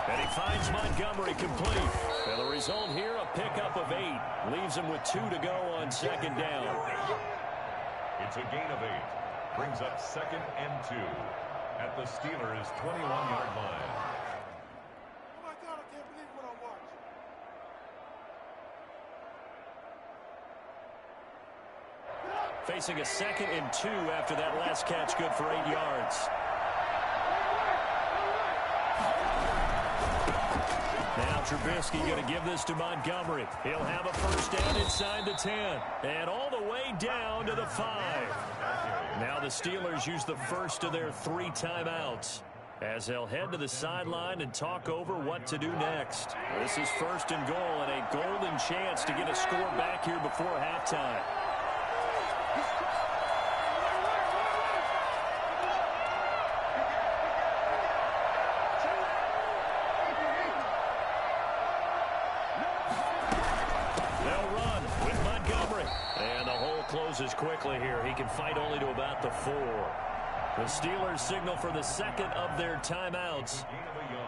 And he finds Montgomery complete. And the result here, a pickup of 8. Leaves him with 2 to go on 2nd down. It's a gain of 8. Brings up 2nd and 2 at the Steelers' 21-yard line. Oh my God, I can't believe what I watched. Facing a 2nd and 2 after that last catch, good for 8 yards. Now Trubisky going to give this to Montgomery. He'll have a 1st down inside the 10. And all the way down to the 5. Now the Steelers use the first of their 3 timeouts as they'll head to the sideline and talk over what to do next. This is 1st and goal and a golden chance to get a score back here before halftime. Closes quickly here. He can fight only to about the 4. The Steelers signal for the 2nd of their timeouts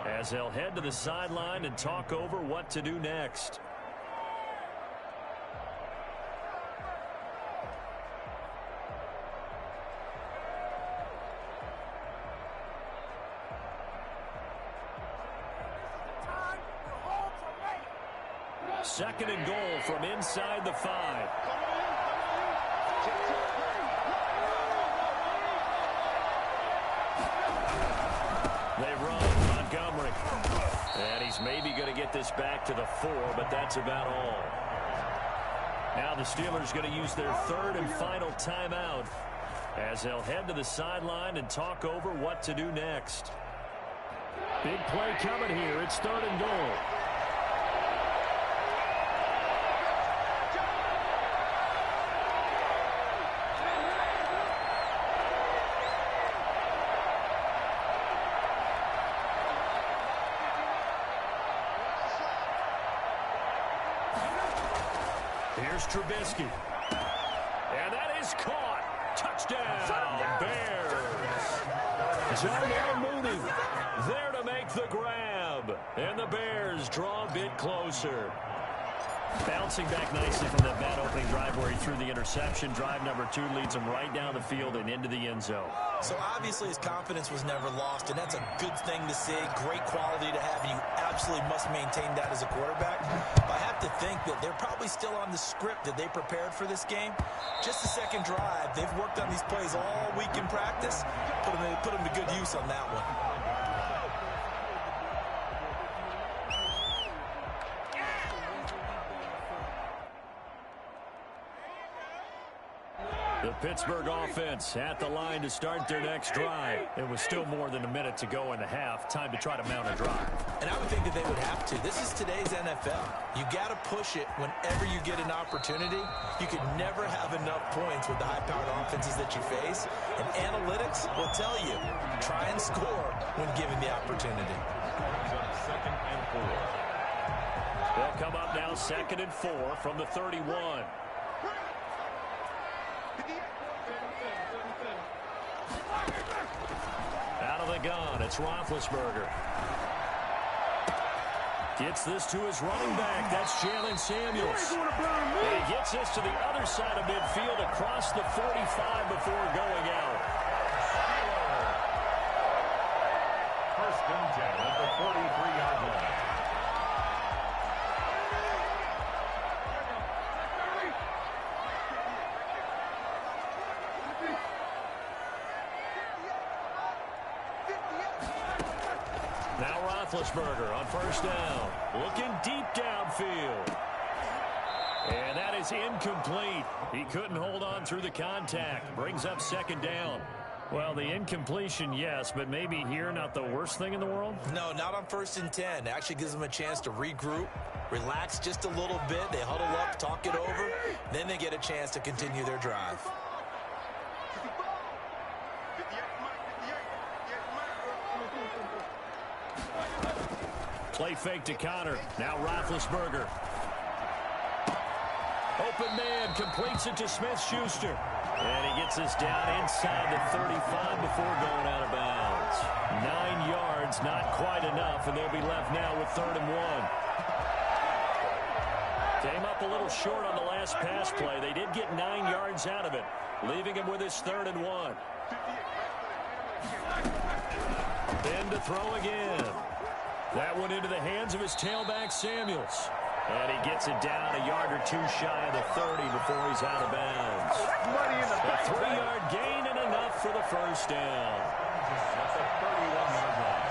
as they'll head to the sideline and talk over what to do next. Second and goal from inside the 5. They run Montgomery. And he's maybe going to get this back to the 4, but that's about all. Now the Steelers going to use their 3rd and final timeout as they'll head to the sideline and talk over what to do next. Big play coming here. It's 3rd and goal. Here's Trubisky. And that is caught. Touchdown, Bears. John Mooney there to make the grab. And the Bears draw a bit closer. Bouncing back nicely from that bad opening drive where he threw the interception. Drive number 2 leads him right down the field and into the end zone. So obviously his confidence was never lost, and that's a good thing to see. Great quality to have, and you absolutely must maintain that as a quarterback. But I have to think that they're probably still on the script that they prepared for this game. Just the second drive. They've worked on these plays all week in practice. Put them to good use on that one. The Pittsburgh offense at the line to start their next drive. It was still more than a minute to go in the half. Time to try to mount a drive. And I would think that they would have to. This is today's NFL. You got to push it whenever you get an opportunity. You could never have enough points with the high-powered offenses that you face. And analytics will tell you, try and score when given the opportunity. 2nd and 4. They'll come up now 2nd and 4 from the 31. Out of the gun, it's Roethlisberger. Gets this to his running back. That's Jalen Samuels. And he gets this to the other side of midfield across the 45 before going out. 1st and 10 at the 43-yard line. Now Roethlisberger on 1st down. Looking deep downfield. And that is incomplete. He couldn't hold on through the contact. Brings up 2nd down. Well, the incompletion, yes, but maybe here not the worst thing in the world? No, not on 1st and 10. It actually gives them a chance to regroup, relax just a little bit. They huddle up, talk it over. Then they get a chance to continue their drive. Play fake to Connor. Now Roethlisberger. Open man, completes it to Smith-Schuster. And he gets this down inside the 35 before going out of bounds. 9 yards, not quite enough, and they'll be left now with 3rd and 1. Came up a little short on the last pass play. They did get 9 yards out of it, leaving him with his 3rd and 1. Then to throw again. That one into the hands of his tailback, Samuels. And he gets it down a yard or 2 shy of the 30 before he's out of bounds. A 3-yard gain and enough for the 1st down. At the 31-yard line.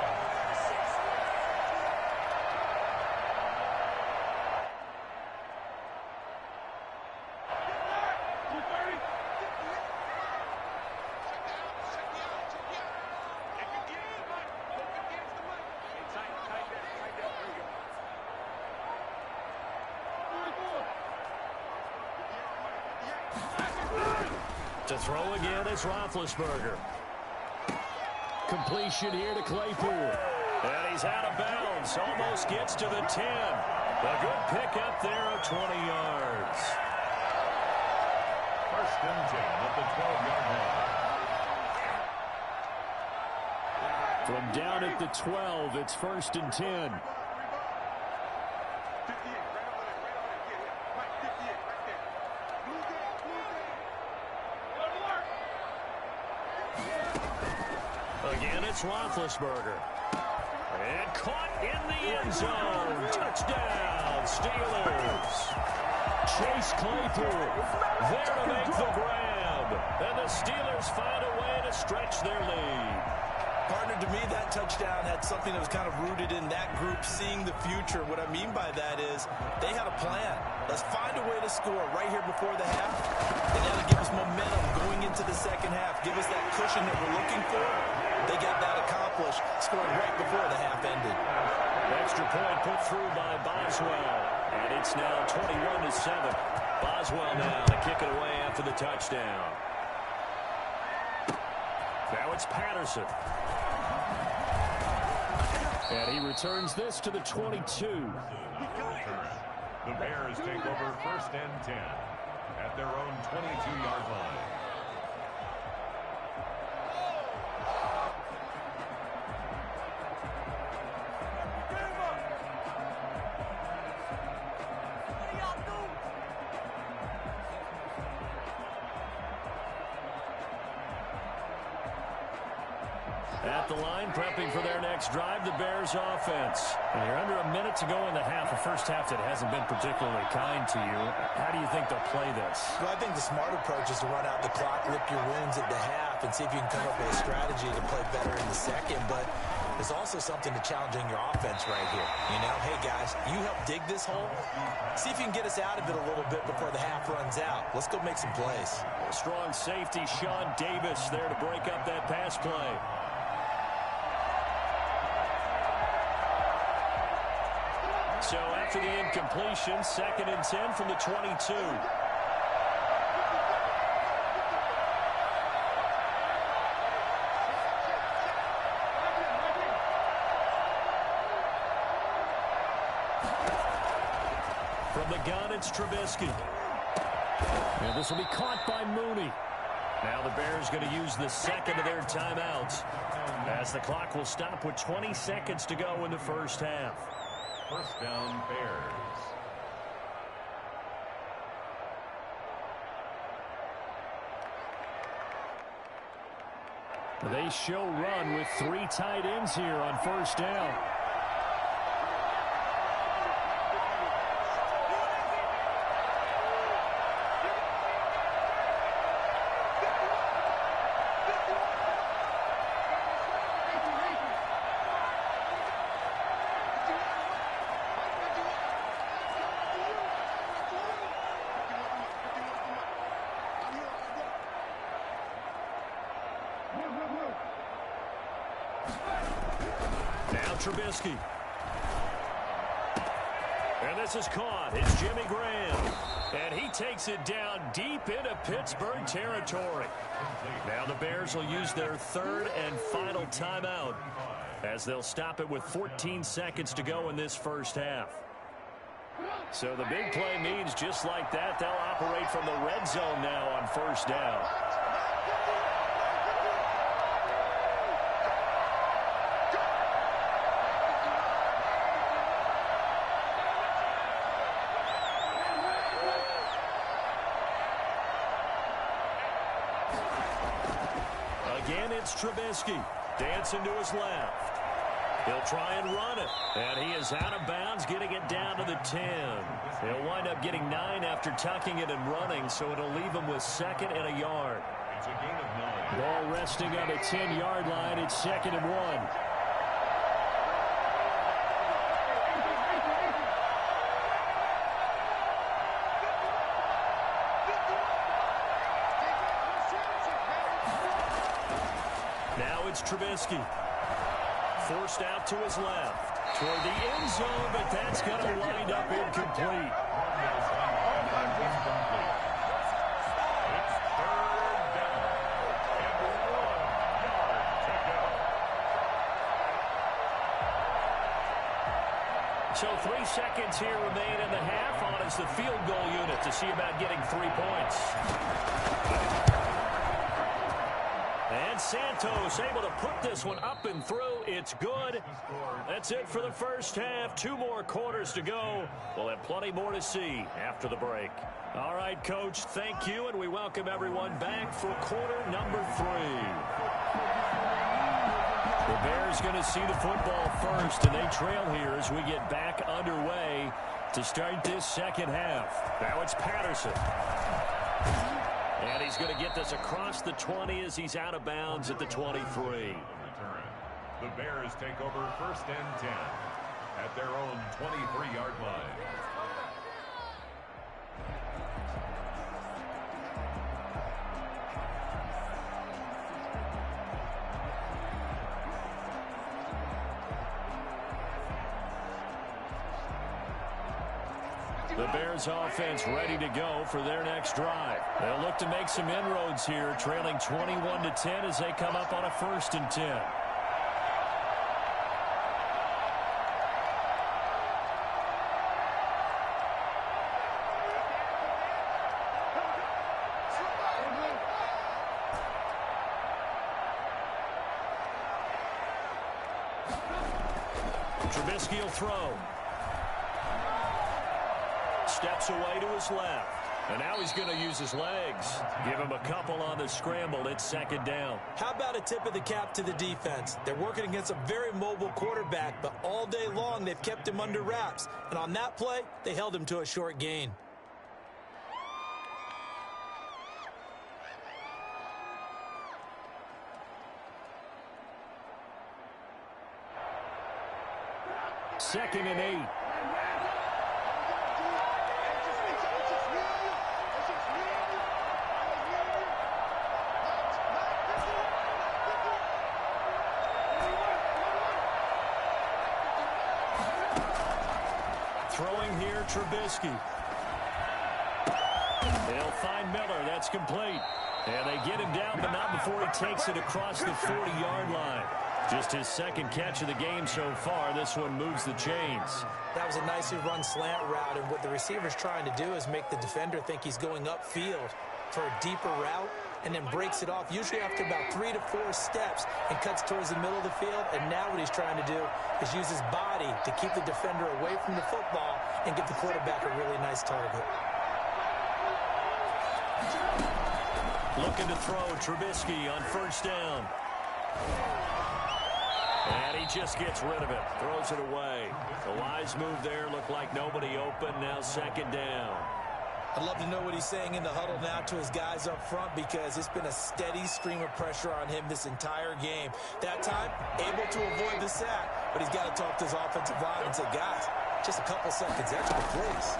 To throw again is Roethlisberger. Completion here to Claypool. And he's out of bounds. Almost gets to the 10. A good pickup there of 20 yards. 1st and 10 at the 12-yard line. From down at the 12, it's 1st and 10. Again, it's Roethlisberger. And caught in the end zone. Touchdown, Steelers. Chase Claypool there to make the grab. And the Steelers find a way to stretch their lead. Partner, to me, that touchdown had something that was kind of rooted in that group seeing the future. What I mean by that is they had a plan. Let's find a way to score right here before the half. And that'll give us momentum going into the second half. Give us that cushion that we're looking for. They got that accomplished, scoring right before the half ended. Extra point put through by Boswell. And it's now 21-7. Boswell now to kick it away after the touchdown. Now it's Patterson. And he returns this to the 22. The Bears take over 1st and 10 at their own 22-yard line. At the line, prepping for their next drive, the Bears offense. And you're under a minute to go in the half, a first half that hasn't been particularly kind to you. How do you think they'll play this? Well, I think the smart approach is to run out the clock, lick your wounds at the half, and see if you can come up with a strategy to play better in the second. But there's also something to challenging your offense right here. You know, hey, guys, you help dig this hole. See if you can get us out of it a little bit before the half runs out. Let's go make some plays. A strong safety, Sean Davis, there to break up that pass play. So after the incompletion, 2nd and 10 from the 22. From the gun, it's Trubisky. And this will be caught by Mooney. Now the Bears going to use the second of their timeouts, as the clock will stop with 20 seconds to go in the first half. 1st down, Bears. They show run with 3 tight ends here on 1st down. Trubisky. And this is caught. It's Jimmy Graham. And he takes it down deep into Pittsburgh territory. Now the Bears will use their 3rd and final timeout, as they'll stop it with 14 seconds to go in this first half. So the big play means just like that, they'll operate from the red zone now on 1st down. Again, it's Trubisky. Dancing to his left. He'll try and run it. And he is out of bounds, getting it down to the 10. He'll wind up getting 9 after tucking it and running, so it'll leave him with 2nd and a yard. It's a gain of 9. Ball resting on the 10-yard line. It's 2nd and 1. Trubisky forced out to his left toward the end zone, but that's going to wind up incomplete. It's 3rd down and 1 yard to go. So 3 seconds here remain in the half. On is the field goal unit to see about getting 3 points. And Santos able to put this one up and through. It's good. That's it for the first half. 2 more quarters to go. We'll have plenty more to see after the break. All right, Coach, thank you, and we welcome everyone back for quarter number 3. The Bears going to see the football first, and they trail here as we get back underway to start this second half. Now it's Patterson. And he's going to get this across the 20 as he's out of bounds at the 23. The Bears take over 1st and 10 at their own 23-yard line. The Bears offense ready to go for their next drive. They'll look to make some inroads here, trailing 21-10 as they come up on a 1st and 10. Trubisky will throw. Steps away to his left. And now he's going to use his legs. Give him a couple on the scramble. It's 2nd down. How about a tip of the cap to the defense? They're working against a very mobile quarterback, but all day long they've kept him under wraps. And on that play, they held him to a short gain. Second and 8. Throwing here, Trubisky. They'll find Miller. That's complete. And they get him down, but not before he takes it across the 40-yard line. Just his 2nd catch of the game so far. This one moves the chains. That was a nicely run slant route, and what the receiver's trying to do is make the defender think he's going upfield for a deeper route, and then breaks it off, usually after about 3 to 4 steps, and cuts towards the middle of the field. And now what he's trying to do is use his body to keep the defender away from the football and give the quarterback a really nice target. Looking to throw, Trubisky on 1st down. And he just gets rid of it. Throws it away. The wise move there. Looked like nobody open. Now 2nd down. I'd love to know what he's saying in the huddle now to his guys up front, because it's been a steady stream of pressure on him this entire game. That time, able to avoid the sack, but he's got to talk to his offensive line and say, guys, just a couple seconds extra, please.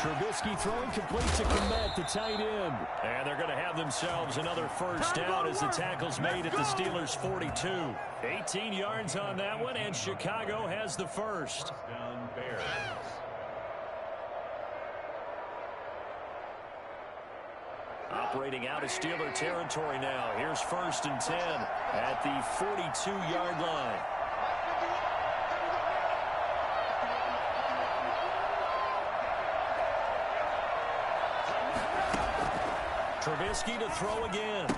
Trubisky throwing complete to Kmet, the tight end. And they're going to have themselves another 1st down as the tackle's made at the Steelers' 42. 18 yards on that one, and Chicago has the 1st. Operating out of Steeler territory now. Here's 1st and 10 at the 42-yard line. Trubisky to throw again.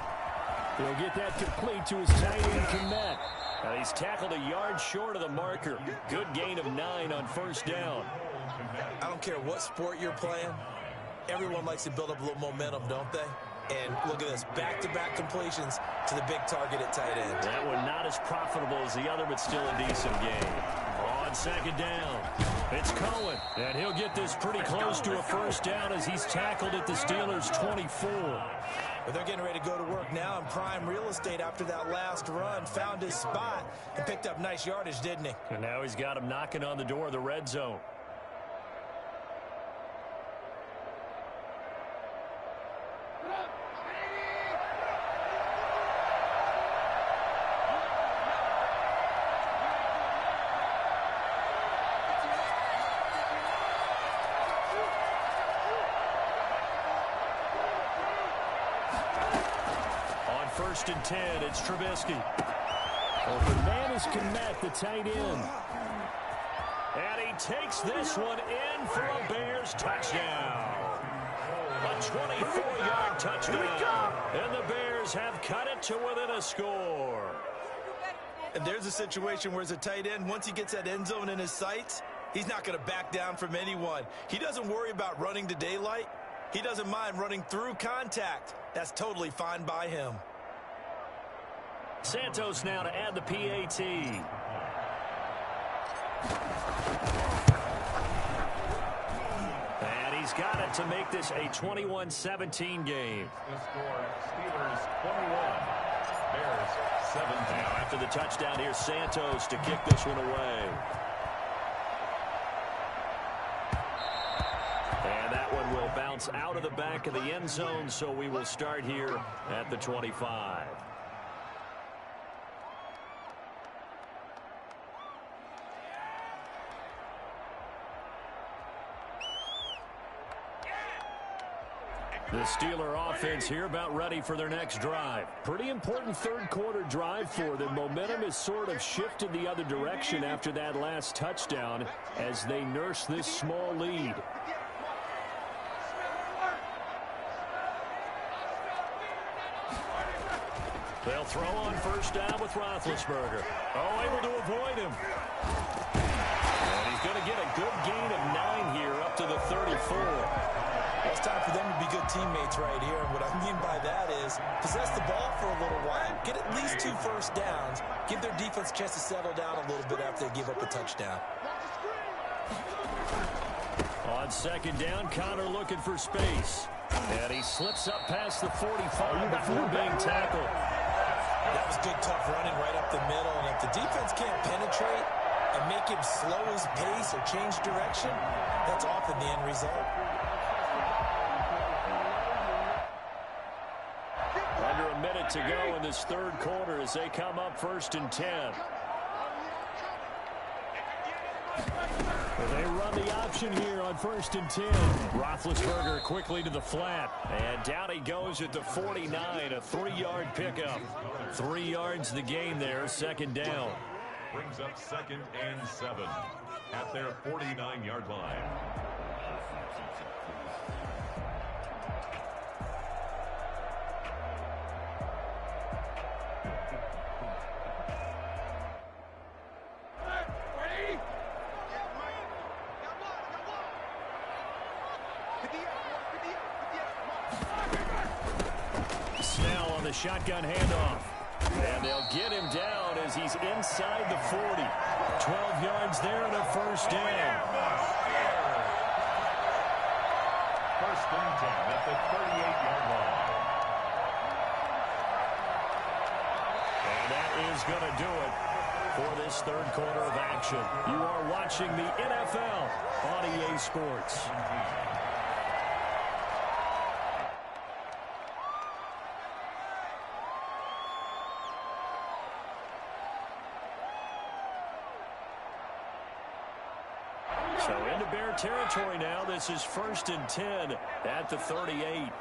He'll get that complete to his tight end, Kmet. He's tackled a yard short of the marker. Good gain of 9 on 1st down. I don't care what sport you're playing. Everyone likes to build up a little momentum, don't they? And look at this, back-to-back completions to the big target at tight end. That one not as profitable as the other, but still a decent game. On 2nd down, it's Cohen. And he'll get this pretty close to a 1st down as he's tackled at the Steelers' 24. But they're getting ready to go to work now in prime real estate after that last run. Found his spot and picked up nice yardage, didn't he? And now he's got him knocking on the door of the red zone. On 1st and 10, it's Trubisky. Open man is Kmet, the tight end. And he takes this one in for a Bears touchdown. A 24-yard touchdown. And the Bears have cut it to within a score. And there's a situation where as a tight end, once he gets that end zone in his sights, he's not going to back down from anyone. He doesn't worry about running to daylight. He doesn't mind running through contact. That's totally fine by him. Santos now to add the PAT. And he's got it to make this a 21-17 game. The score, Steelers 21, Bears 17. Now after the touchdown, here's Santos to kick this one away. And that one will bounce out of the back of the end zone, so we will start here at the 25. The Steeler offense here about ready for their next drive. Pretty important third quarter drive for them. Momentum has sort of shifted the other direction after that last touchdown as they nurse this small lead. They'll throw on first down with Roethlisberger. Oh, able to avoid him. And he's going to get a good gain of 9 here up to the 34. Well, it's time for them to be good teammates right here. And what I mean by that is possess the ball for a little while. Get at least 2 first downs. Give their defense a chance to settle down a little bit after they give up a touchdown. On second down, Connor looking for space. And he slips up past the 45 before being tackled. That was good, tough running right up the middle. And if the defense can't penetrate and make him slow his pace or change direction, that's often the end result. Under a minute to go in this third quarter as they come up first and 10. They run the option here on first and 10. Roethlisberger quickly to the flat. And down he goes at the 49, a 3-yard pickup. 3 yards the gain there, second down. Brings up 2nd and 7 at their 49-yard line. Snell on the shotgun handoff. And they'll get him down as he's inside the 40. 12 yards there and a first down. First and 10 at the 38-yard line. And that is going to do it for this third quarter of action. You are watching the NFL on EA Sports. So into Bear territory now. This is first and 10 at the 38.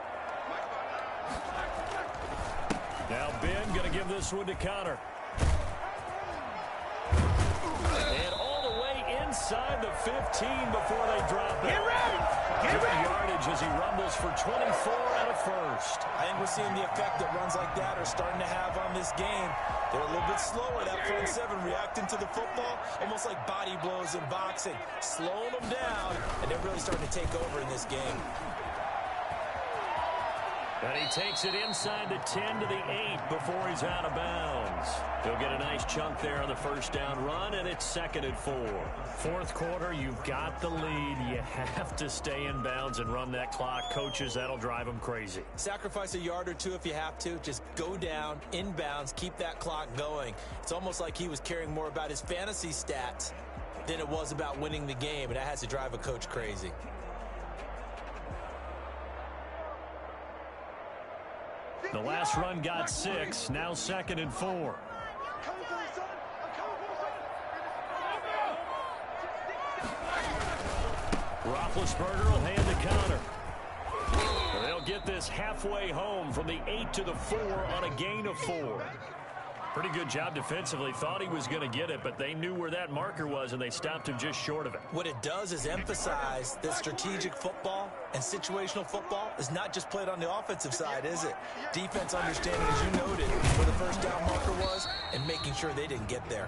Now Ben going to give this one to Connor. And all the way inside the 15 before they drop it. Get ready! Get Good ready! yardage as he rumbles for 24 and a first. I think we're seeing the effect that runs like that are starting to have on this game. They're a little bit slower, that front seven, reacting to the football, almost like body blows in boxing, slowing them down, and they're really starting to take over in this game. And he takes it inside the 10 to the 8 before he's out of bounds. He'll get a nice chunk there on the first down run, and it's 2nd and 4. Fourth quarter, you've got the lead. You have to stay in bounds and run that clock. Coaches, that'll drive them crazy. Sacrifice a yard or two if you have to. Just go down, in bounds, keep that clock going. It's almost like he was caring more about his fantasy stats than it was about winning the game, and that has to drive a coach crazy. The last run got 6, now 2nd and 4. Roethlisberger will hand to Connor. They'll get this halfway home from the 8 to the 4 on a gain of 4. Pretty good job defensively. Thought he was going to get it, but they knew where that marker was, and they stopped him just short of it. What it does is emphasize that strategic football and situational football is not just played on the offensive side, is it? Defense understanding, as you noted, where the first down marker was and making sure they didn't get there.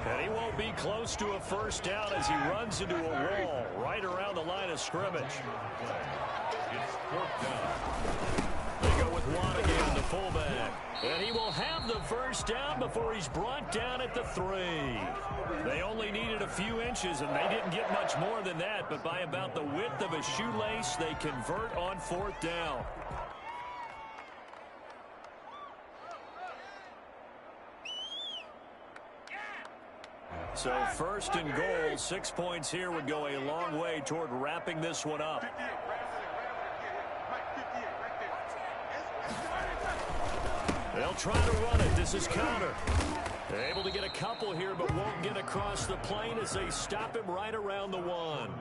And he won't be close to a first down as he runs into a wall right around the line of scrimmage. It's 4th down. They go with Watt again, the fullback. And he will have the first down before he's brought down at the 3. They only needed a few inches, and they didn't get much more than that. But by about the width of a shoelace, they convert on 4th down. So first and goal, 6 points here would go a long way toward wrapping this one up. They'll try to run it. This is Connor. They're able to get a couple here, but won't get across the plane as they stop him right around the 1.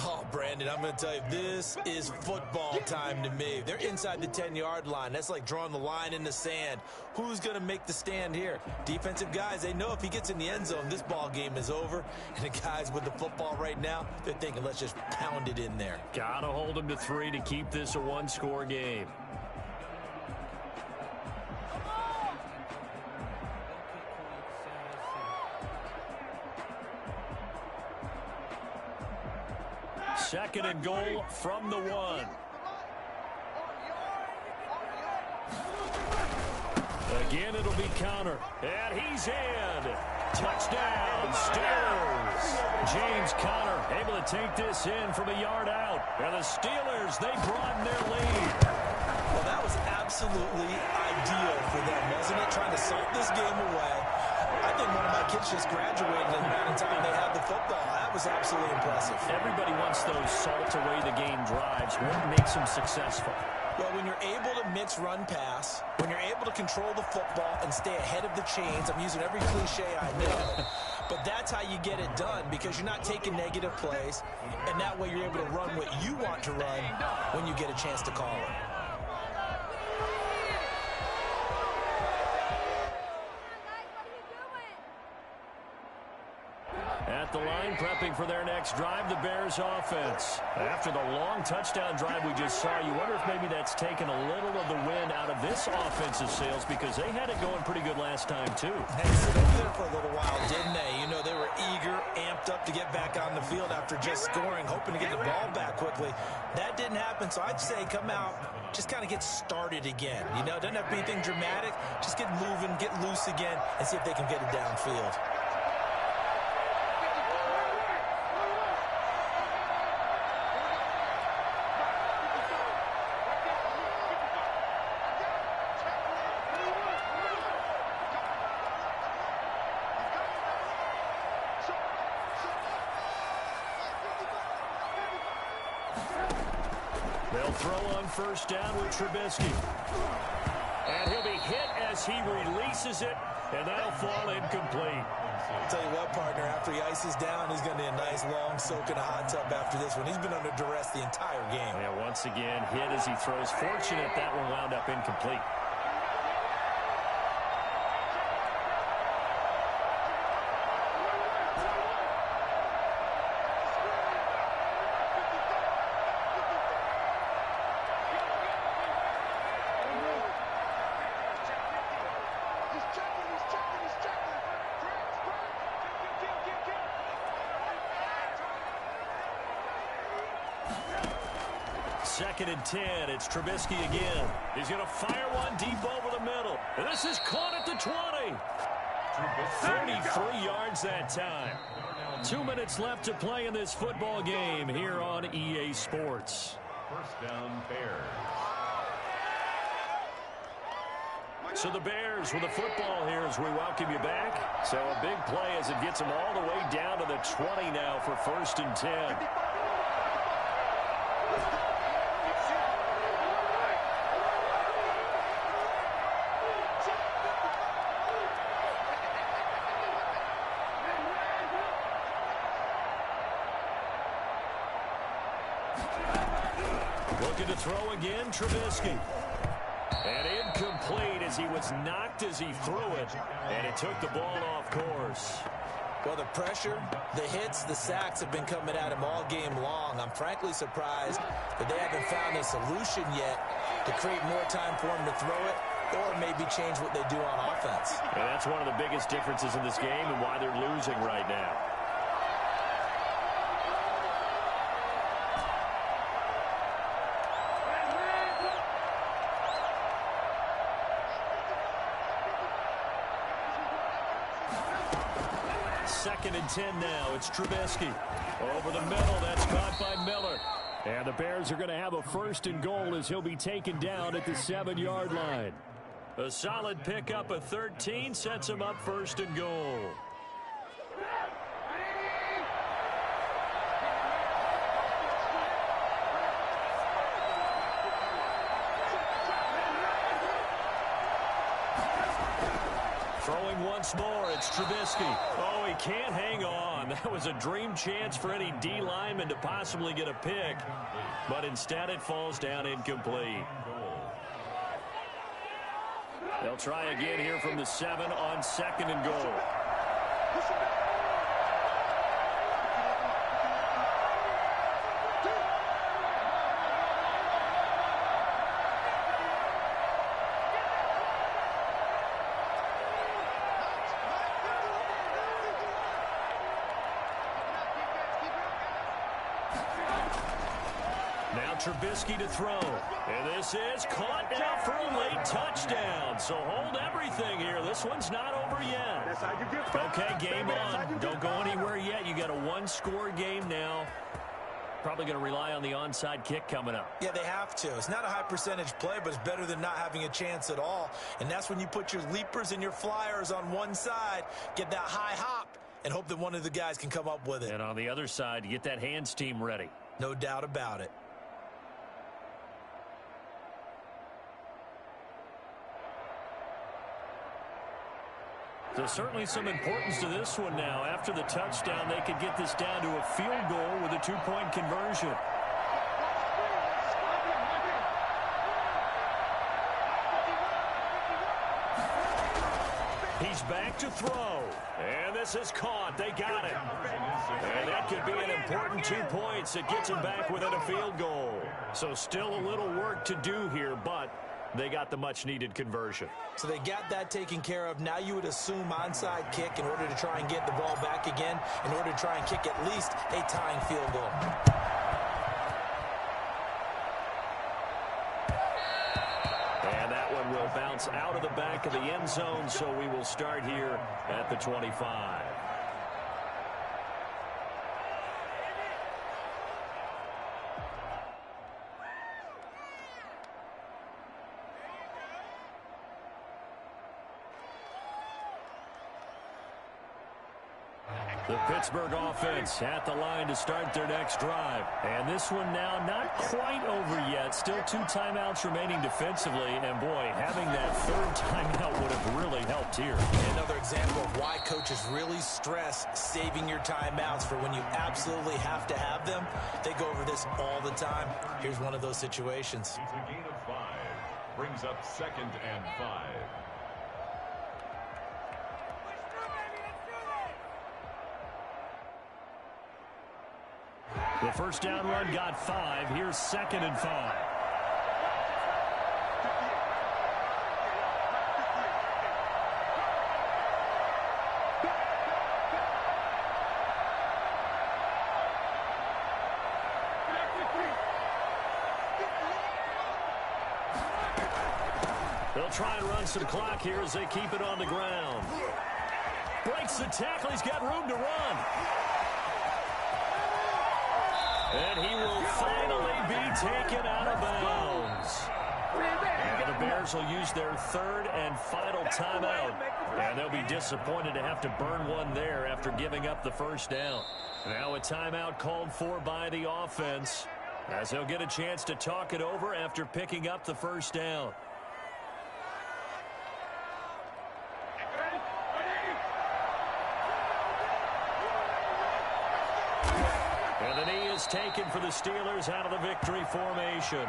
Oh, Brandon, I'm going to tell you, this is football time to me. They're inside the 10-yard line. That's like drawing the line in the sand. Who's going to make the stand here? Defensive guys, they know if he gets in the end zone, this ball game is over. And the guys with the football right now, they're thinking, let's just pound it in there. Gotta hold him to 3 to keep this a one-score game. Second and goal from the 1. Again, it'll be counter. And he's in. Touchdown, Steelers. James Conner able to take this in from a yard out. And the Steelers, they broaden their lead. Well, that was absolutely ideal for them, wasn't it? Trying to salt this game away. I think one of my kids just graduated in the amount of time they had the football. That was absolutely impressive. Everybody wants those salt-away-the-game drives. What makes them successful? Well, when you're able to mix run-pass, when you're able to control the football and stay ahead of the chains, I'm using every cliche I know, but that's how you get it done because you're not taking negative plays, and that way you're able to run what you want to run when you get a chance to call it. At the line, prepping for their next drive, the Bears offense. After the long touchdown drive we just saw, you wonder if maybe that's taken a little of the wind out of this offensive sails because they had it going pretty good last time, too. They stood over there for a little while, didn't they? You know, they were eager, amped up to get back on the field after just scoring, hoping to get the ball back quickly. That didn't happen, so I'd say come out, just kind of get started again. You know, doesn't have to be anything dramatic. Just get moving, get loose again, and see if they can get it downfield. They'll throw on first down with Trubisky. And he'll be hit as he releases it, and that'll fall incomplete. I'll tell you what, partner, after he ices down, he's going to need a nice long soak in a hot tub after this one. He's been under duress the entire game. Yeah, once again, hit as he throws. Fortunate that one wound up incomplete. Second and 10. It's Trubisky again. He's going to fire one deep over the middle. And this is caught at the 20. 33 yards that time. 2 minutes left to play in this football game here on EA Sports. First down, Bears. So the Bears with the football here as we welcome you back. So a big play as it gets them all the way down to the 20 now for first and 10. Looking to throw again, Trubisky. And incomplete as he was knocked as he threw it. And it took the ball off course. Well, the pressure, the hits, the sacks have been coming at him all game long. I'm frankly surprised that they haven't found a solution yet to create more time for him to throw it or maybe change what they do on offense. And that's one of the biggest differences in this game and why they're losing right now. Second and 10 now. It's Trubisky. Over the middle. That's caught by Miller. And the Bears are going to have a first and goal as he'll be taken down at the 7-yard line. A solid pickup of 13 sets him up first and goal. Throwing once more. It's Trubisky. Oh, he can't hang on. That was a dream chance for any D lineman to possibly get a pick. But instead it falls down incomplete. They'll try again here from the 7 on 2nd and goal. Now Trubisky to throw. And this is caught now for a late touchdown. So hold everything here. This one's not over yet. Okay, game on. Don't go anywhere yet. You got a one-score game now. Probably going to rely on the onside kick coming up. Yeah, they have to. It's not a high percentage play, but it's better than not having a chance at all. And that's when you put your leapers and your flyers on one side, get that high hop, and hope that one of the guys can come up with it. And on the other side, get that hands team ready. No doubt about it. So certainly some importance to this one now. After the touchdown, they could get this down to a field goal with a two-point conversion. He's back to throw. And this is caught. They got it. And that could be an important 2 points. It gets them back within a field goal. So still a little work to do here, but they got the much-needed conversion. So they got that taken care of. Now you would assume onside kick in order to try and get the ball back again, in order to try and kick at least a tying field goal. And that one will bounce out of the back of the end zone, so we will start here at the 25. The Pittsburgh offense at the line to start their next drive. And this one now not quite over yet. Still 2 timeouts remaining defensively. And, boy, having that third timeout would have really helped here. Another example of why coaches really stress saving your timeouts for when you absolutely have to have them. They go over this all the time. Here's one of those situations. It's a gain of 5. Brings up 2nd and 5. The first down run got 5. Here's 2nd and 5. They'll try and run some clock here as they keep it on the ground. Breaks the tackle. He's got room to run. And he will finally be taken out of bounds. And the Bears will use their third and final timeout. And they'll be disappointed to have to burn one there after giving up the first down. Now a timeout called for by the offense, as they'll get a chance to talk it over after picking up the first down. And the knee is taken for the Steelers out of the victory formation.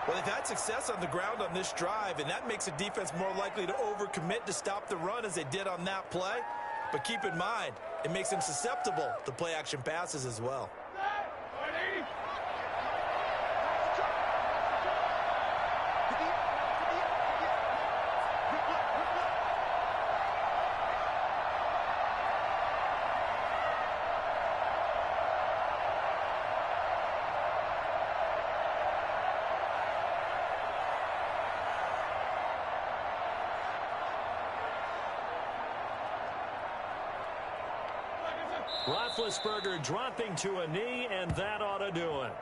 Well, they've had success on the ground on this drive, and that makes the defense more likely to overcommit to stop the run as they did on that play. But keep in mind, it makes them susceptible to play-action passes as well. Roethlisberger dropping to a knee, and that ought to do it.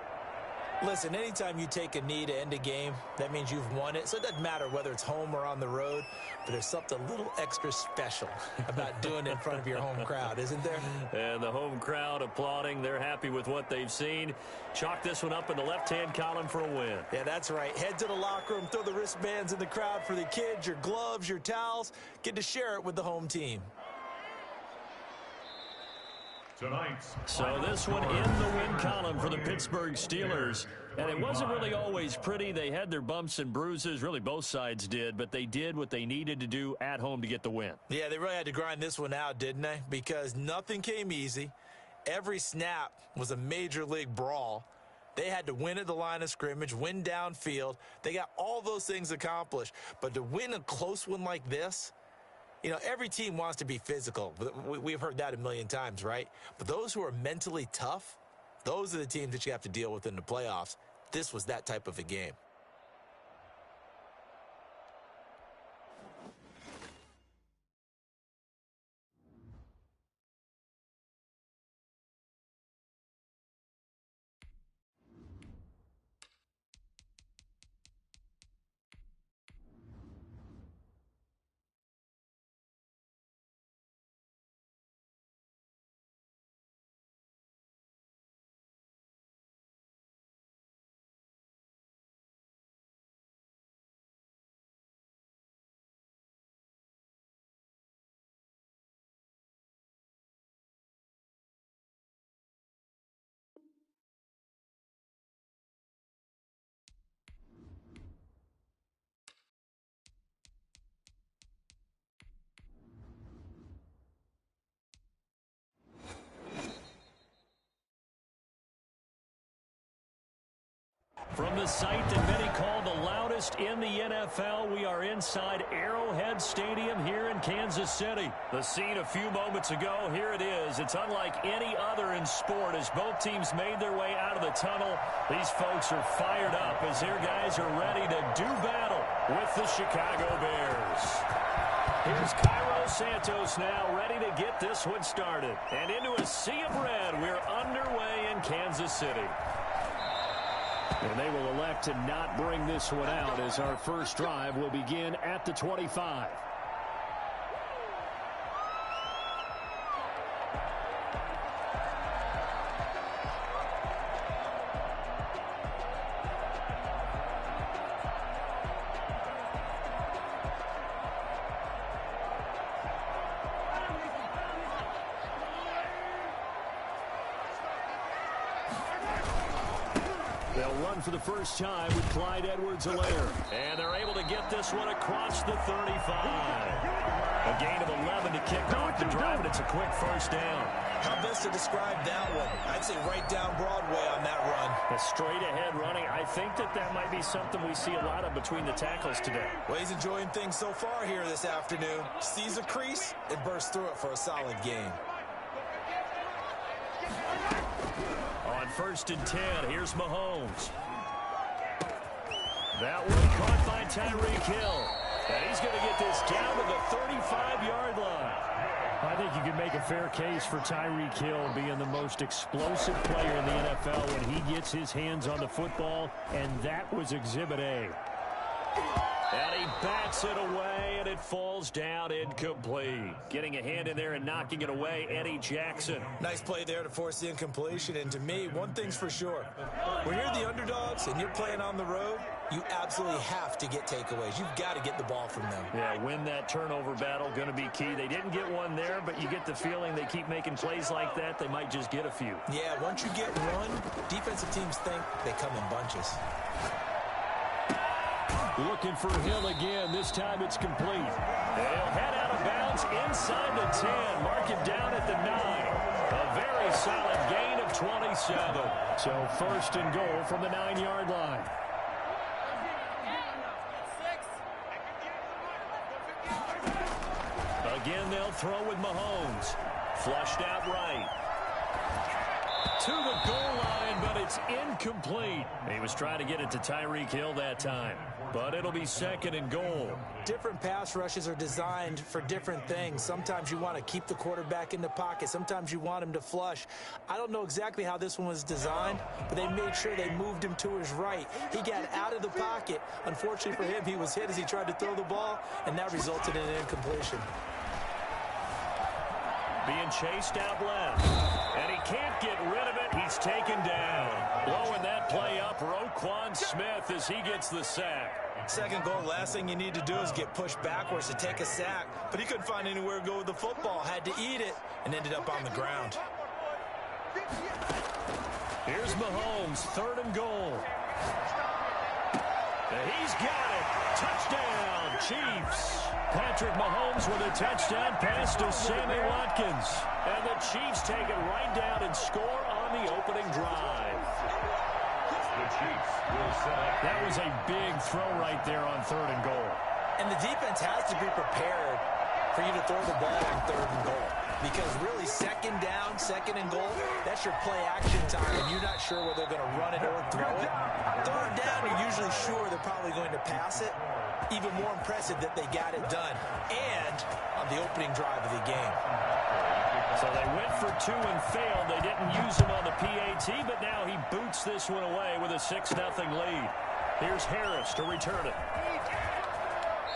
Listen, anytime you take a knee to end a game, that means you've won it. So it doesn't matter whether it's home or on the road, but there's something a little extra special about doing it in front of your home crowd, isn't there? And the home crowd applauding. They're happy with what they've seen. Chalk this one up in the left-hand column for a win. Yeah, that's right. Head to the locker room, throw the wristbands in the crowd for the kids, your gloves, your towels. Get to share it with the home team. So this one in the win column for the Pittsburgh Steelers. And it wasn't really always pretty. They had their bumps and bruises. Really, both sides did. But they did what they needed to do at home to get the win. Yeah, they really had to grind this one out, didn't they? Because nothing came easy. Every snap was a major league brawl. They had to win at the line of scrimmage, win downfield. They got all those things accomplished. But to win a close one like this, you know, every team wants to be physical. We've heard that a million times, right? But those who are mentally tough, those are the teams that you have to deal with in the playoffs. This was that type of a game. From the site that many call the loudest in the NFL, we are inside Arrowhead Stadium here in Kansas City. The scene a few moments ago, here it is. It's unlike any other in sport as both teams made their way out of the tunnel. These folks are fired up as their guys are ready to do battle with the Chicago Bears. Here's Cairo Santos now ready to get this one started. And into a sea of red, we're underway in Kansas City. And they will elect to not bring this one out as our first drive will begin at the 25. For the first time with Clyde Edwards-Helaire. And they're able to get this one across the 35. A gain of 11 to kick off the drive, and it's a quick first down. How best to describe that one? I'd say right down Broadway on that run. A straight-ahead running. I think that might be something we see a lot of between the tackles today. Well, he's enjoying things so far here this afternoon. Sees a crease and bursts through it for a solid gain. On 1st and 10, here's Mahomes. That one caught by Tyreek Hill. And he's going to get this down to the 35-yard line. I think you can make a fair case for Tyreek Hill being the most explosive player in the NFL when he gets his hands on the football, and that was Exhibit A. And he bats it away, and it falls down incomplete. Getting a hand in there and knocking it away, Eddie Jackson. Nice play there to force the incompletion. And to me, one thing's for sure. When you're the underdogs and you're playing on the road, you absolutely have to get takeaways. You've got to get the ball from them. Yeah, win that turnover battle, going to be key. They didn't get one there, but you get the feeling they keep making plays like that, they might just get a few. Yeah, once you get one, defensive teams think they come in bunches. Looking for Hill again. This time it's complete. They'll head out of bounds inside the 10. Mark him down at the 9. A very solid gain of 27. So 1st and goal from the 9-yard line. Again, they'll throw with Mahomes. Flushed out right. To the goal line, but it's incomplete. He was trying to get it to Tyreek Hill that time. but it'll be second and goal. Different pass rushes are designed for different things. Sometimes you want to keep the quarterback in the pocket. Sometimes you want him to flush. I don't know exactly how this one was designed, but they made sure they moved him to his right. He got out of the pocket. Unfortunately for him, he was hit as he tried to throw the ball, and that resulted in an incompletion. Being chased out left, and he can't get rid of it. He's taken down. Blowing that play up, Roquan Smith as he gets the sack. Second goal, last thing you need to do is get pushed backwards to take a sack. But he couldn't find anywhere to go with the football, had to eat it, and ended up on the ground. Here's Mahomes, third and goal. And he's got it. Touchdown, Chiefs. Patrick Mahomes with a touchdown pass to Sammy Watkins. And the Chiefs take it right down and score on the opening drive. The Chiefs will select. That was a big throw right there on third and goal. And the defense has to be prepared for you to throw the ball on third and goal. Because really, second down, second and goal, that's your play action time, and you're not sure whether they're going to run it or throw it. Third down, you're usually sure they're probably going to pass it. Even more impressive that they got it done, and on the opening drive of the game. So they went for two and failed. They didn't use him on the PAT, but now he boots this one away with a 6-0 lead. Here's Harris to return it.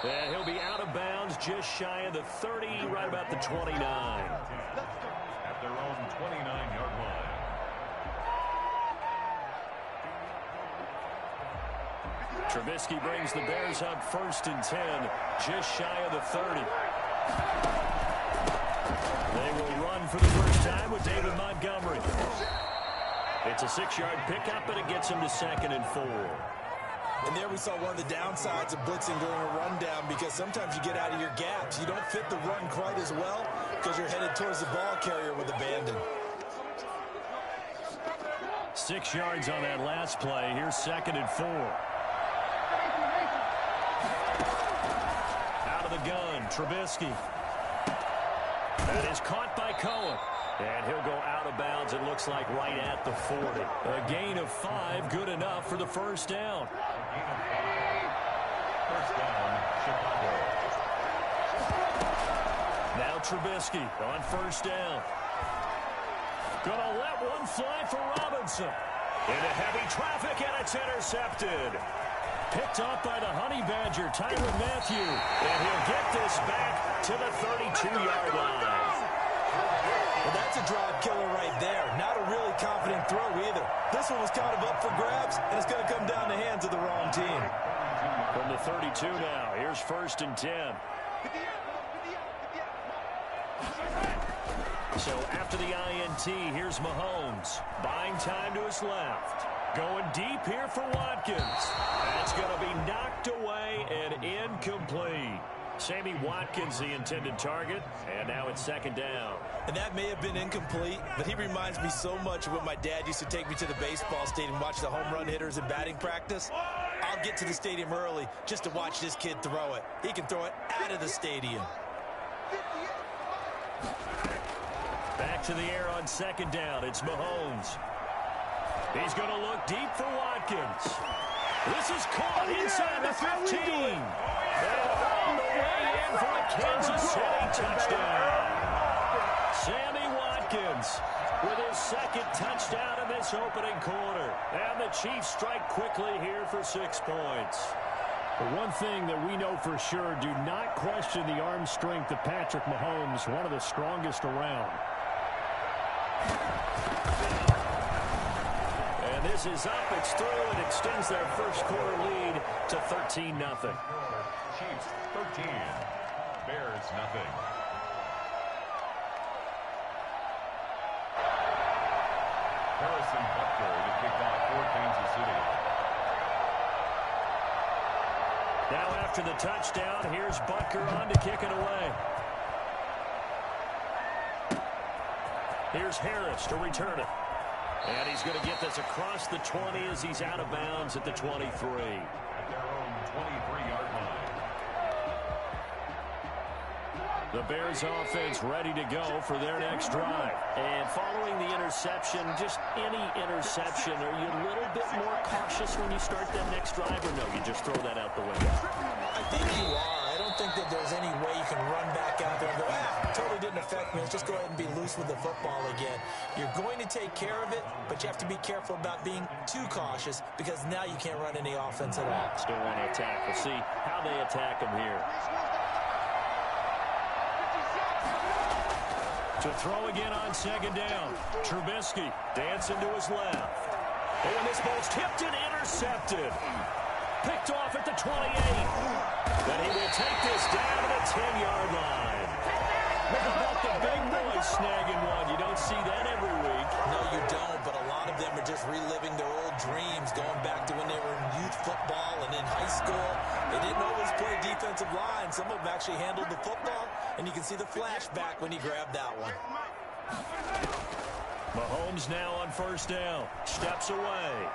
And he'll be out of bounds just shy of the 30, right about the 29. At their own 29-yard line. Trubisky brings the Bears up 1st and 10, just shy of the 30. They will run for the first time with David Montgomery. It's a 6-yard pickup, and it gets him to 2nd and 4. And there we saw one of the downsides of blitzing during a rundown, because sometimes you get out of your gaps. You don't fit the run quite as well because you're headed towards the ball carrier with abandon. 6 yards on that last play. Here's 2nd and 4. Out of the gun, Trubisky. That is caught by Cohen. And he'll go out of bounds, it looks like, right at the 40. A gain of 5, good enough for the first down. First down, Chicago. Now Trubisky on 1st down. Gonna let one fly for Robinson. Into heavy traffic, and it's intercepted. Picked off by the Honey Badger, Tyrann Mathieu. And he'll get this back to the 32-yard line. Well, that's a drive killer right there. Not a really confident throw either. This one was kind of up for grabs, and it's going to come down the hands of the wrong team. From the 32 now, here's 1st and 10. So after the INT, here's Mahomes. Buying time to his left. Going deep here for Watkins. That's going to be knocked away and incomplete. Sammy Watkins, the intended target, and now it's 2nd down. And that may have been incomplete, but he reminds me so much of when my dad used to take me to the baseball stadium and watch the home run hitters in batting practice. I'll get to the stadium early just to watch this kid throw it. He can throw it out of the stadium. Back to the air on 2nd down. It's Mahomes. He's going to look deep for Watkins. This is caught inside the 15. And all the way in for a Kansas City touchdown. Sammy Watkins with his 2nd touchdown in this opening quarter. And the Chiefs strike quickly here for 6 points. The one thing that we know for sure, do not question the arm strength of Patrick Mahomes, one of the strongest around. And this is up, it's through, and extends their first quarter lead to 13-0. Chiefs 13, Bears nothing. Harrison Butker to kick off for Kansas City. Now after the touchdown, here's Butker on to kick it away. Here's Harris to return it. And he's going to get this across the 20 as he's out of bounds at the 23. At their own 23-yard line. The Bears offense ready to go for their next drive. And following the interception, just any interception, are you a little bit more cautious when you start that next drive, or no, you just throw that out the window? I think you are. I don't think that there's any way you can run back out there and go, totally didn't affect me. Let's just go ahead and be loose with the football again. You're going to take care of it, but you have to be careful about being too cautious because now you can't run any offense at all. Still want to attack. We'll see how they attack him here. To throw again on second down. Trubisky dancing to his left. And this ball's tipped and intercepted. Picked off at the 28. Then he will take this down to the 10-yard line. How about the big boys snagging one? You don't see that every week. No, you don't, but a lot of them are just reliving their old dreams, going back to when they were in youth football and in high school. They didn't always play defensive line. Some of them actually handled the football, and you can see the flashback when he grabbed that one. Mahomes now on first down. Steps away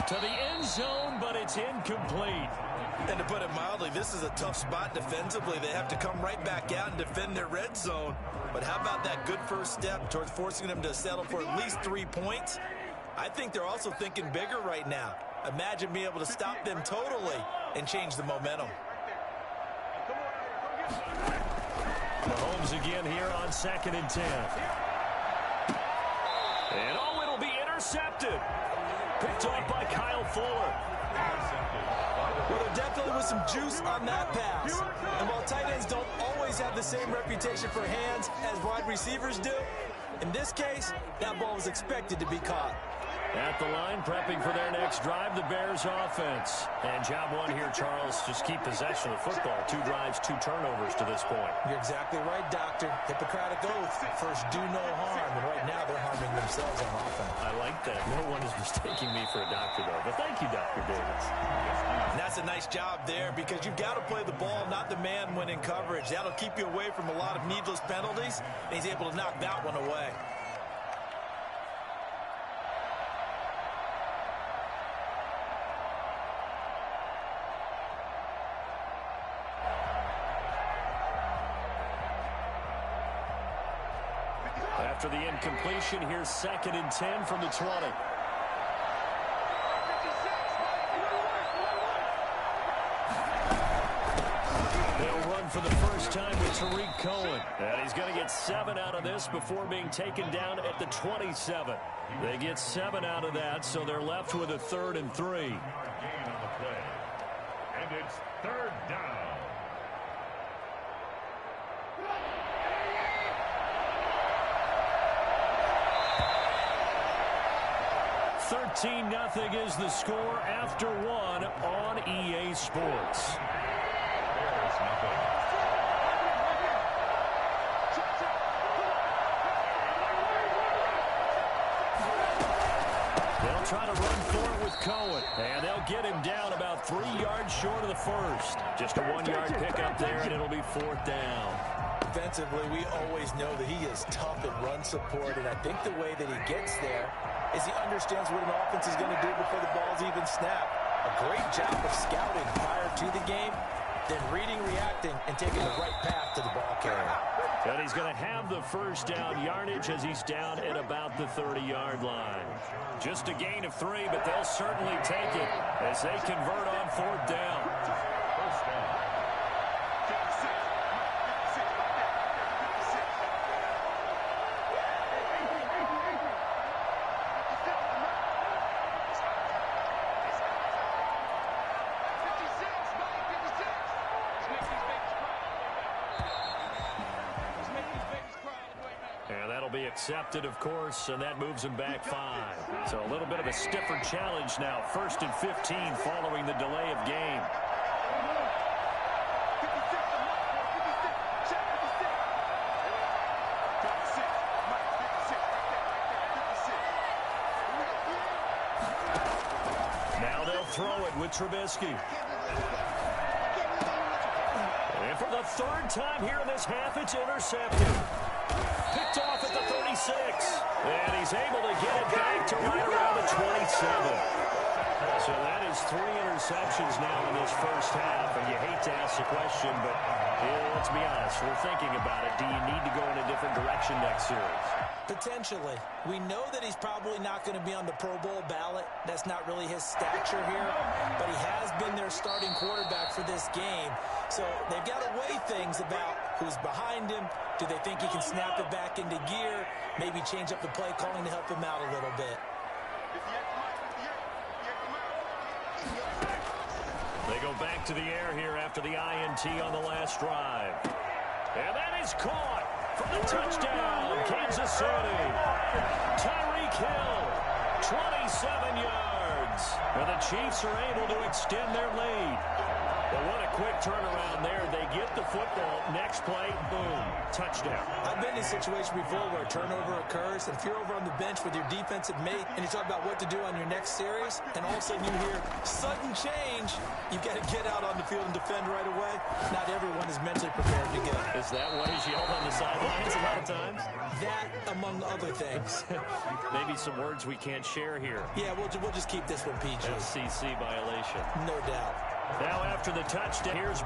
to the end zone, but it's incomplete. And to put it mildly, this is a tough spot defensively. They have to come right back out and defend their red zone. But how about that good first step towards forcing them to settle for at least 3 points? I think they're also thinking bigger right now. Imagine being able to stop them totally and change the momentum. Mahomes again here on 2nd and 10. And oh, it'll be intercepted. Picked off by Kyle Fuller. Well, there definitely was some juice on that pass. And while tight ends don't always have the same reputation for hands as wide receivers do, in this case, that ball was expected to be caught. At the line, prepping for their next drive, the Bears offense. And job one here, Charles, just keep possession of the football. 2 drives, 2 turnovers to this point. You're exactly right, Doctor. Hippocratic oath. First, do no harm. And right now, they're harming themselves on offense. I like that. No one is mistaking me for a doctor, though. But thank you, Dr. Davis. And that's a nice job there because you've got to play the ball, not the man when in coverage. That'll keep you away from a lot of needless penalties. And he's able to knock that one away. After the incompletion, here's 2nd and 10 from the 20. They'll run for the first time with Tariq Cohen. And he's going to get 7 out of this before being taken down at the 27. They get 7 out of that, so they're left with a 3rd and 3. Gain on the play. And it's 3rd down. 13-0 is the score after 1 on EA Sports. Bears nothing. They'll try to run for it with Cohen, and they'll get him down about 3 yards short of the first. Just a 1-yard pickup there, and it'll be 4th down. Defensively, we always know that he is tough in run support, and I think the way that he gets there is he understands what an offense is going to do before the ball's even snapped. A great job of scouting prior to the game, then reading, reacting, and taking the right path to the ball carrier. And he's going to have the first down yardage as he's down at about the 30-yard line. Just a gain of 3, but they'll certainly take it as they convert on 4th down. First down. Be accepted, of course, and that moves him back 5. So a little bit of a stiffer challenge now. 1st and 15 following the delay of game. Now they'll throw it with Trubisky. And for the 3rd time here in this half, it's intercepted. Picked off at the 36. And he's able to get it back to right around the 27. So that is 3 interceptions now in this first half, and you hate to ask the question, but let's be honest, we're thinking about it. Do you need to go in a different direction next series? Potentially. We know that he's probably not going to be on the Pro Bowl ballot. That's not really his stature here, but he has been their starting quarterback for this game. So they've got to weigh things about who's behind him. Do they think he can snap it back into gear? Maybe change up the play calling to help him out a little bit. They go back to the air here after the INT on the last drive. And that is caught for the touchdown, Kansas City. Tyreek Hill, 27 yards. And the Chiefs are able to extend their lead. But what a quick turnaround there. They get the football. Next play, boom, touchdown. I've been in a situation before where a turnover occurs, and if you're over on the bench with your defensive mate and you talk about what to do on your next series, and all of a sudden you hear sudden change, you've got to get out on the field and defend right away. Not everyone is mentally prepared to go. Is that what is yelled on the sidelines a lot of times? That, among other things. Maybe some words we can't share here. Yeah, we'll just keep this one PG. FCC violation. No doubt. Now after the touchdown, here's...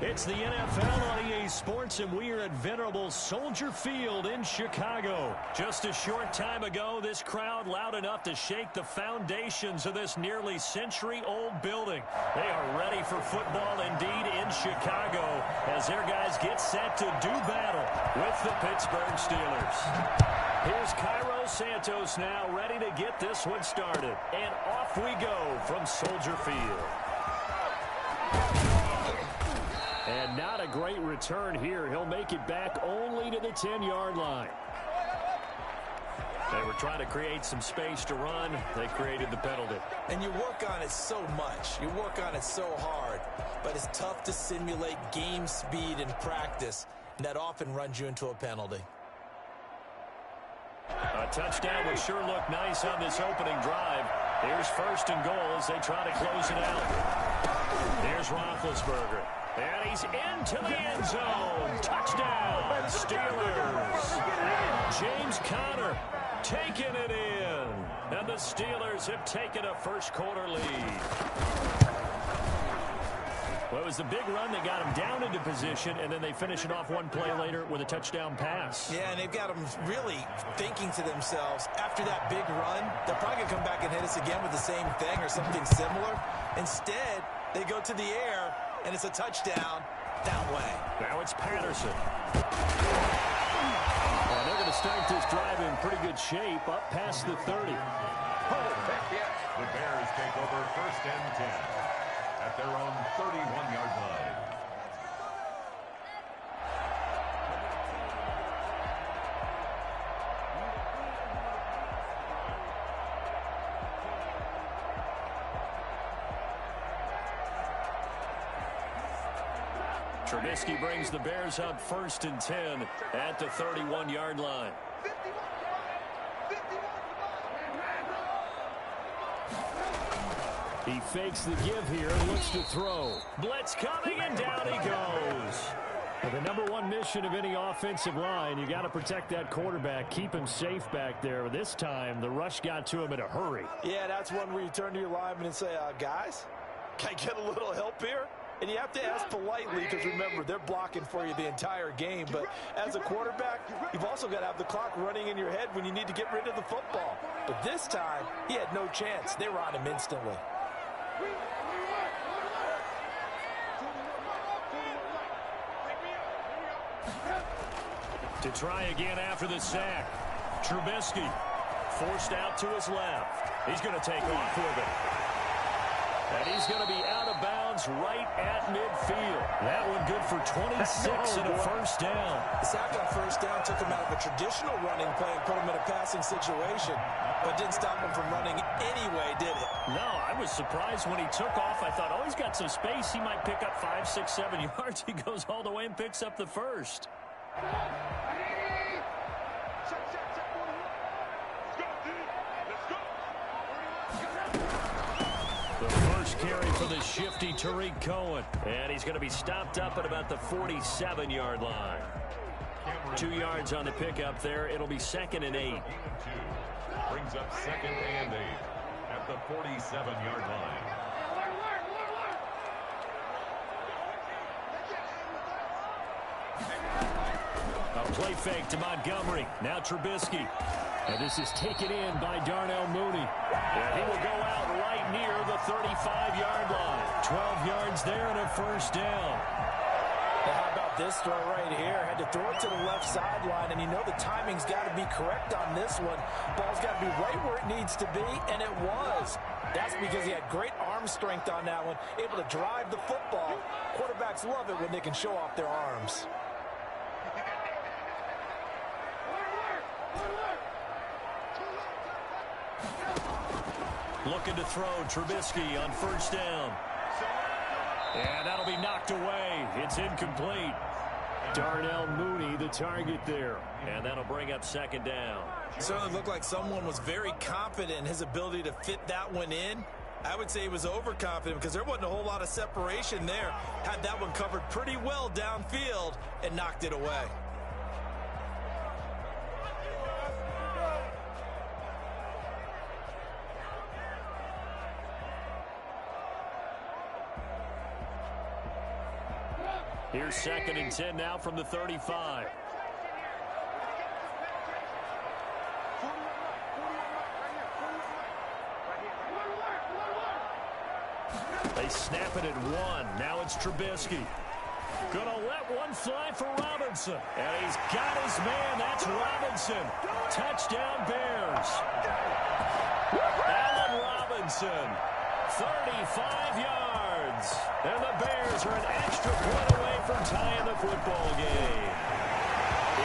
It's the NFL on EA Sports, and we are at venerable Soldier Field in Chicago. Just a short time ago, this crowd loud enough to shake the foundations of this nearly century-old building. They are ready for football indeed in Chicago as their guys get set to do battle with the Pittsburgh Steelers. Here's Cairo Santos now ready to get this one started. And off we go from Soldier Field. And not a great return here. He'll make it back only to the 10-yard line. They were trying to create some space to run. They created the penalty. And you work on it so much. You work on it so hard. But it's tough to simulate game speed in practice. And that often runs you into a penalty. A touchdown would sure look nice on this opening drive. Here's first and goal as they try to close it out. Here's Roethlisberger. And he's into the end zone. Touchdown, Steelers. James Conner taking it in. And the Steelers have taken a first-quarter lead. Well, it was the big run that got them down into position, and then they finish it off one play later with a touchdown pass. Yeah, and they've got them really thinking to themselves, after that big run, they're probably going to come back and hit us again with the same thing or something similar. Instead, they go to the air, and it's a touchdown that way. Now it's Patterson. Well, they're going to start this drive in pretty good shape, up past the 30. The Bears take over first and 10 at their own 31-yard line. Trubisky brings the Bears up first and 10 at the 31-yard line. He fakes the give here and looks to throw. Blitz coming, and down he goes. Well, the number one mission of any offensive line, you got to protect that quarterback, keep him safe back there. This time, the rush got to him in a hurry. Yeah, that's one where you turn to your lineman and say, guys, can I get a little help here? And you have to ask politely because, remember, they're blocking for you the entire game. But as a quarterback, you've also got to have the clock running in your head when you need to get rid of the football. But this time, he had no chance. They were on him instantly. To try again after the sack. Trubisky forced out to his left. He's going to take off with it. And he's going to be out of bounds right at midfield. That one good for 26 and a first down. The sack on first down took him out of a traditional running play and put him in a passing situation, but didn't stop him from running anyway, did it? No, I was surprised when he took off. I thought, oh, he's got some space. He might pick up 5, 6, 7 yards. He goes all the way and picks up the first. The first carry for the shifty Tariq Cohen. And he's going to be stopped up at about the 47-yard line. 2 yards on the pickup there. It'll be 2nd and 8. Brings up 2nd and 8 at the 47-yard line. A play fake to Montgomery. Now Trubisky. And this is taken in by Darnell Mooney. And he will go out right near the 35-yard line. 12 yards there and a first down. Now, how about this throw right here? Had to throw it to the left sideline, and you know the timing's got to be correct on this one. Ball's got to be right where it needs to be, and it was. That's because he had great arm strength on that one, able to drive the football. Quarterbacks love it when they can show off their arms. Looking to throw Trubisky on first down. And that'll be knocked away. It's incomplete. Darnell Mooney, the target there. And that'll bring up 2nd down. It certainly looked like someone was very confident in his ability to fit that one in. I would say he was overconfident because there wasn't a whole lot of separation there. Had that one covered pretty well downfield and knocked it away. Here's 2nd and 10 now from the 35. They snap it at 1. Now it's Trubisky. Gonna let one fly for Robinson. And he's got his man. That's Robinson. Touchdown Bears. Allen Robinson. 35 yards. And the Bears are an extra point away from tying the football game.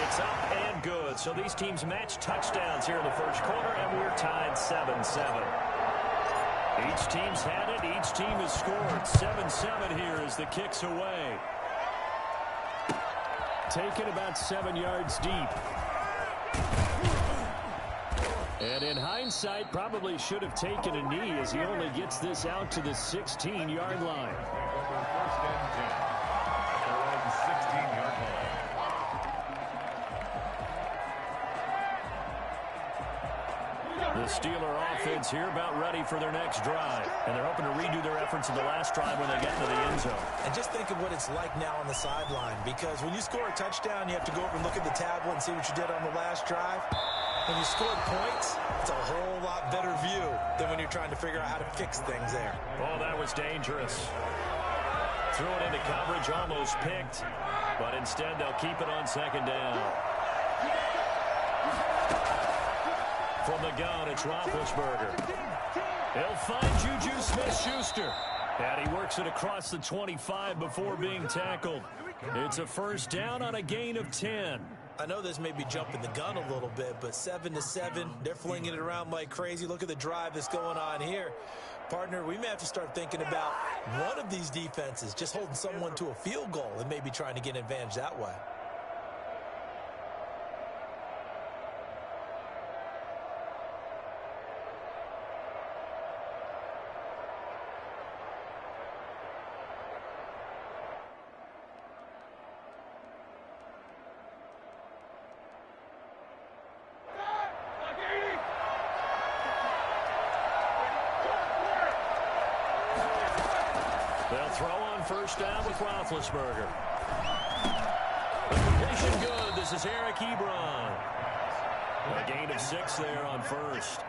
It's up and good. So these teams match touchdowns here in the first quarter, and we're tied 7-7. Each team's had it. Each team has scored. 7-7 here as the kick's away. Taken about 7 yards deep. And in hindsight, probably should have taken a knee as he only gets this out to the 16-yard line. First and 10 at their own 16-yard line. The Steeler offense here about ready for their next drive. And they're hoping to redo their efforts in the last drive when they get into the end zone. And just think of what it's like now on the sideline, because when you score a touchdown, you have to go over and look at the tablet and see what you did on the last drive. When you scored points, it's a whole lot better view than when you're trying to figure out how to fix things there. Oh, that was dangerous. Threw it into coverage, almost picked. But instead, they'll keep it on 2nd down. From the gun, it's Roethlisberger. He'll find Juju Smith-Schuster. And he works it across the 25 before being tackled. It's a first down on a gain of 10. I know this may be jumping the gun a little bit, but 7-7, they're flinging it around like crazy. Look at the drive that's going on here. Partner, we may have to start thinking about one of these defenses just holding someone to a field goal and maybe trying to get an advantage that way. throw on first down with Roethlisberger. The completion good. This is Eric Ebron. A gain of 6 there on first.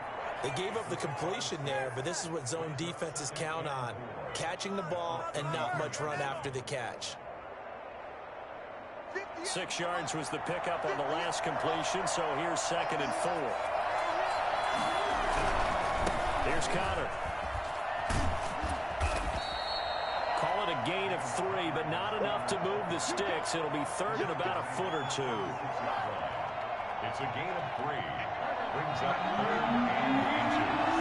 They gave up the completion there, but this is what zone defenses count on. Catching the ball and not much run after the catch. 6 yards was the pickup on the last completion, so here's 2nd and 4. Here's Connor. Call it a gain of 3, but not enough to move the sticks. It'll be 3rd and about a foot or 2. It's a gain of 3. Brings up 3rd and inches.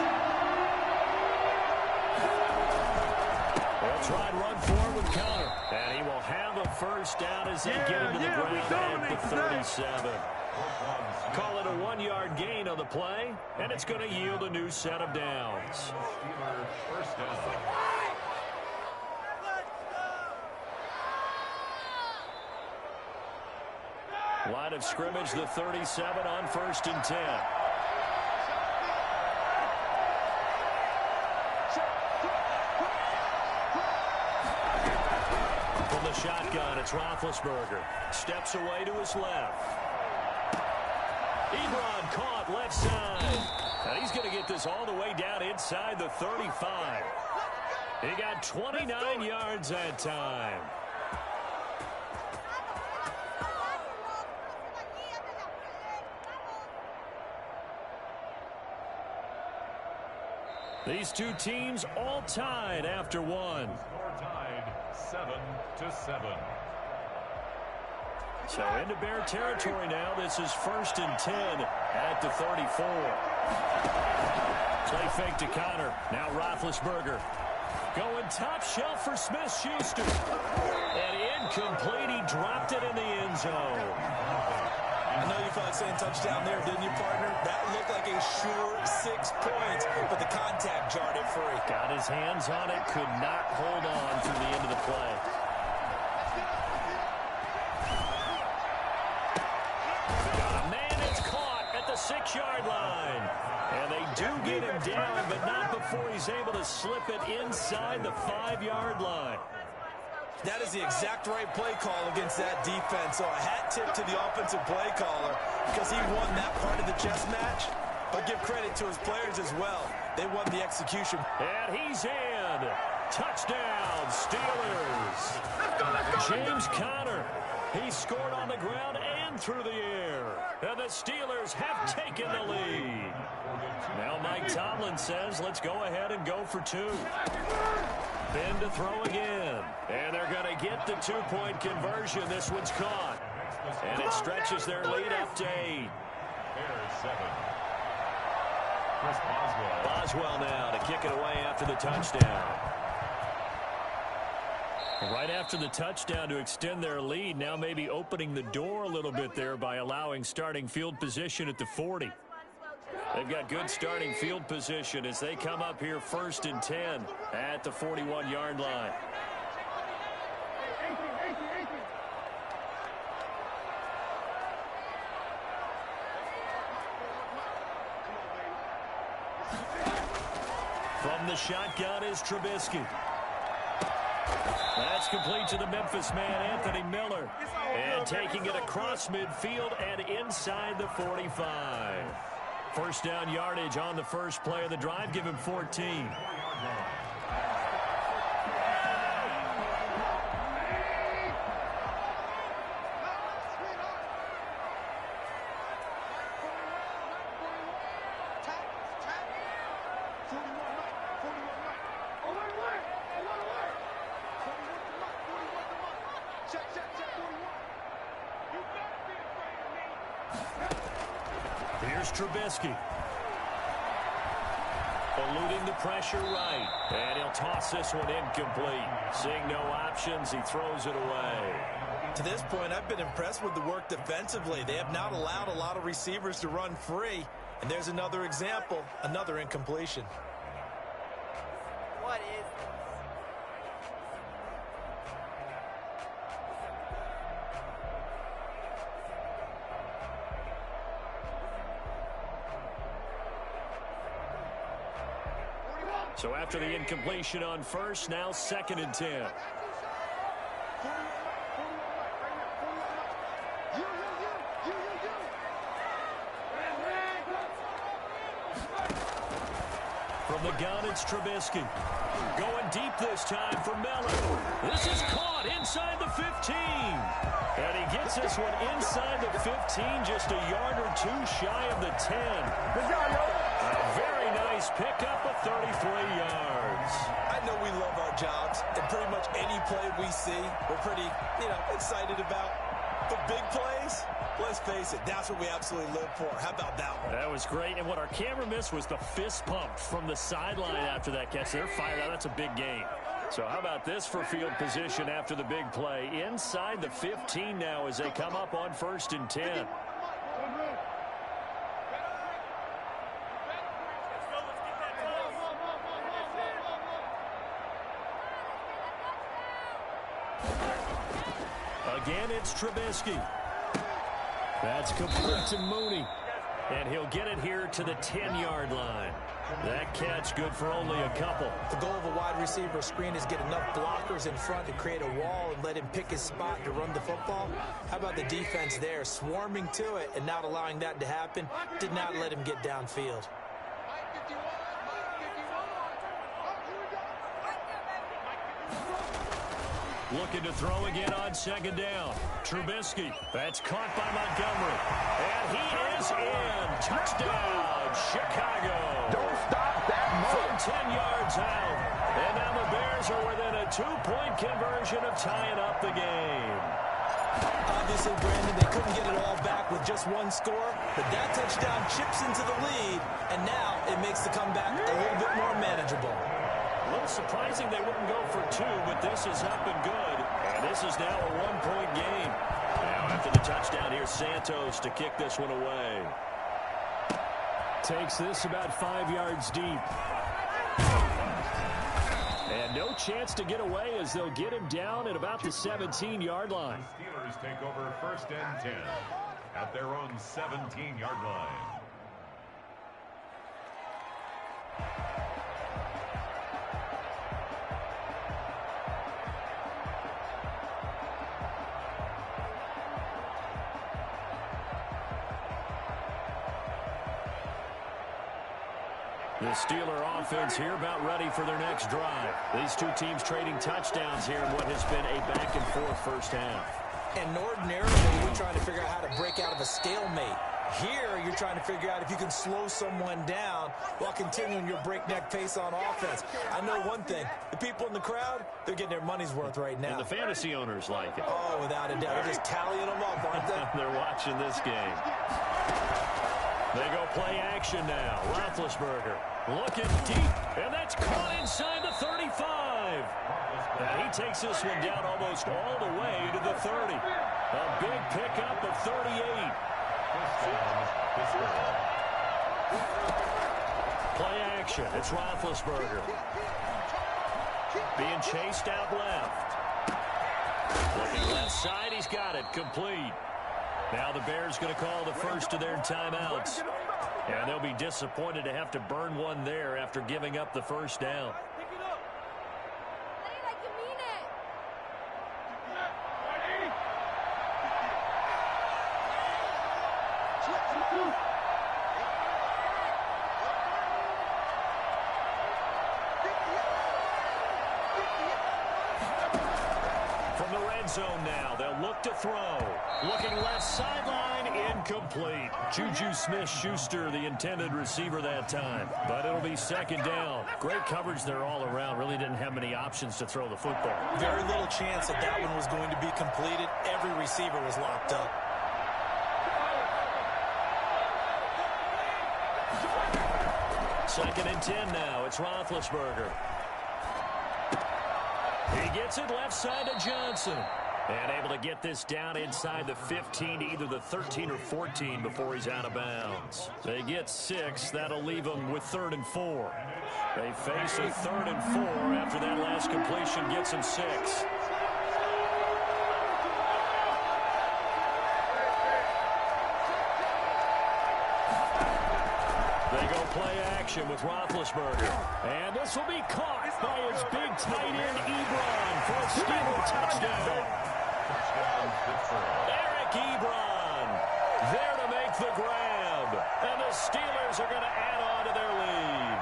They'll try and run forward with Connor. And he will have a first down as they get him to the ground at the 37. Call it a 1-yard gain on the play, and it's going to yield a new set of downs. Steelers first down. Line of scrimmage, the 37 on 1st and 10. From the shotgun, it's Roethlisberger. Steps away to his left. Ebron caught left side. And he's going to get this all the way down inside the 35. He got 29 yards that time. These two teams all tied after one. Score tied 7-7. So into Bear territory now. This is 1st and 10 at the 34. Play fake to Connor. Now Roethlisberger. Going top shelf for Smith-Schuster. And incomplete. He dropped it in the end zone. I know you felt like saying touchdown there, didn't you, partner? That looked like a sure 6 points, but the contact jarred it free. Got his hands on it, could not hold on through the end of the play. Got a man that's caught at the 6-yard line. And they do get him down, but not before he's able to slip it inside the 5-yard line. That is the exact right play call against that defense. So a hat tip to the offensive play caller because he won that part of the chess match. But give credit to his players as well. They won the execution. And he's in. Touchdown, Steelers. James Conner. He scored on the ground and through the air. And the Steelers have taken the lead. Now Mike Tomlin says, let's go ahead and go for 2. Ben to throw again. And they're going to get the 2-point conversion. This one's caught. And it stretches their lead up to 8. Bears 7. Chris Boswell. Boswell now to kick it away after the touchdown. Right after the touchdown to extend their lead, now maybe opening the door a little bit there by allowing starting field position at the 40. They've got good starting field position as they come up here 1st and 10 at the 41-yard line. From the shotgun is Trubisky. That's complete to the Memphis man, Anthony Miller. And taking it across midfield and inside the 45. First down yardage on the first play of the drive. Give him 14. Here's Trubisky. Eluding the pressure right. And he'll toss this one incomplete. Seeing no options, he throws it away. To this point, I've been impressed with the work defensively. They have not allowed a lot of receivers to run free. And there's another example, another incompletion. What is this? So after the incompletion on first, now 2nd and 10. From the gun, it's Trubisky. Going deep this time for Miller. This is caught inside the 15. And he gets this one inside the 15, just a yard or two shy of the 10. A very nice pickup of 33 yards. I know we love our jobs, and pretty much any play we see, we're pretty, excited about. The big plays, let's face it, that's what we absolutely live for. How about that one? That was great, and what our camera missed was the fist pump from the sideline after that catch. They're fired out. That's a big game. So how about this for field position after the big play? Inside the 15 now as they come up on 1st and 10. Again, it's Trubisky. That's complete to Mooney. And he'll get it here to the 10-yard line. That catch good for only a couple. The goal of a wide receiver screen is get enough blockers in front to create a wall and let him pick his spot to run the football. How about the defense there, swarming to it and not allowing that to happen? Did not let him get downfield. Looking to throw again on 2nd down. Trubisky. That's caught by Montgomery. And he is in. Touchdown, Chicago. Don't stop that From move. 10 yards out. And now the Bears are within a 2-point conversion of tying up the game. Obviously, Brandon, they couldn't get it all back with just one score, but that touchdown chips into the lead, and now it makes the comeback a little bit more manageable. A little surprising they wouldn't go for 2, but this is up and good. And this is now a 1-point game. Now after the touchdown, here's Santos to kick this one away. Takes this about 5 yards deep. And no chance to get away as they'll get him down at about the 17-yard line. The Steelers take over 1st and 10 at their own 17-yard line. The Steeler offense here about ready for their next drive. These two teams trading touchdowns here in what has been a back-and-forth first half. And ordinarily, we're trying to figure out how to break out of a stalemate. Here, you're trying to figure out if you can slow someone down while continuing your breakneck pace on offense. I know one thing. The people in the crowd, they're getting their money's worth right now. And the fantasy owners like it. Oh, without a doubt. They're just tallying them up, aren't they? They're watching this game. They go play action now. Roethlisberger looking deep, and that's caught inside the 35. And he takes this one down almost all the way to the 30. A big pickup of 38. Play action. It's Roethlisberger. Being chased out left. Looking left side. He's got it. Complete. Now the Bears going to call the first of their timeouts. And they'll be disappointed to have to burn one there after giving up the first down. From the red zone now, they'll look to throw. Looking left sideline, incomplete. Juju Smith-Schuster, the intended receiver that time. But it'll be 2nd down. Great coverage there all around. Really didn't have many options to throw the football. Very little chance that that one was going to be completed. Every receiver was locked up. Second and 10 now. It's Roethlisberger. He gets it left side to Johnson. And able to get this down inside the 15 to either the 13 or 14 before he's out of bounds. They get 6. That'll leave them with 3rd and 4. They face a 3rd and 4 after that last completion gets them 6. They go play action with Roethlisberger. And this will be caught by his big tight end, Ebron, for a Steeler touchdown. Eric Ebron there to make the grab. And the Steelers are going to add on to their lead.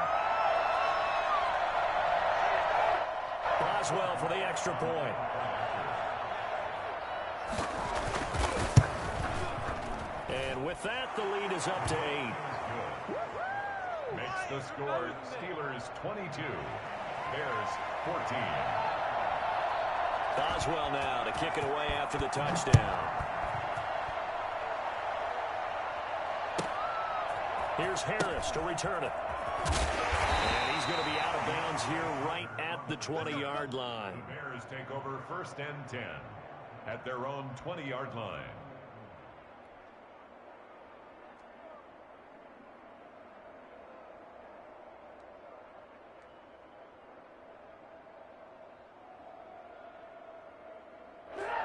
Boswell for the extra point. And with that, the lead is up to 8. Makes the score Steelers 22, Bears 14. Boswell now to kick it away after the touchdown. Here's Harris to return it. And he's going to be out of bounds here right at the 20-yard line. The Bears take over 1st and 10 at their own 20-yard line.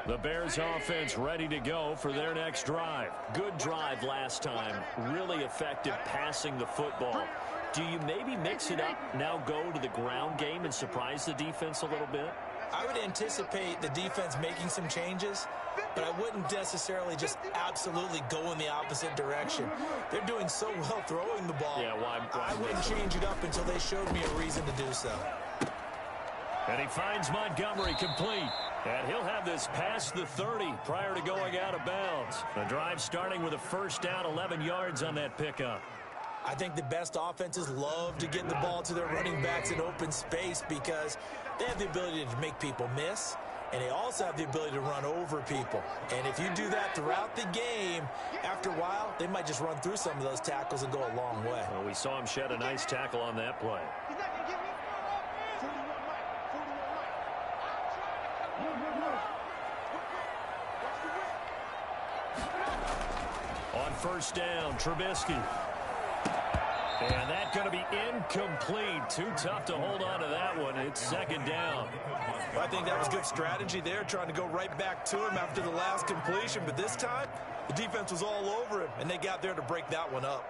The Bears offense ready to go for their next drive. Good drive last time. Really effective passing the football. Do you maybe mix it up, now go to the ground game and surprise the defense a little bit? I would anticipate the defense making some changes, but I wouldn't necessarily just absolutely go in the opposite direction. They're doing so well throwing the ball. Yeah, why I wouldn't change it up until they showed me a reason to do so. And he finds Montgomery complete. And he'll have this past the 30 prior to going out of bounds. The drive starting with a first down, 11 yards on that pickup. I think the best offenses love to get the ball to their running backs in open space because they have the ability to make people miss, and they also have the ability to run over people. And if you do that throughout the game, after a while, they might just run through some of those tackles and go a long way. Well, we saw him shed a nice tackle on that play. On first down, Trubisky. And that's going to be incomplete. Too tough to hold on to that one. It's 2nd down. I think that was good strategy there, trying to go right back to him after the last completion. But this time, the defense was all over him, and they got there to break that one up.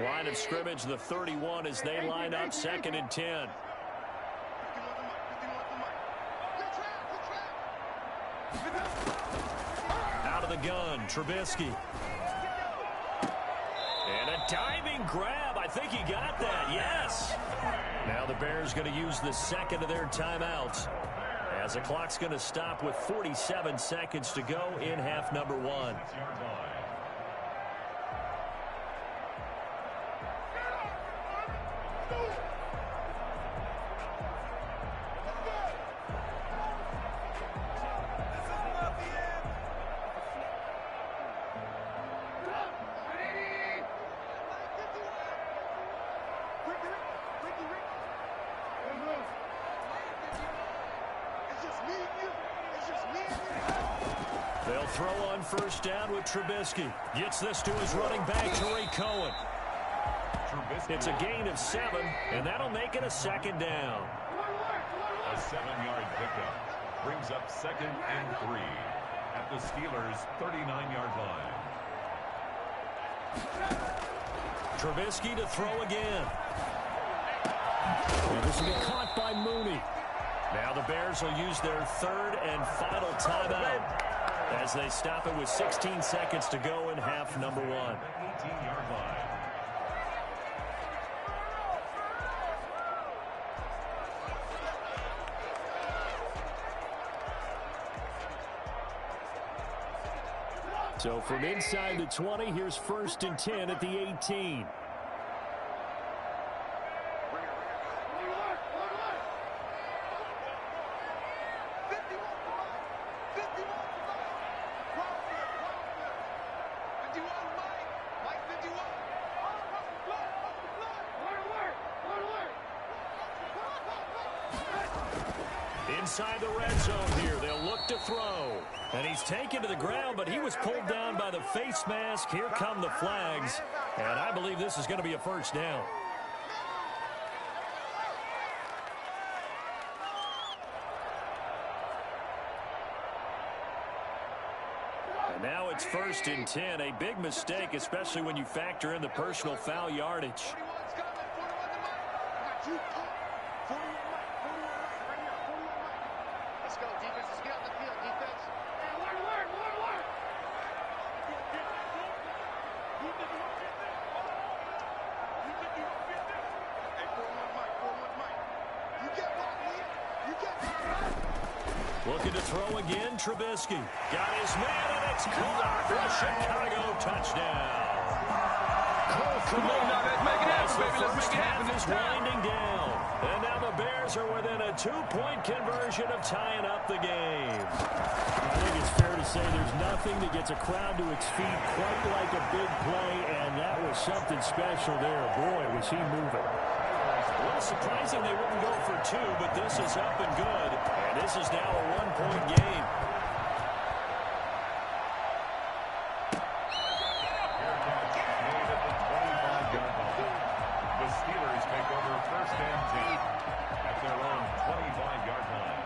Line of scrimmage, the 31 as they line up 2nd and 10. Out of the gun, Trubisky. And a diving grab. I think he got that, yes. Now the Bears going to use the 2nd of their timeouts as the clock's going to stop with 47 seconds to go in half number 1. They'll throw on first down with Trubisky. Gets this to his running back, Tariq Cohen. It's a gain of 7, and that'll make it a 2nd down. A 7-yard pickup brings up 2nd and 3 at the Steelers' 39-yard line. Trubisky to throw again. And this will be caught by Mooney. Now the Bears will use their 3rd and final timeout as they stop it with 16 seconds to go in half number 1. 18-yard line. So from inside the 20, here's 1st and 10 at the 18. Inside the red zone here, they'll look to throw. And he's taken to the ground, but he was pulled down by the face mask. Here come the flags. And I believe this is going to be a first down. 1st and 10. A big mistake, especially when you factor in the personal foul yardage. Let's go, defense. Let's get on the field, defense. Hey, work. Hey, 4-1 Mike. You get what, Lee? You get what? Looking to throw again, Trubisky. Got his man, and it's caught for a Chicago touchdown. Come on now, let's make it happen, baby. Let's make it happen Is this time. winding down. And now the Bears are within a 2-point conversion of tying up the game. I think it's fair to say there's nothing that gets a crowd to its feet quite like a big play, and that was something special there. Boy, was he moving. A little surprising they wouldn't go for 2, but this is up and good. And this is now a 1-point game. The Steelers take over 1st and 10 at their own 25-yard line.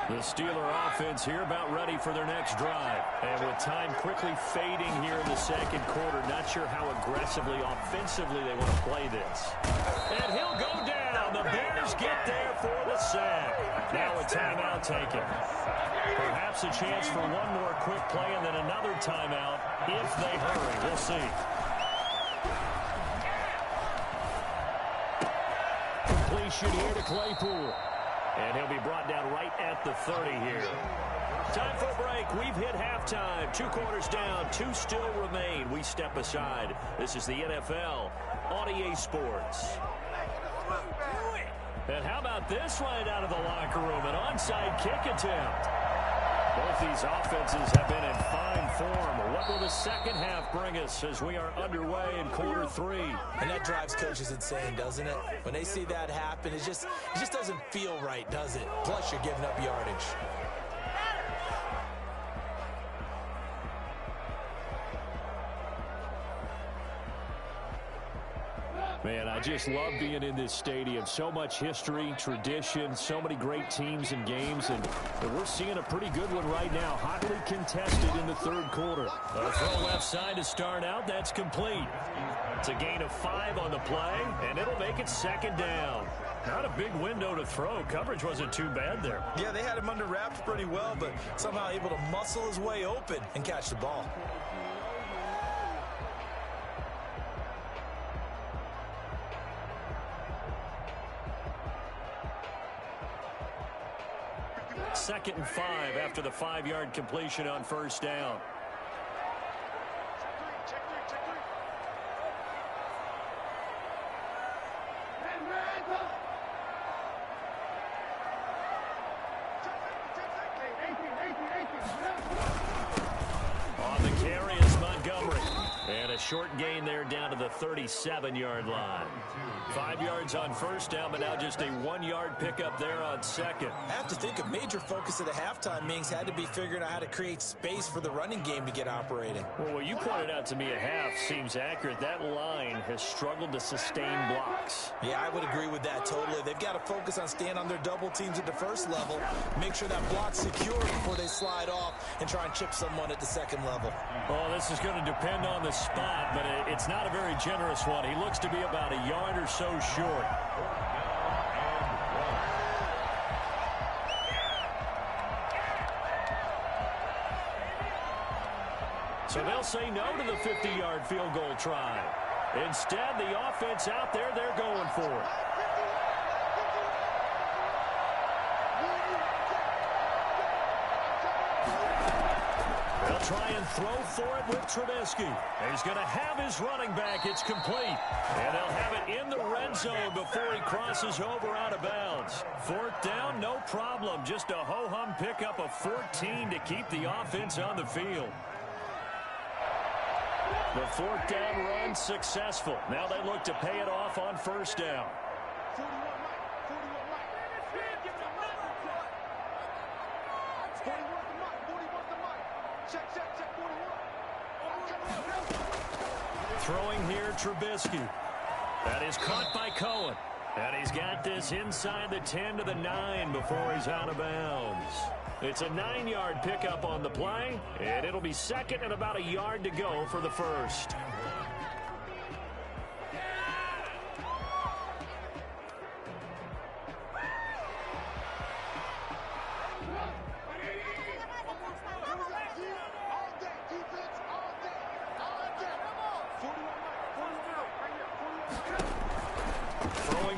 The Steeler offense here about ready for their next drive. And with time quickly fading here in the second quarter, not sure how aggressively, offensively they want to play this. And he'll go down. The Bears get there for the sack. Now a timeout taken. Perhaps a chance for one more quick play and then another timeout if they hurry. We'll see. Completion here to Claypool. And he'll be brought down right at the 30 here. Time for a break. We've hit halftime. 2 quarters down. 2 still remain. We step aside. This is the NFL on EA Sports. And how about this right out of the locker room? An onside kick attempt. Both these offenses have been in fine form. What will the second half bring us as we are underway in quarter 3? And that drives coaches insane, doesn't it? When they see that happen, it just doesn't feel right, does it? Plus, you're giving up yardage. Man, I just love being in this stadium. So much history, tradition, so many great teams and games, and we're seeing a pretty good one right now. Hotly contested in the 3rd quarter. A throw left side to start out. That's complete. It's a gain of 5 on the play, and it'll make it 2nd down. Not a big window to throw. Coverage wasn't too bad there. Yeah, they had him under wraps pretty well, but somehow able to muscle his way open and catch the ball. Second and 5 after the 5-yard completion on 1st down. On the carry is Montgomery. And a short gain there down to the 37-yard line. 5 yards on 1st down, but now just a 1-yard pickup there on 2nd. I have to think a major focus of the halftime meetings had to be figuring out how to create space for the running game to get operating. Well, what you pointed out to me at half seems accurate. That line has struggled to sustain blocks. Yeah, I would agree with that totally. They've got to focus on staying on their double teams at the 1st level, make sure that block's secure before they slide off and try and chip someone at the 2nd level. Well, this is going to depend on the spot, but it's not a very generous one. He looks to be about a yard or so short. So they'll say no to the 50-yard field goal try. Instead, the offense out there, they're going for it. They'll try and throw for it with Trubisky. He's going to have his running back. It's complete. And they'll have it in the red zone before he crosses over out of bounds. 4th down, no problem. Just a ho-hum pickup of 14 to keep the offense on the field. The 4th down run successful. Now they look to pay it off on 1st down. Throwing here, Trubisky. That is caught by Cohen. And he's got this inside the 10 to the 9 before he's out of bounds. It's a 9-yard pickup on the play, and it'll be second and about a yard to go for the first.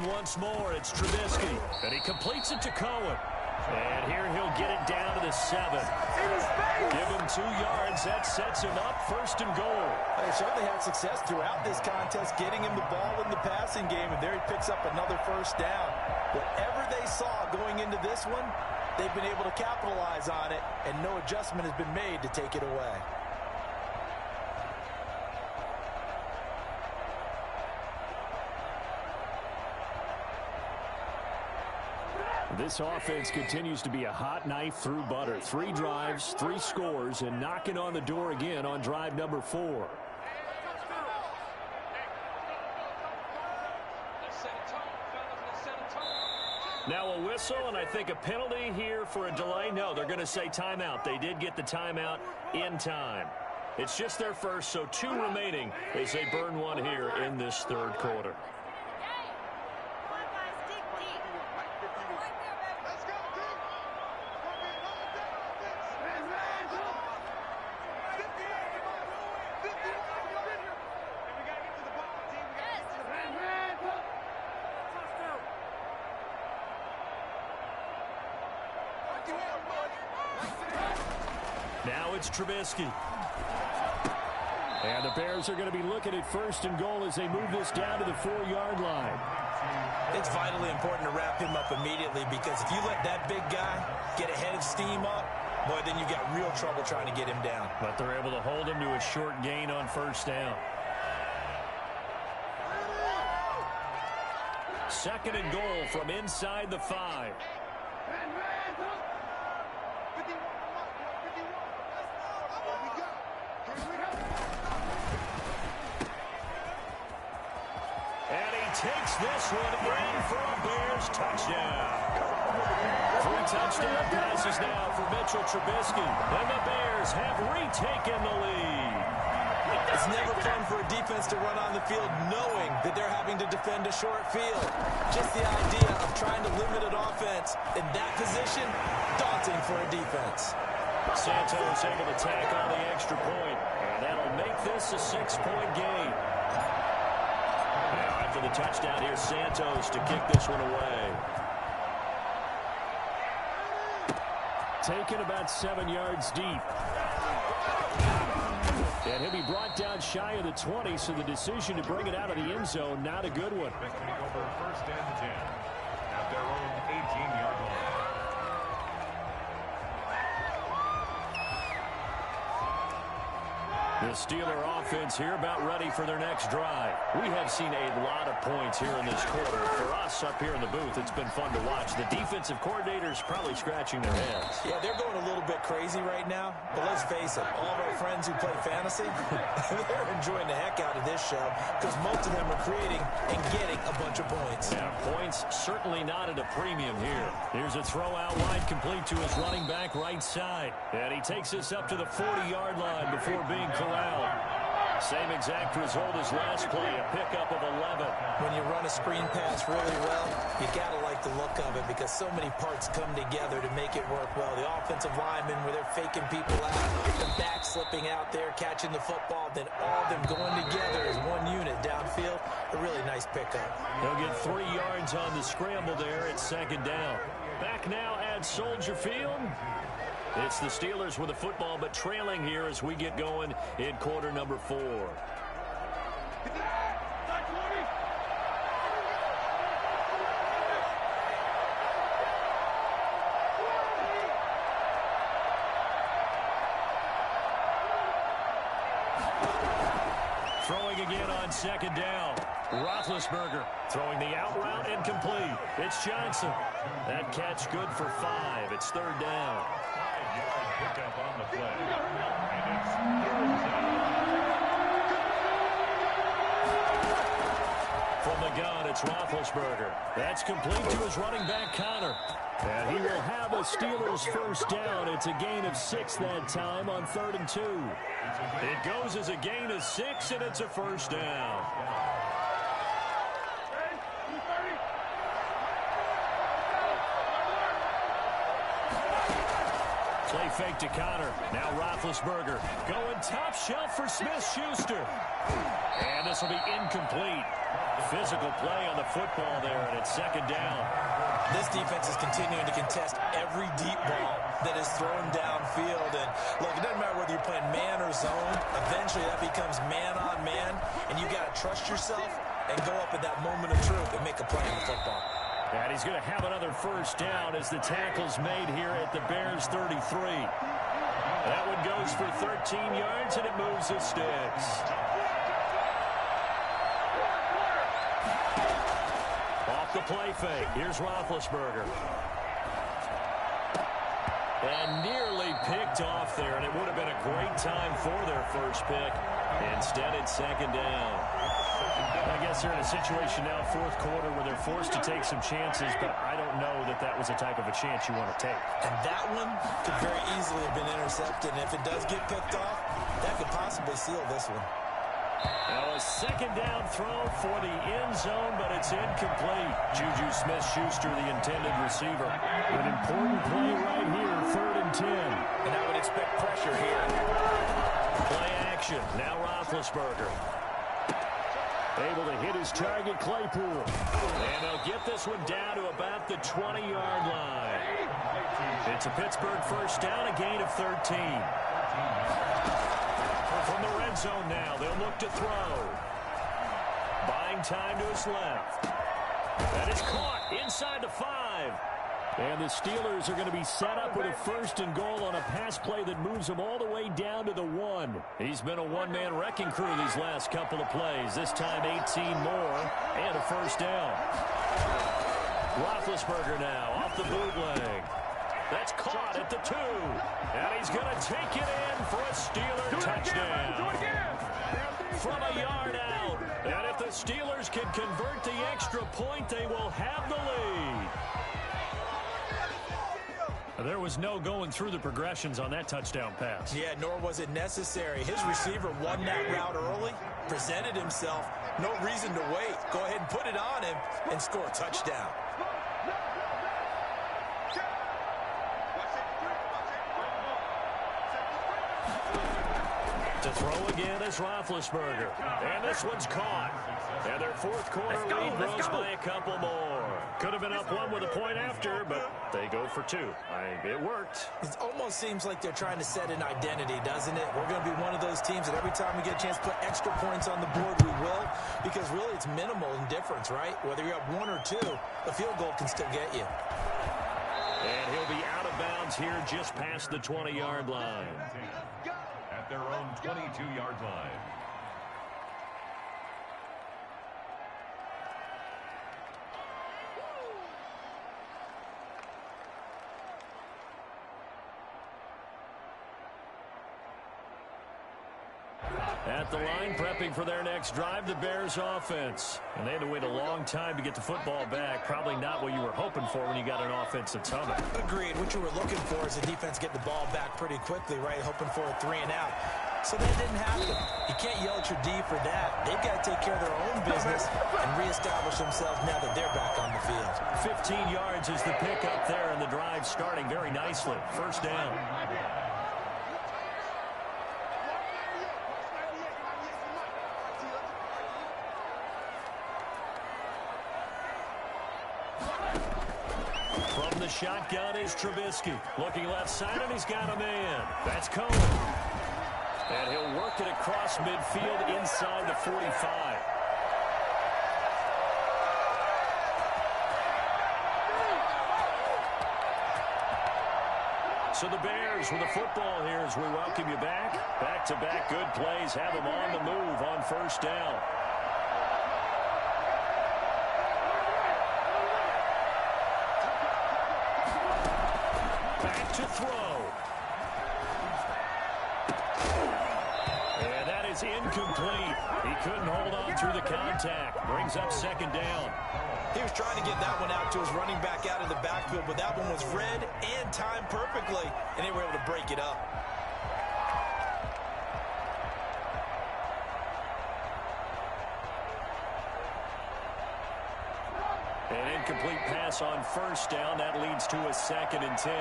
Once more, it's Trubisky, and he completes it to Cohen. And here he'll get it down to the 7. Give him 2 yards. That sets him up first and goal. They certainly had success throughout this contest, getting him the ball in the passing game, and there he picks up another first down. Whatever they saw going into this one, they've been able to capitalize on it, and no adjustment has been made to take it away. This offense continues to be a hot knife through butter. 3 drives, 3 scores, and knocking on the door again on drive number 4. Now a whistle, and I think a penalty here for a delay. No, they're going to say timeout. They did get the timeout in time. It's just their first, so 2 remaining as they burn one here in this third quarter. Now it's Trubisky. And the Bears are going to be looking at first and goal as they move this down to the 4-yard line. It's vitally important to wrap him up immediately, because if you let that big guy get ahead of steam up, boy, then you've got real trouble trying to get him down. But they're able to hold him to a short gain on first down. Second and goal from inside the 5. Takes this one in for a Bears touchdown. 3 touchdown passes now for Mitchell Trubisky, and the Bears have retaken the lead. It's never fun for a defense to run on the field knowing that they're having to defend a short field. Just the idea of trying to limit an offense in that position, daunting for a defense. Santos able to tack on the extra point, and that'll make this a 6-point game. After the touchdown, here's Santos to kick this one away. Taken about 7 yards deep. And he'll be brought down shy of the 20, so the decision to bring it out of the end zone, not a good one. Over first and 10 at their own 18-yard line. The Steeler offense here about ready for their next drive. We have seen a lot of points here in this quarter. For us up here in the booth, it's been fun to watch. The defensive coordinators probably scratching their heads. Yeah, they're going a little bit crazy right now. But let's face it, all of our friends who play fantasy, they're enjoying the heck out of this show, because most of them are creating and getting a bunch of points. Yeah, points certainly not at a premium here. Here's a throw out wide, complete to his running back right side. And he takes us up to the 40-yard line before being corralled. Same exact result as last play, a pickup of 11. When you run a screen pass really well, you got to like the look of it, because so many parts come together to make it work well. The offensive linemen, where they're faking people out, the back slipping out there, catching the football, then all of them going together as one unit downfield. A really nice pickup. They'll get 3 yards on the scramble there at second down. Back now at Soldier Field. It's the Steelers with the football, but trailing here as we get going in quarter number 4. Throwing again on second down. Roethlisberger throwing the out route incomplete. It's Johnson. That catch good for 5. It's third down. Pickup on the play. From the gun, it's Roethlisberger. That's complete to his running back, Connor. And he will have a Steelers first down. It's a gain of 6 that time on 3rd and 2. It goes as a gain of 6, and it's a first down. Play fake to Connor. Now Roethlisberger going top shelf for Smith-Schuster. And this will be incomplete. Physical play on the football there, and it's 2nd down. This defense is continuing to contest every deep ball that is thrown downfield. And look, it doesn't matter whether you're playing man or zone. Eventually that becomes man on man, and you got to trust yourself and go up at that moment of truth and make a play on the football. And he's going to have another first down as the tackle's made here at the Bears 33. That one goes for 13 yards, and it moves the sticks. Off the play fake. Here's Roethlisberger. And nearly picked off there, and it would have been a great time for their first pick. Instead, it's 2nd down. I guess they're in a situation now, 4th quarter, where they're forced to take some chances, but I don't know that that was the type of a chance you want to take. And that one could very easily have been intercepted, and if it does get picked off, that could possibly seal this one. Now a 2nd down throw for the end zone, but it's incomplete. Juju Smith-Schuster, the intended receiver. An important play right here, 3rd and 10. And I would expect pressure here. Play action. Now Roethlisberger. Able to hit his target, Claypool. And they'll get this one down to about the 20-yard line. It's a Pittsburgh first down, a gain of 13. From the red zone now, they'll look to throw. Buying time to his left. That is caught inside the 5. And the Steelers are going to be set up with a 1st and goal on a pass play that moves them all the way down to the 1. He's been a one-man wrecking crew these last couple of plays. This time 18 more and a first down. Roethlisberger now off the bootleg. That's caught at the 2. And he's going to take it in for a Steeler touchdown. From a yard out. And if the Steelers can convert the extra point, they will have the lead. There was no going through the progressions on that touchdown pass. Yeah, nor was it necessary. His receiver won that route early, presented himself. No reason to wait. Go ahead and put it on him and score a touchdown. To throw again is Roethlisberger. And this one's caught. And their 4th quarter lead grows by a couple more. Could have been up 1 with a point after, but they go for 2. It worked. It almost seems like they're trying to set an identity, doesn't it? We're going to be one of those teams that every time we get a chance to put extra points on the board, we will. Because really it's minimal in difference, right? Whether you're up 1 or 2, a field goal can still get you. And he'll be out of bounds here just past the 20-yard line. At their own 22-yard line. At the line, prepping for their next drive, the Bears offense. And they had to wait a long time to get the football back. Probably not what you were hoping for when you got an offense that's humming. Agreed. What you were looking for is the defense get the ball back pretty quickly, right? Hoping for a 3 and out. So that didn't happen. You can't yell at your D for that. They've got to take care of their own business and reestablish themselves now that they're back on the field. 15 yards is the pickup there, and the drive starting very nicely. First down. From the shotgun is Trubisky. Looking left side, and he's got a man. That's Cohen. And he'll work it across midfield inside the 45. So the Bears with the football here as we welcome you back. Back-to-back good plays have them on the move on first down. Back to throw. And that is is incomplete. He couldn't hold on through the contact. Brings up second down. He was trying to get that one out to his running back out of the backfield, but that one was read and timed perfectly, and they were able to break it up. An incomplete pass on first down. That leads to a 2nd and 10.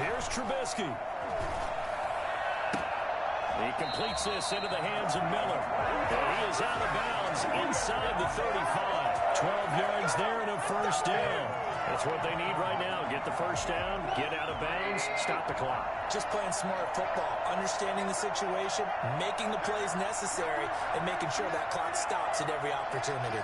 Here's Trubisky. He completes this into the hands of Miller. And he is out of bounds inside the 35. 12 yards there and a first down. That's what they need right now. Get the first down, get out of bounds, stop the clock. Just playing smart football, understanding the situation, making the plays necessary, and making sure that clock stops at every opportunity.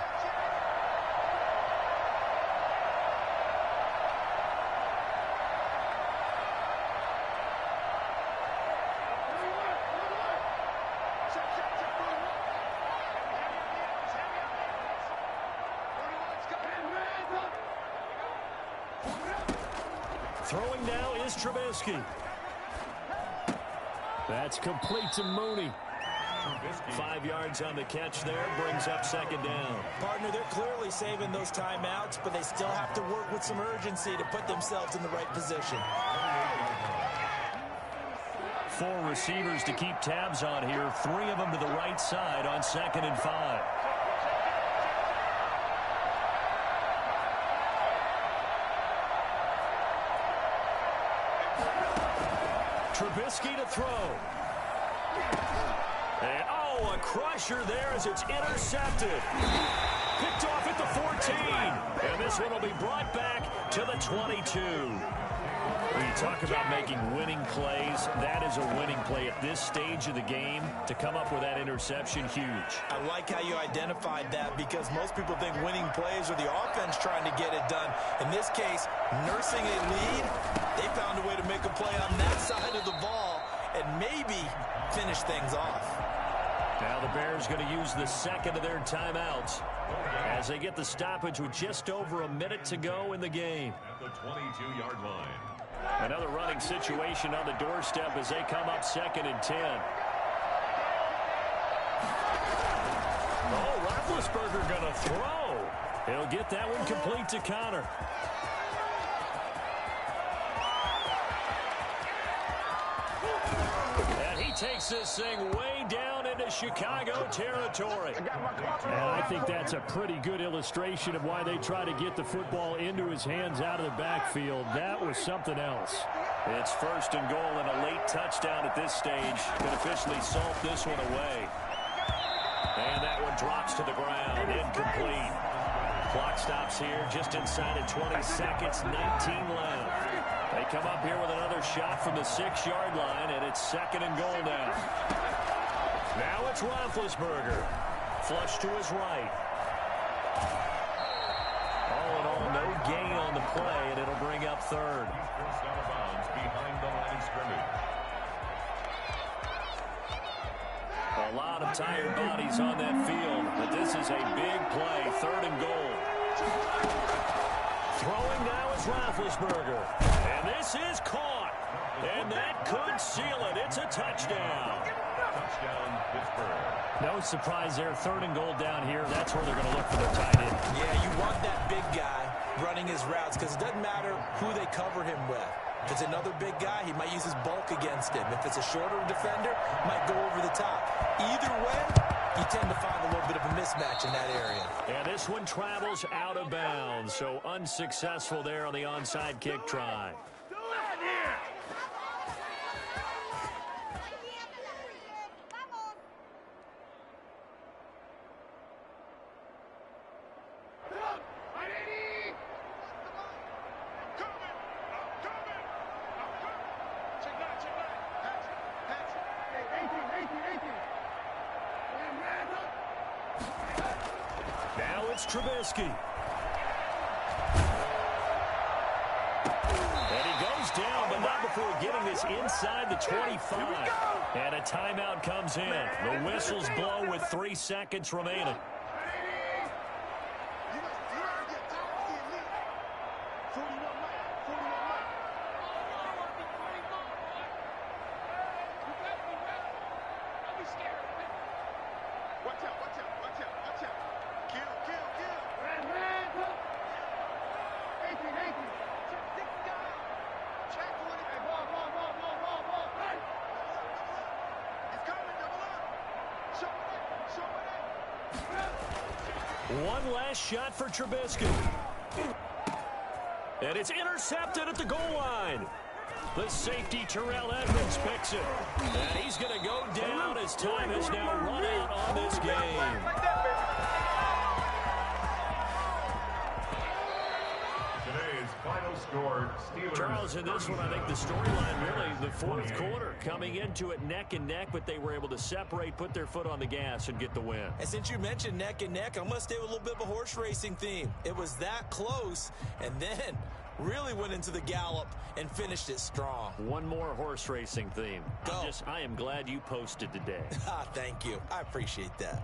Throwing now is Trubisky. That's complete to Mooney. 5 yards on the catch there, brings up second down. Partner, they're clearly saving those timeouts, but they still have to work with some urgency to put themselves in the right position. 4 receivers to keep tabs on here. 3 of them to the right side on 2nd and 5. Trubisky to throw. And, a crusher there as it's intercepted. Picked off at the 14. And this one will be brought back to the 22. When you talk about making winning plays, that is a winning play at this stage of the game. To come up with that interception, huge. I like how you identified that because most people think winning plays are the offense trying to get it done. In this case, nursing a lead, they found a way to make a play on that side of the ball and maybe finish things off. Now the Bears going to use the second of their timeouts as they get the stoppage with just over a minute to go in the game. At the 22-yard line. Another running situation on the doorstep as they come up 2nd and 10. Oh, Roethlisberger going to throw. He'll get that one complete to Connor. And he takes this thing way down into Chicago territory. And I think that's a pretty good illustration of why they try to get the football into his hands out of the backfield. That was something else. It's 1st and goal and a late touchdown at this stage. Can officially salt this one away. And that one drops to the ground. Incomplete. Clock stops here just inside of 20 seconds. 19 left. They come up here with another shot from the 6-yard line, and it's 2nd and goal now. Now it's Roethlisberger. Flush to his right. All in all, no gain on the play, and it'll bring up 3rd. Forced out of bounds behind the line of scrimmage. A lot of tired bodies on that field, but this is a big play. 3rd and goal. Throwing now is Roethlisberger. And this is caught. And that could seal it. It's a touchdown. Touchdown, Pittsburgh. No surprise there. 3rd and goal down here. That's where they're going to look for their tight end. Yeah, you want that big guy running his routes because it doesn't matter who they cover him with. If it's another big guy, he might use his bulk against him. If it's a shorter defender, might go over the top. Either way, you tend to find a little bit of a mismatch in that area. And this one travels out of bounds, so unsuccessful there on the onside kick try. Now it's Trubisky. And he goes down, but not before getting this inside the 25. And a timeout comes in. The whistles blow with 3 seconds remaining. One last shot for Trubisky. And it's intercepted at the goal line. The safety, Terrell Edmonds, picks it. And he's going to go down as time has now run out on this game. Today's final score, Steelers. Charles, in this one, I think the storyline really, the fourth quarter, coming into it neck and neck, but they were able to separate, put their foot on the gas, and get the win. And since you mentioned neck and neck, I'm going to stay with a little bit of a horse racing theme. It was that close, and then really went into the gallop and finished it strong. One more horse racing theme. Go. I am glad you posted today. Thank you. I appreciate that.